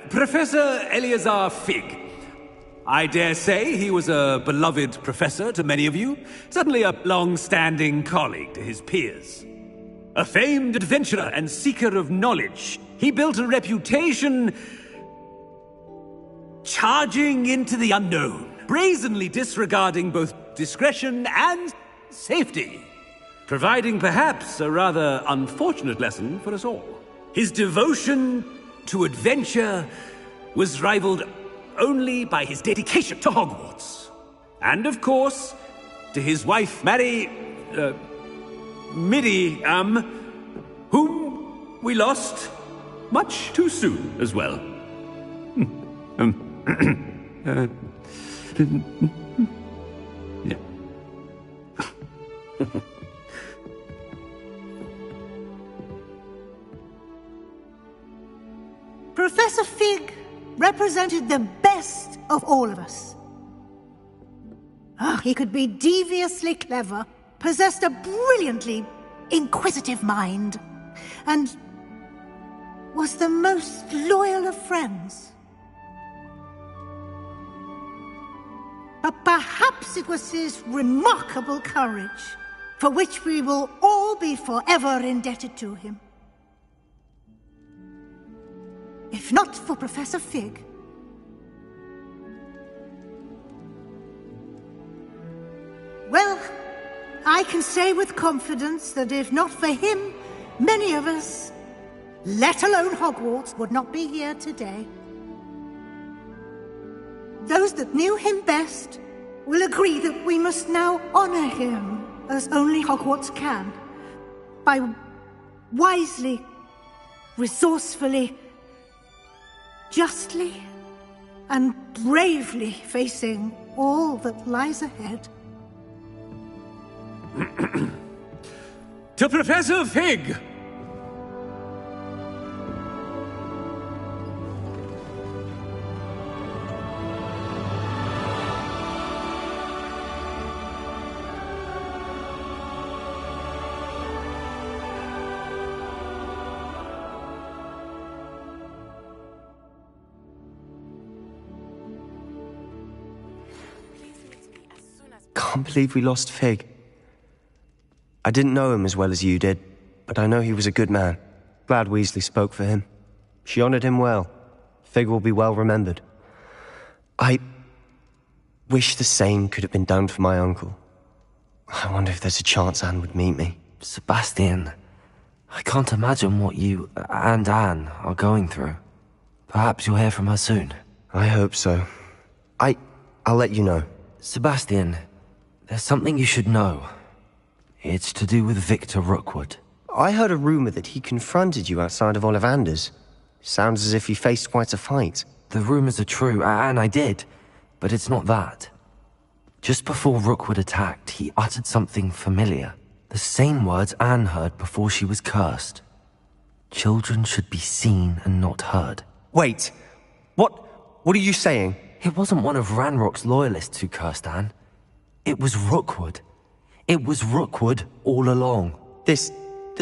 Professor Eleazar Fig. I dare say he was a beloved professor to many of you, certainly a long-standing colleague to his peers. A famed adventurer and seeker of knowledge, he built a reputation charging into the unknown, brazenly disregarding both discretion and safety, providing perhaps a rather unfortunate lesson for us all. His devotion to adventure was rivaled only by his dedication to Hogwarts. And of course, to his wife, Midi, whom we lost much too soon as well. Yeah. Professor Fig represented the best of all of us. He could be deviously clever, possessed a brilliantly inquisitive mind, and was the most loyal of friends. But perhaps it was his remarkable courage, for which we will all be forever indebted to him. If not for Professor Fig, well, I can say with confidence that if not for him, many of us, let alone Hogwarts, would not be here today. Those that knew him best will agree that we must now honor him as only Hogwarts can, by wisely, resourcefully, justly, and bravely facing all that lies ahead. To Professor Fig! Can't believe we lost Fig. I didn't know him as well as you did, but I know he was a good man. Glad Weasley spoke for him. She honored him well. Fig will be well remembered. I wish the same could have been done for my uncle. I wonder if there's a chance Anne would meet me. Sebastian, I can't imagine what you and Anne are going through. Perhaps you'll hear from her soon. I hope so. I'll let you know. Sebastian, there's something you should know. It's to do with Victor Rookwood. I heard a rumor that he confronted you outside of Ollivander's. Sounds as if he faced quite a fight. The rumors are true, and I did, but it's not that. Just before Rookwood attacked, he uttered something familiar. The same words Anne heard before she was cursed. Children should be seen and not heard. Wait, what are you saying? It wasn't one of Ranrock's loyalists who cursed Anne. It was Rookwood. It was Rookwood all along. This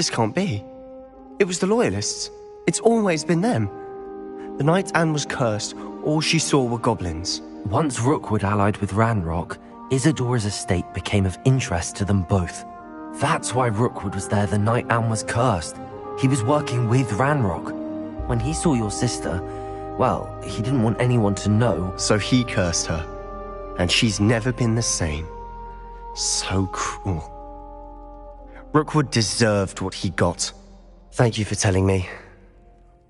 can't be. It was the Loyalists. It's always been them. The night Anne was cursed, all she saw were goblins. Once Rookwood allied with Ranrock, Isadora's estate became of interest to them both. That's why Rookwood was there the night Anne was cursed. He was working with Ranrock. When he saw your sister, well, he didn't want anyone to know. So he cursed her. And she's never been the same. So cruel. Rookwood deserved what he got. Thank you for telling me.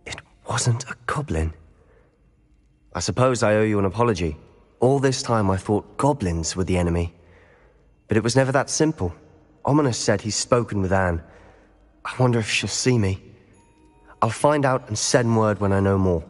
It wasn't a goblin. I suppose I owe you an apology. All this time I thought goblins were the enemy. But it was never that simple. Ominous said he's spoken with Anne. I wonder if she'll see me. I'll find out and send word when I know more.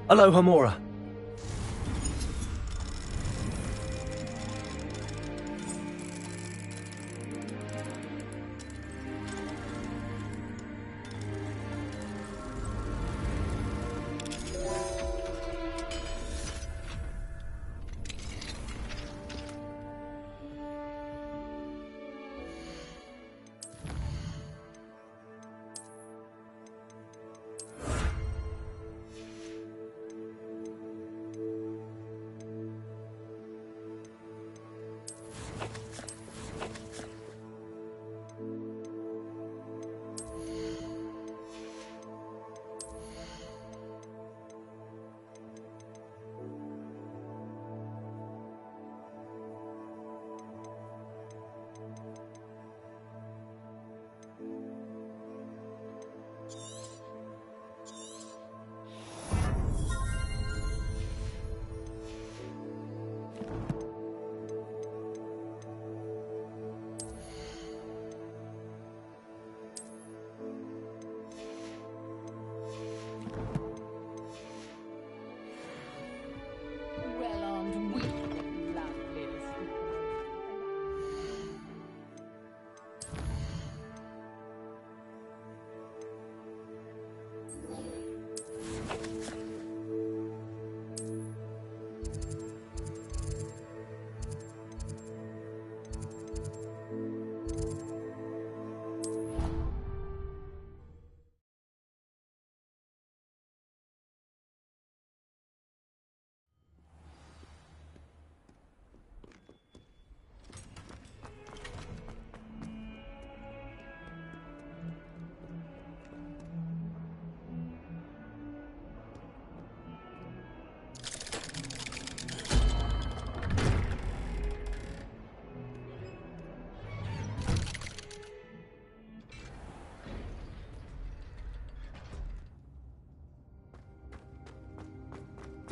Hello, Hamora.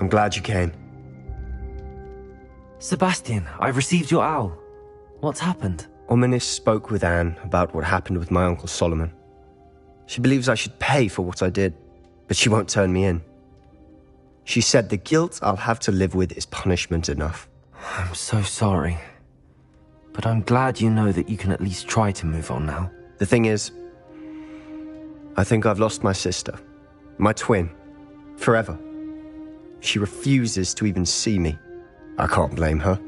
I'm glad you came. Sebastian, I've received your owl. What's happened? Ominis spoke with Anne about what happened with my Uncle Solomon. She believes I should pay for what I did, but she won't turn me in. She said the guilt I'll have to live with is punishment enough. I'm so sorry. But I'm glad you know that you can at least try to move on now. The thing is, I think I've lost my sister, my twin, forever. She refuses to even see me. I can't blame her.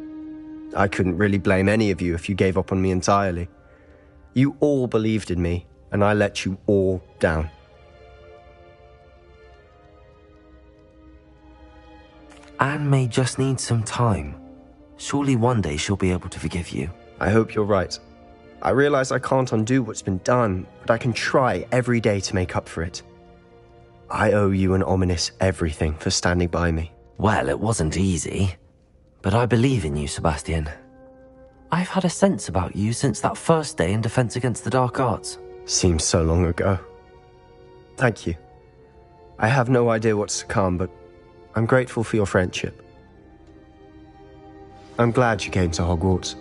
I couldn't really blame any of you if you gave up on me entirely. You all believed in me, and I let you all down. Anne may just need some time. Surely one day she'll be able to forgive you. I hope you're right. I realize I can't undo what's been done, but I can try every day to make up for it. I owe you and Ominis everything for standing by me. Well, it wasn't easy. But I believe in you, Sebastian. I've had a sense about you since that first day in Defense Against the Dark Arts. Seems so long ago. Thank you. I have no idea what's to come, but I'm grateful for your friendship. I'm glad you came to Hogwarts.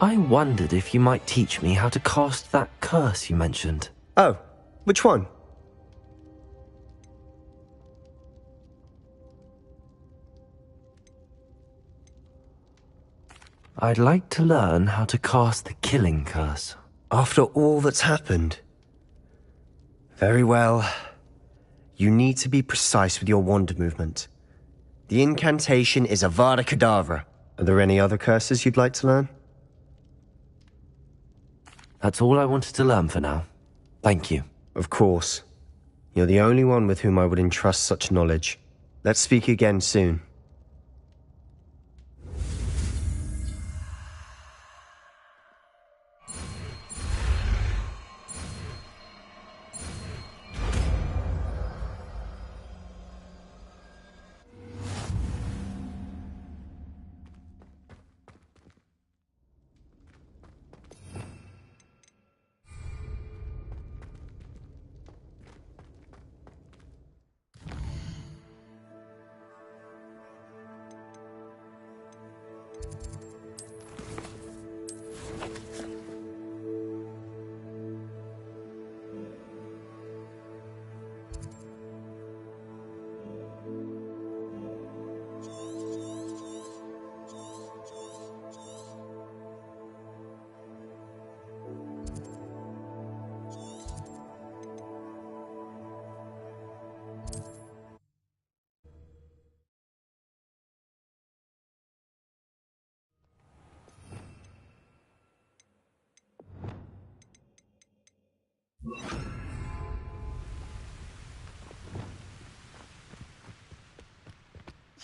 I wondered if you might teach me how to cast that curse you mentioned. Oh, which one? I'd like to learn how to cast the killing curse. After all that's happened? Very well. You need to be precise with your wand movement. The incantation is Avada Kedavra. Are there any other curses you'd like to learn? That's all I wanted to learn for now. Thank you. Of course. You're the only one with whom I would entrust such knowledge. Let's speak again soon.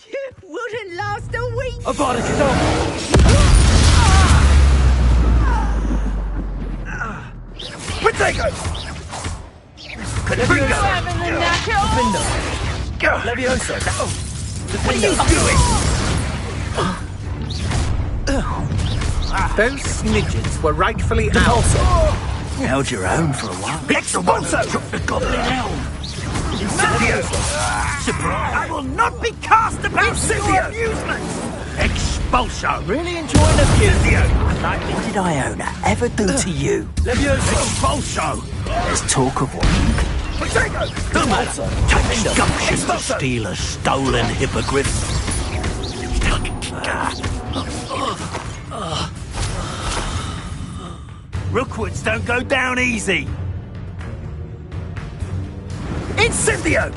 It wouldn't last a week! Avada Kedavra! Protego! Levioso! What are you doing? Those snidgets were rightfully ours. Held your own for a while. Expulso! The Goblin Elm! Incendio! Surprise! I will not be cast about for your amusement! Expulso! Really enjoying the view. Incendio! What did Iona ever do to you? Levioso! Expulso! There's talk of what you can... Protego! No matter. Takes gumption to steal a stolen hippogriff. Rookwoods don't go down easy. Incendio!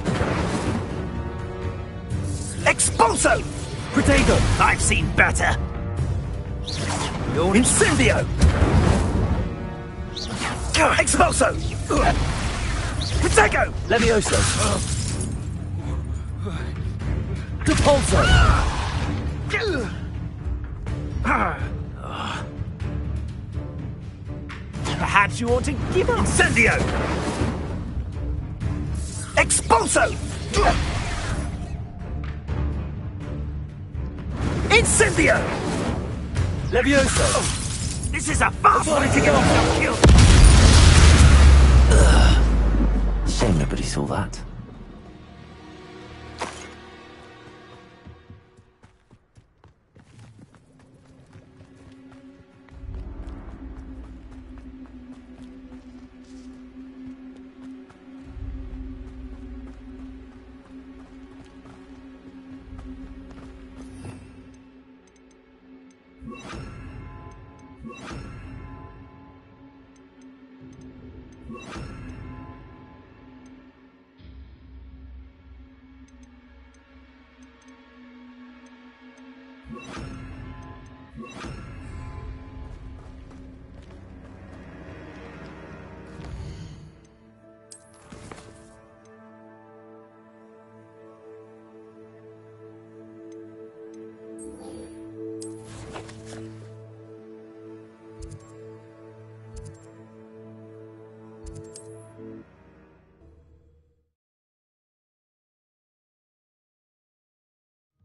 Expulso! Protego! I've seen better! Incendio! Expulso! Protego! Levioso! Depulso! Perhaps you ought to give up. Incendio! Expulso! Incendio! Levioso! This is a fast way to get off your kill! Shame nobody saw that.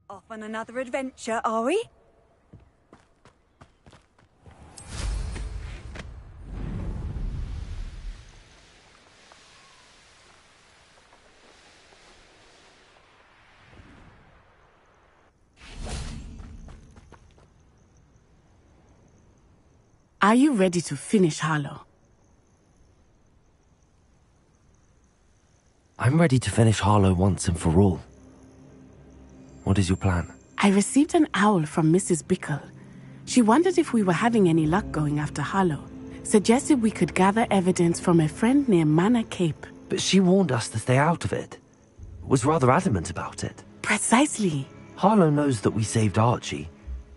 Off on another adventure, are we? Are you ready to finish Harlow? I'm ready to finish Harlow once and for all. What is your plan? I received an owl from Mrs. Bickle. She wondered if we were having any luck going after Harlow. Suggested we could gather evidence from a friend near Manor Cape. But she warned us to stay out of it. Was rather adamant about it. Precisely. Harlow knows that we saved Archie.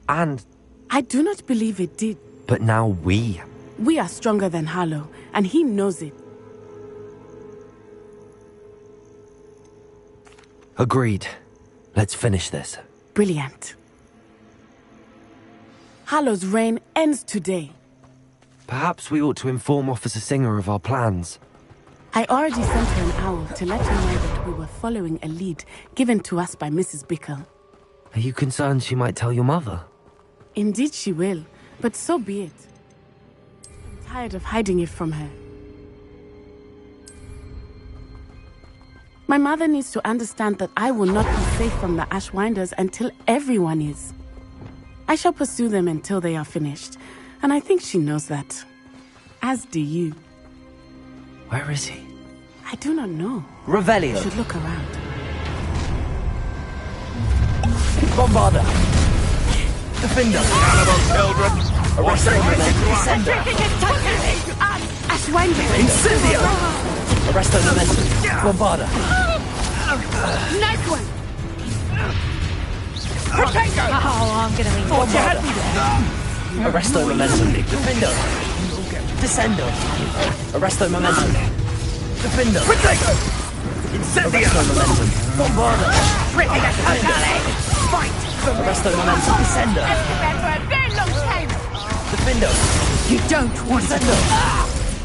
And... I do not believe it did. But now we... We are stronger than Harlow, and he knows it. Agreed. Let's finish this. Brilliant. Harlow's reign ends today. Perhaps we ought to inform Officer Singer of our plans. I already sent her an owl to let her know that we were following a lead given to us by Mrs. Bickle. Are you concerned she might tell your mother? Indeed she will, but so be it. I'm tired of hiding it from her. My mother needs to understand that I will not be safe from the Ashwinders until everyone is. I shall pursue them until they are finished, and I think she knows that. As do you. Where is he? I do not know. Revelio. You should look around. Bombarda! Defender! Cannibal children! Arrest Descender! Ashwinder! Incendio! Arresto Momentum! Bombarda! Nice one! Oh, I'm gonna leave. Thought you had me there! Arresto Momentum! Defender! Descendo! Arresto Momentum! Defender! Incendio! Arresto Momentum! Bombarda! Fight! Arresto Momentum! Descender! Defender! You don't want Descendo!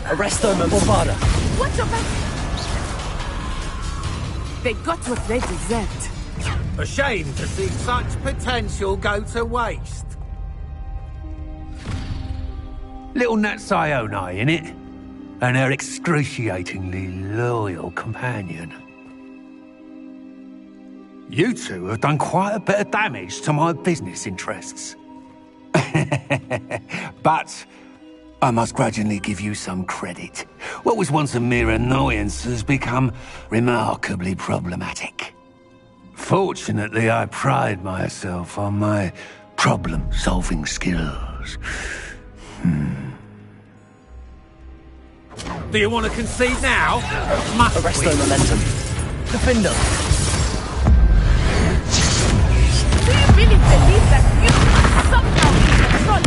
Arresto Bombarda! What's your back? They got what they deserved. A shame to see such potential go to waste. Little Nat Sione, innit? And her excruciatingly loyal companion. You two have done quite a bit of damage to my business interests. But I must grudgingly give you some credit. What was once a mere annoyance has become remarkably problematic. Fortunately, I pride myself on my problem-solving skills. Do you want to concede now? Arresto Momentum! Defender! Do you really believe that you somehow control?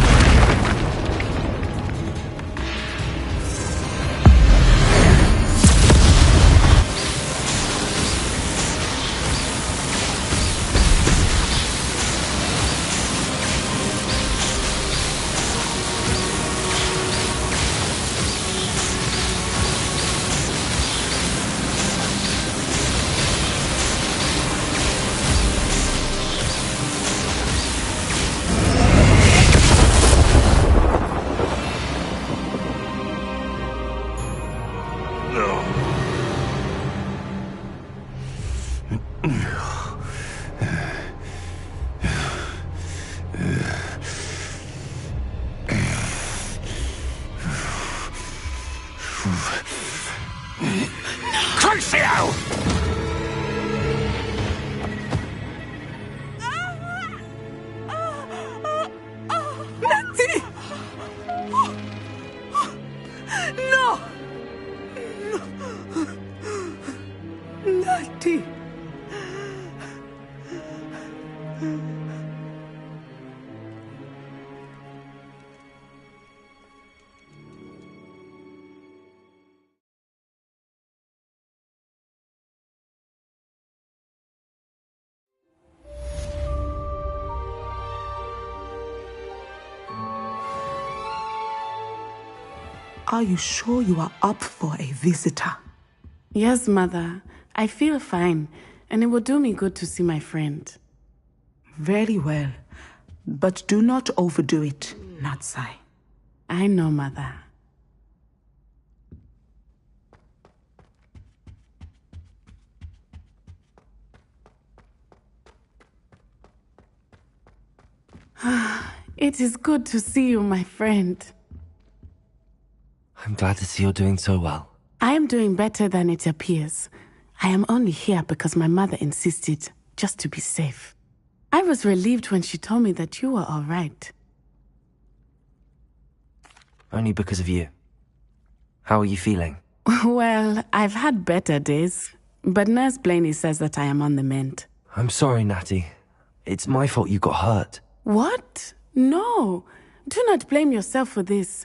Are you sure you are up for a visitor? Yes, Mother. I feel fine, and it will do me good to see my friend. Very well. But do not overdo it, Natsai. I know, Mother. It is good to see you, my friend. I'm glad to see you're doing so well. I am doing better than it appears. I am only here because my mother insisted, just to be safe. I was relieved when she told me that you were all right. Only because of you. How are you feeling? Well, I've had better days, but Nurse Blaney says that I am on the mend. I'm sorry, Natty. It's my fault you got hurt. What? No. Do not blame yourself for this.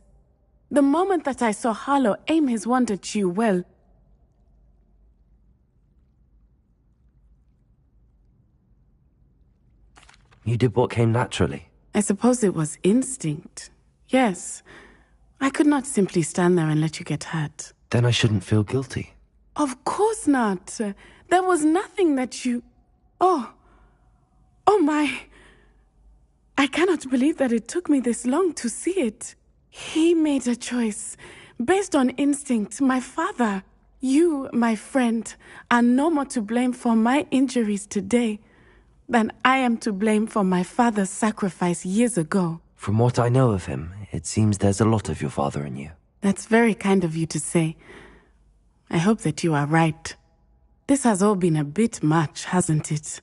The moment that I saw Harlow aim his wand at you, well... You did what came naturally. I suppose it was instinct. Yes. I could not simply stand there and let you get hurt. Then I shouldn't feel guilty. Of course not. There was nothing that you... Oh my... I cannot believe that it took me this long to see it. He made a choice. Based on instinct, my father, you, my friend, are no more to blame for my injuries today than I am to blame for my father's sacrifice years ago. From what I know of him, it seems there's a lot of your father in you. That's very kind of you to say. I hope that you are right. This has all been a bit much, hasn't it?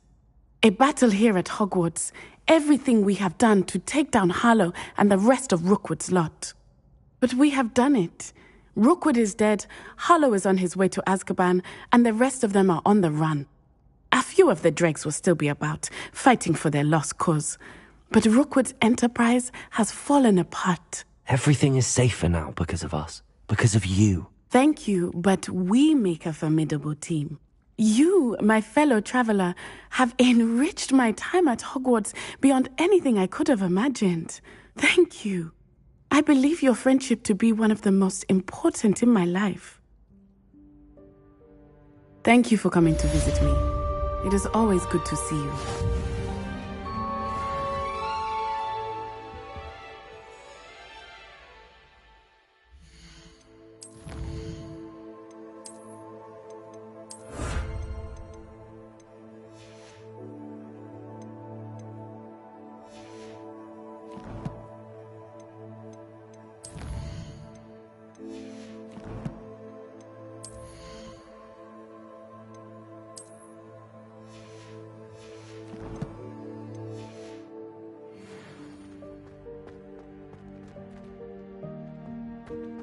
A battle here at Hogwarts. Everything we have done to take down Harlow and the rest of Rookwood's lot. But we have done it. Rookwood is dead, Harlow is on his way to Azkaban, and the rest of them are on the run. A few of the dregs will still be about, fighting for their lost cause. But Rookwood's enterprise has fallen apart. Everything is safer now because of us. Because of you. Thank you, but we make a formidable team. You, my fellow traveler, have enriched my time at Hogwarts beyond anything I could have imagined. Thank you. I believe your friendship to be one of the most important in my life. Thank you for coming to visit me. It is always good to see you.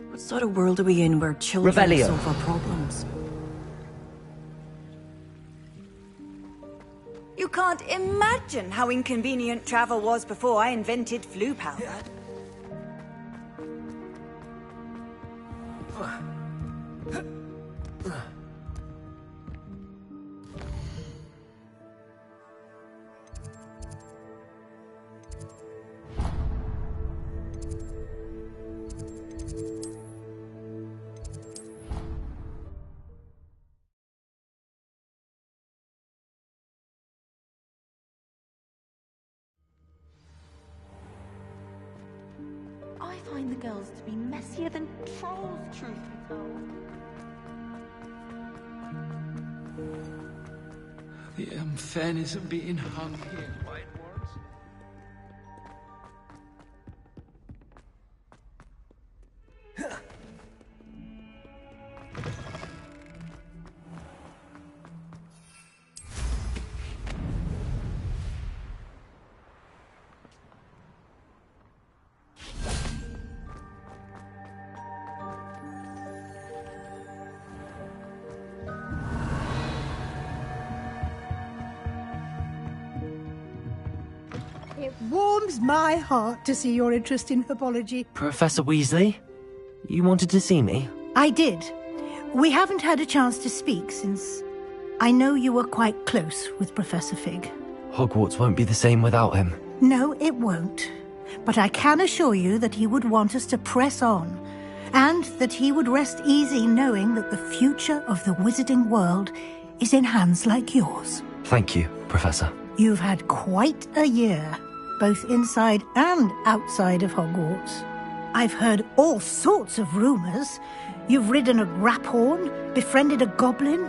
What sort of world are we in where children Revelio. solve our problems? You can't imagine how inconvenient travel was before I invented flu powder. I find the girls to be messier than trolls, truth be told. The unfairness of being hung here, White Wars. It warms my heart to see your interest in herbology. Professor Weasley, you wanted to see me? I did. We haven't had a chance to speak since I know you were quite close with Professor Fig. Hogwarts won't be the same without him. No, it won't. But I can assure you that he would want us to press on, and that he would rest easy knowing that the future of the wizarding world is in hands like yours. Thank you, Professor. You've had quite a year, both inside and outside of Hogwarts. I've heard all sorts of rumors. You've ridden a graphorn, befriended a goblin,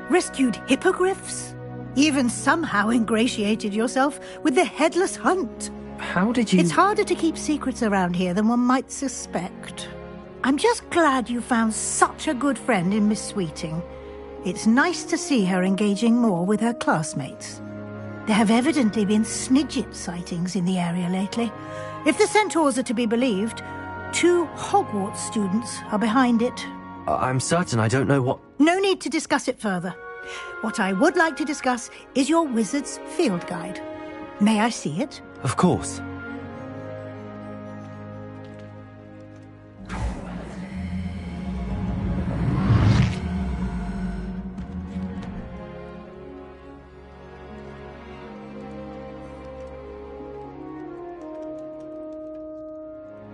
rescued hippogriffs, even somehow ingratiated yourself with the Headless Hunt. How did you... It's harder to keep secrets around here than one might suspect. I'm just glad you found such a good friend in Miss Sweeting. It's nice to see her engaging more with her classmates. There have evidently been Snidget sightings in the area lately. If the centaurs are to be believed, 2 Hogwarts students are behind it. I'm certain I don't know what... No need to discuss it further. What I would like to discuss is your wizard's field guide. May I see it? Of course.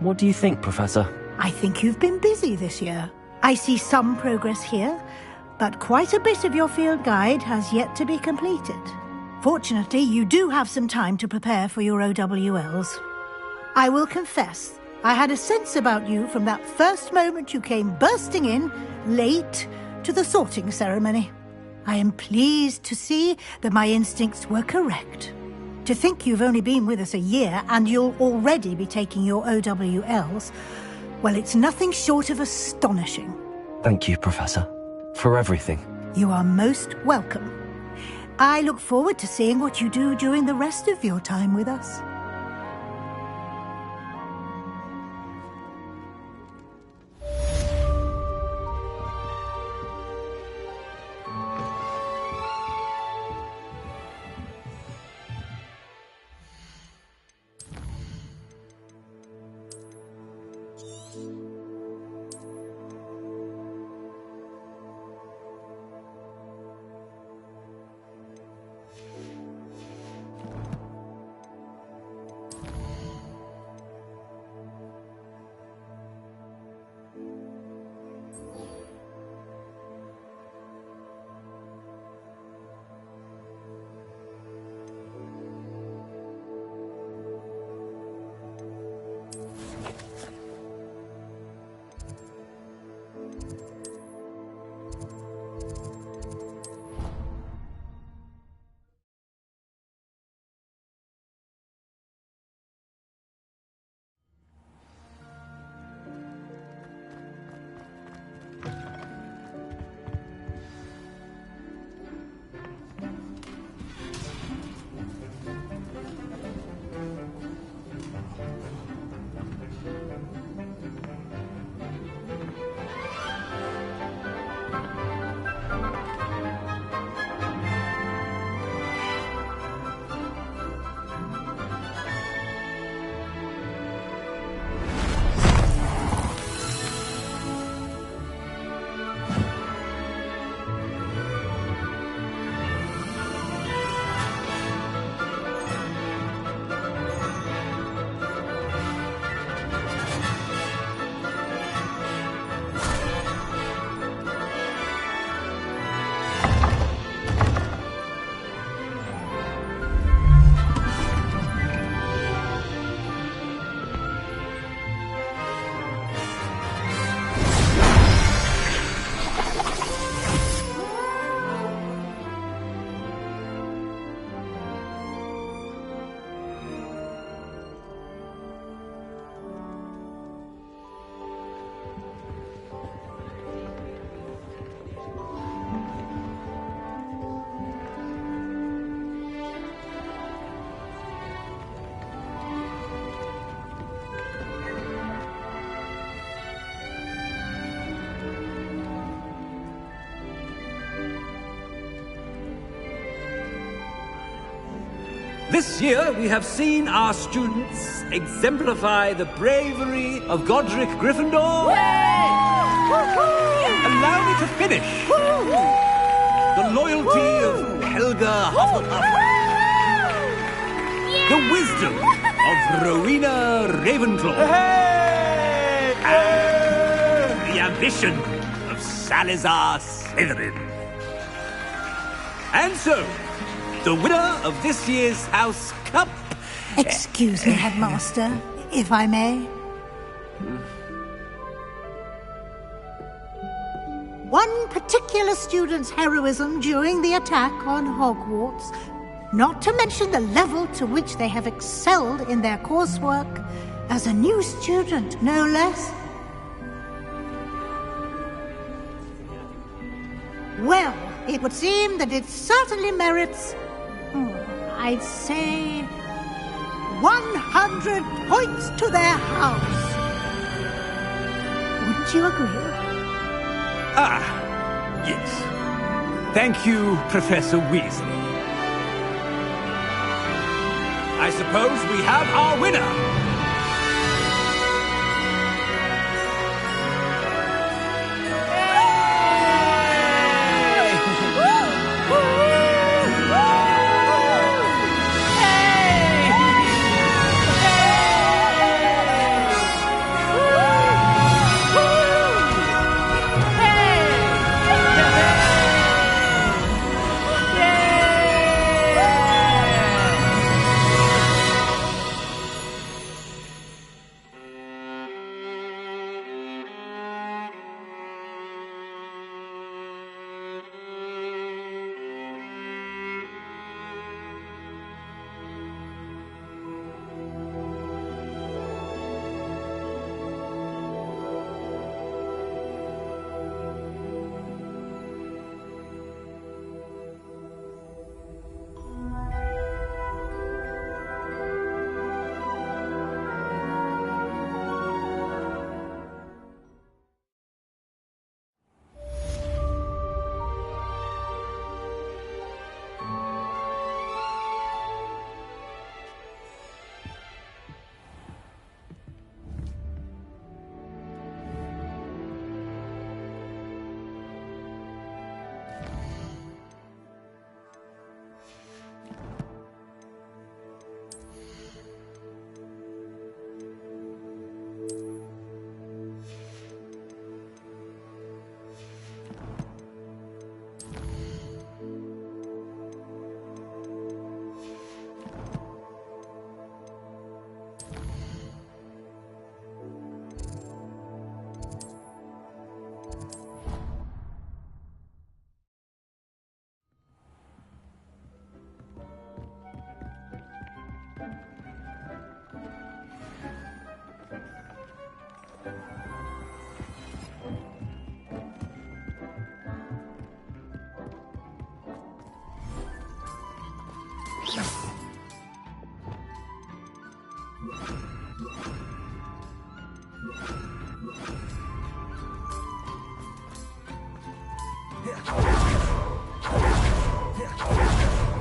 What do you think, Professor? I think you've been busy this year. I see some progress here, but quite a bit of your field guide has yet to be completed. Fortunately, you do have some time to prepare for your OWLs. I will confess, I had a sense about you from that first moment you came bursting in, late, to the sorting ceremony. I am pleased to see that my instincts were correct. To think you've only been with us a year and you'll already be taking your OWLs, well, it's nothing short of astonishing. Thank you, Professor, for everything. You are most welcome. I look forward to seeing what you do during the rest of your time with us. This year, we have seen our students exemplify the bravery of Godric Gryffindor. Allow me to finish. The loyalty of Helga Hufflepuff. The wisdom of Rowena Ravenclaw. And the ambition of Salazar Slytherin. And so, the winner of this year's House Cup... Excuse me, Headmaster, if I may. One particular student's heroism during the attack on Hogwarts, not to mention the level to which they have excelled in their coursework, as a new student, no less. Well, it would seem that it certainly merits, I'd say, 100 points to their house. Would you agree? Ah, yes. Thank you, Professor Weasley. I suppose we have our winner.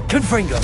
Confringo.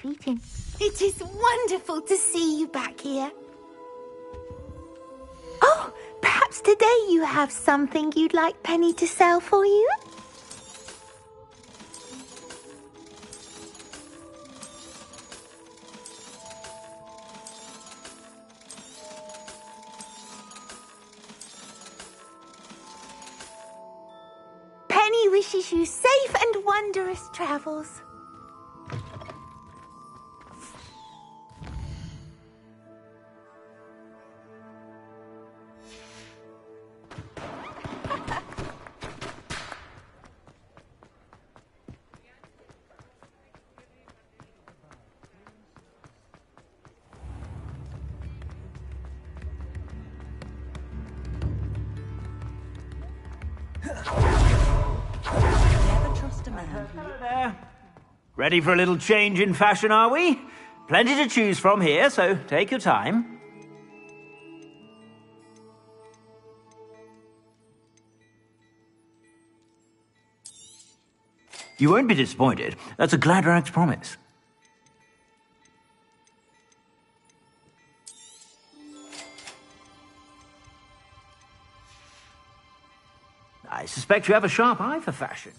defeating. It is wonderful to see you back here. Oh, perhaps today you have something you'd like Penny to sell for you? Penny wishes you safe and wondrous travels. Hello there. Ready for a little change in fashion, are we? Plenty to choose from here, so take your time. You won't be disappointed. That's a Gladrag's promise. I suspect you have a sharp eye for fashion.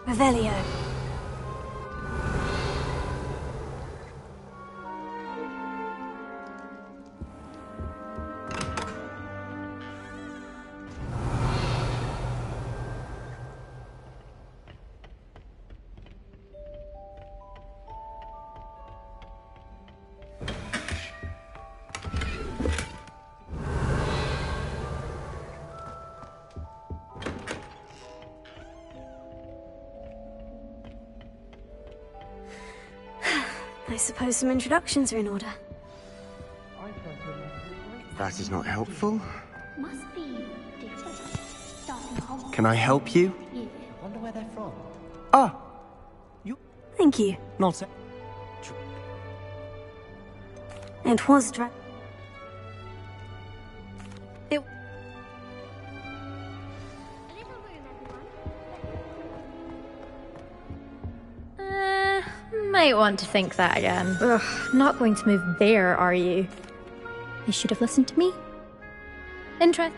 Revelio. I suppose some introductions are in order. That is not helpful. Must be Can I help you? I wonder where they're from. Ah! Thank you. Not It was It... Might want to think that again. Ugh, not going to move there, are you? You should have listened to me. Interest.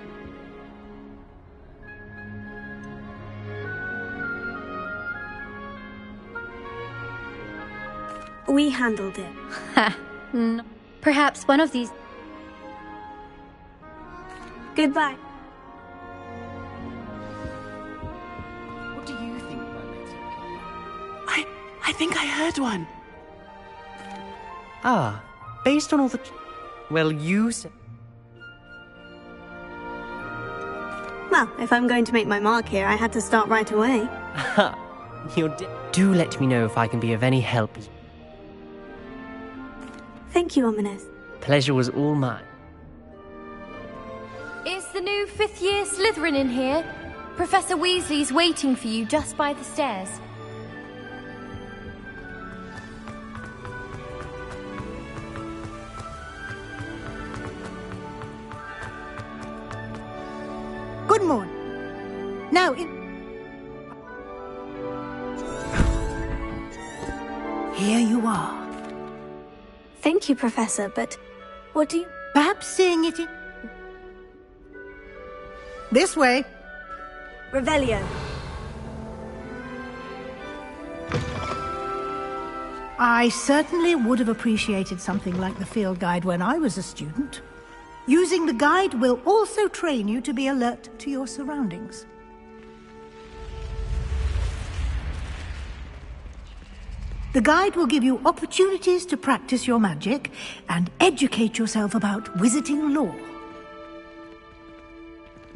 We handled it. Ha. No. Perhaps one of these. Goodbye. What do you think mermaids are? I think I heard one. Ah, based on all the... Well, you said... Well, if I'm going to make my mark here, I had to start right away. Ha! Do let me know if I can be of any help. Thank you, Ominous. Pleasure was all mine. Is the new 5th year Slytherin in here? Professor Weasley's waiting for you just by the stairs. Good morning. Now, here you are. Thank you, Professor, but what do you... Perhaps seeing it in... This way. Revelio. I certainly would have appreciated something like the field guide when I was a student. Using the guide will also train you to be alert to your surroundings. The guide will give you opportunities to practice your magic and educate yourself about wizarding lore.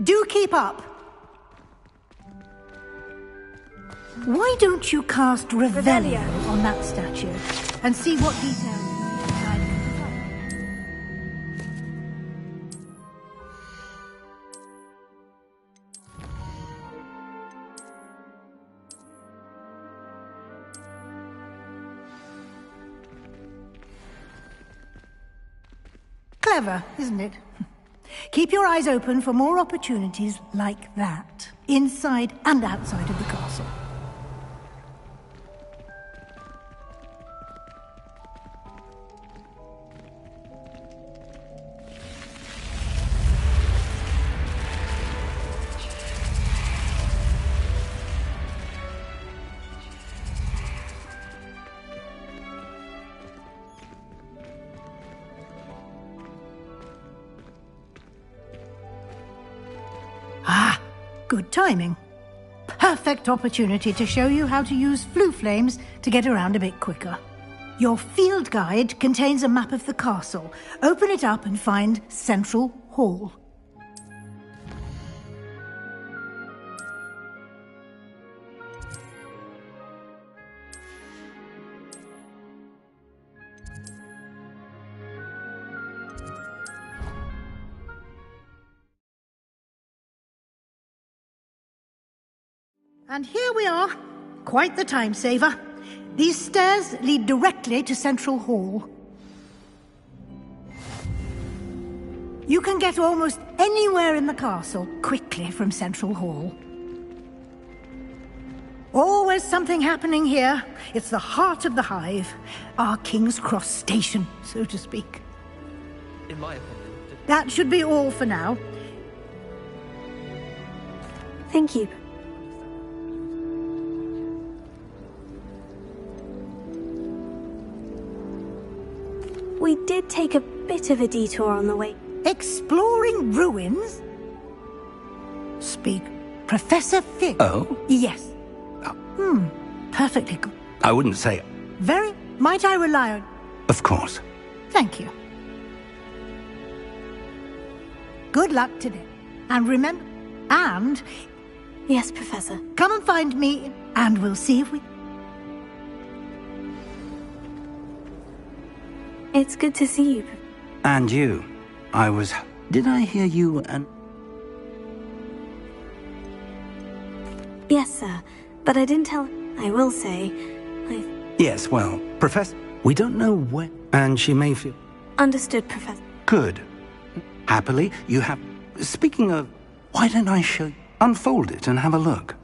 Do keep up! Why don't you cast Revelio on that statue and see what details the guide can provide? Clever, isn't it? Keep your eyes open for more opportunities like that, inside and outside of the castle. Good timing. Perfect opportunity to show you how to use flue flames to get around a bit quicker. Your field guide contains a map of the castle. Open it up and find Central Hall. And here we are. Quite the time saver. These stairs lead directly to Central Hall. You can get almost anywhere in the castle quickly from Central Hall. Always something happening here. It's the heart of the Hive. Our King's Cross station, so to speak. In my opinion... That should be all for now. Thank you. We did take a bit of a detour on the way. Exploring ruins? Speak. Professor Fig? Oh? Yes. Perfectly good. I wouldn't say... Very. Might I rely on... Of course. Thank you. Good luck today. And remember... And... Yes, Professor. Come and find me, and we'll see if we... It's good to see you. And you. I was... Did I hear you and... Yes, sir. But I didn't tell... I will say... Yes, well, Professor... We don't know when... And she may feel... Understood, Professor. Good. Happily, you have... Speaking of... Why don't I show you... Unfold it and have a look.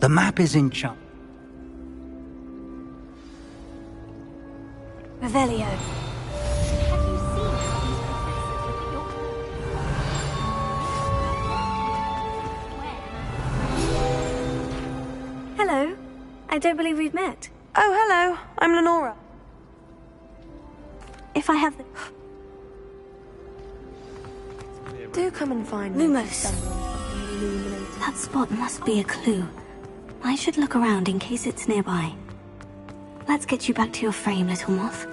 The map is in chart. Revelio. Hello. I don't believe we've met. Oh, hello. I'm Lenora. If I have the... Do come and find me. Lumos. That spot must be a clue. I should look around in case it's nearby. Let's get you back to your frame, little moth.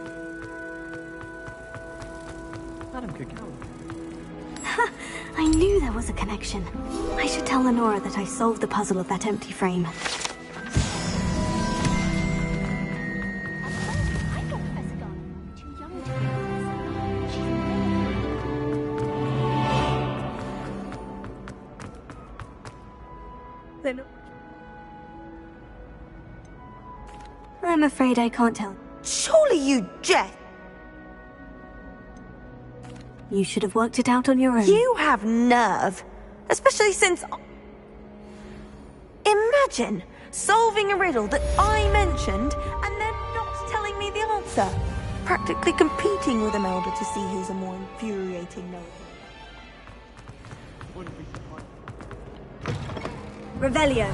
Madam Cacao. Ha! I knew there was a connection. I should tell Lenora that I solved the puzzle of that empty frame. I'm afraid I can't tell. Surely you jest. You should have worked it out on your own. You have nerve. Especially since... Imagine solving a riddle that I mentioned and then not telling me the answer. Practically competing with Imelda to see who's a more infuriating knower. Revelio.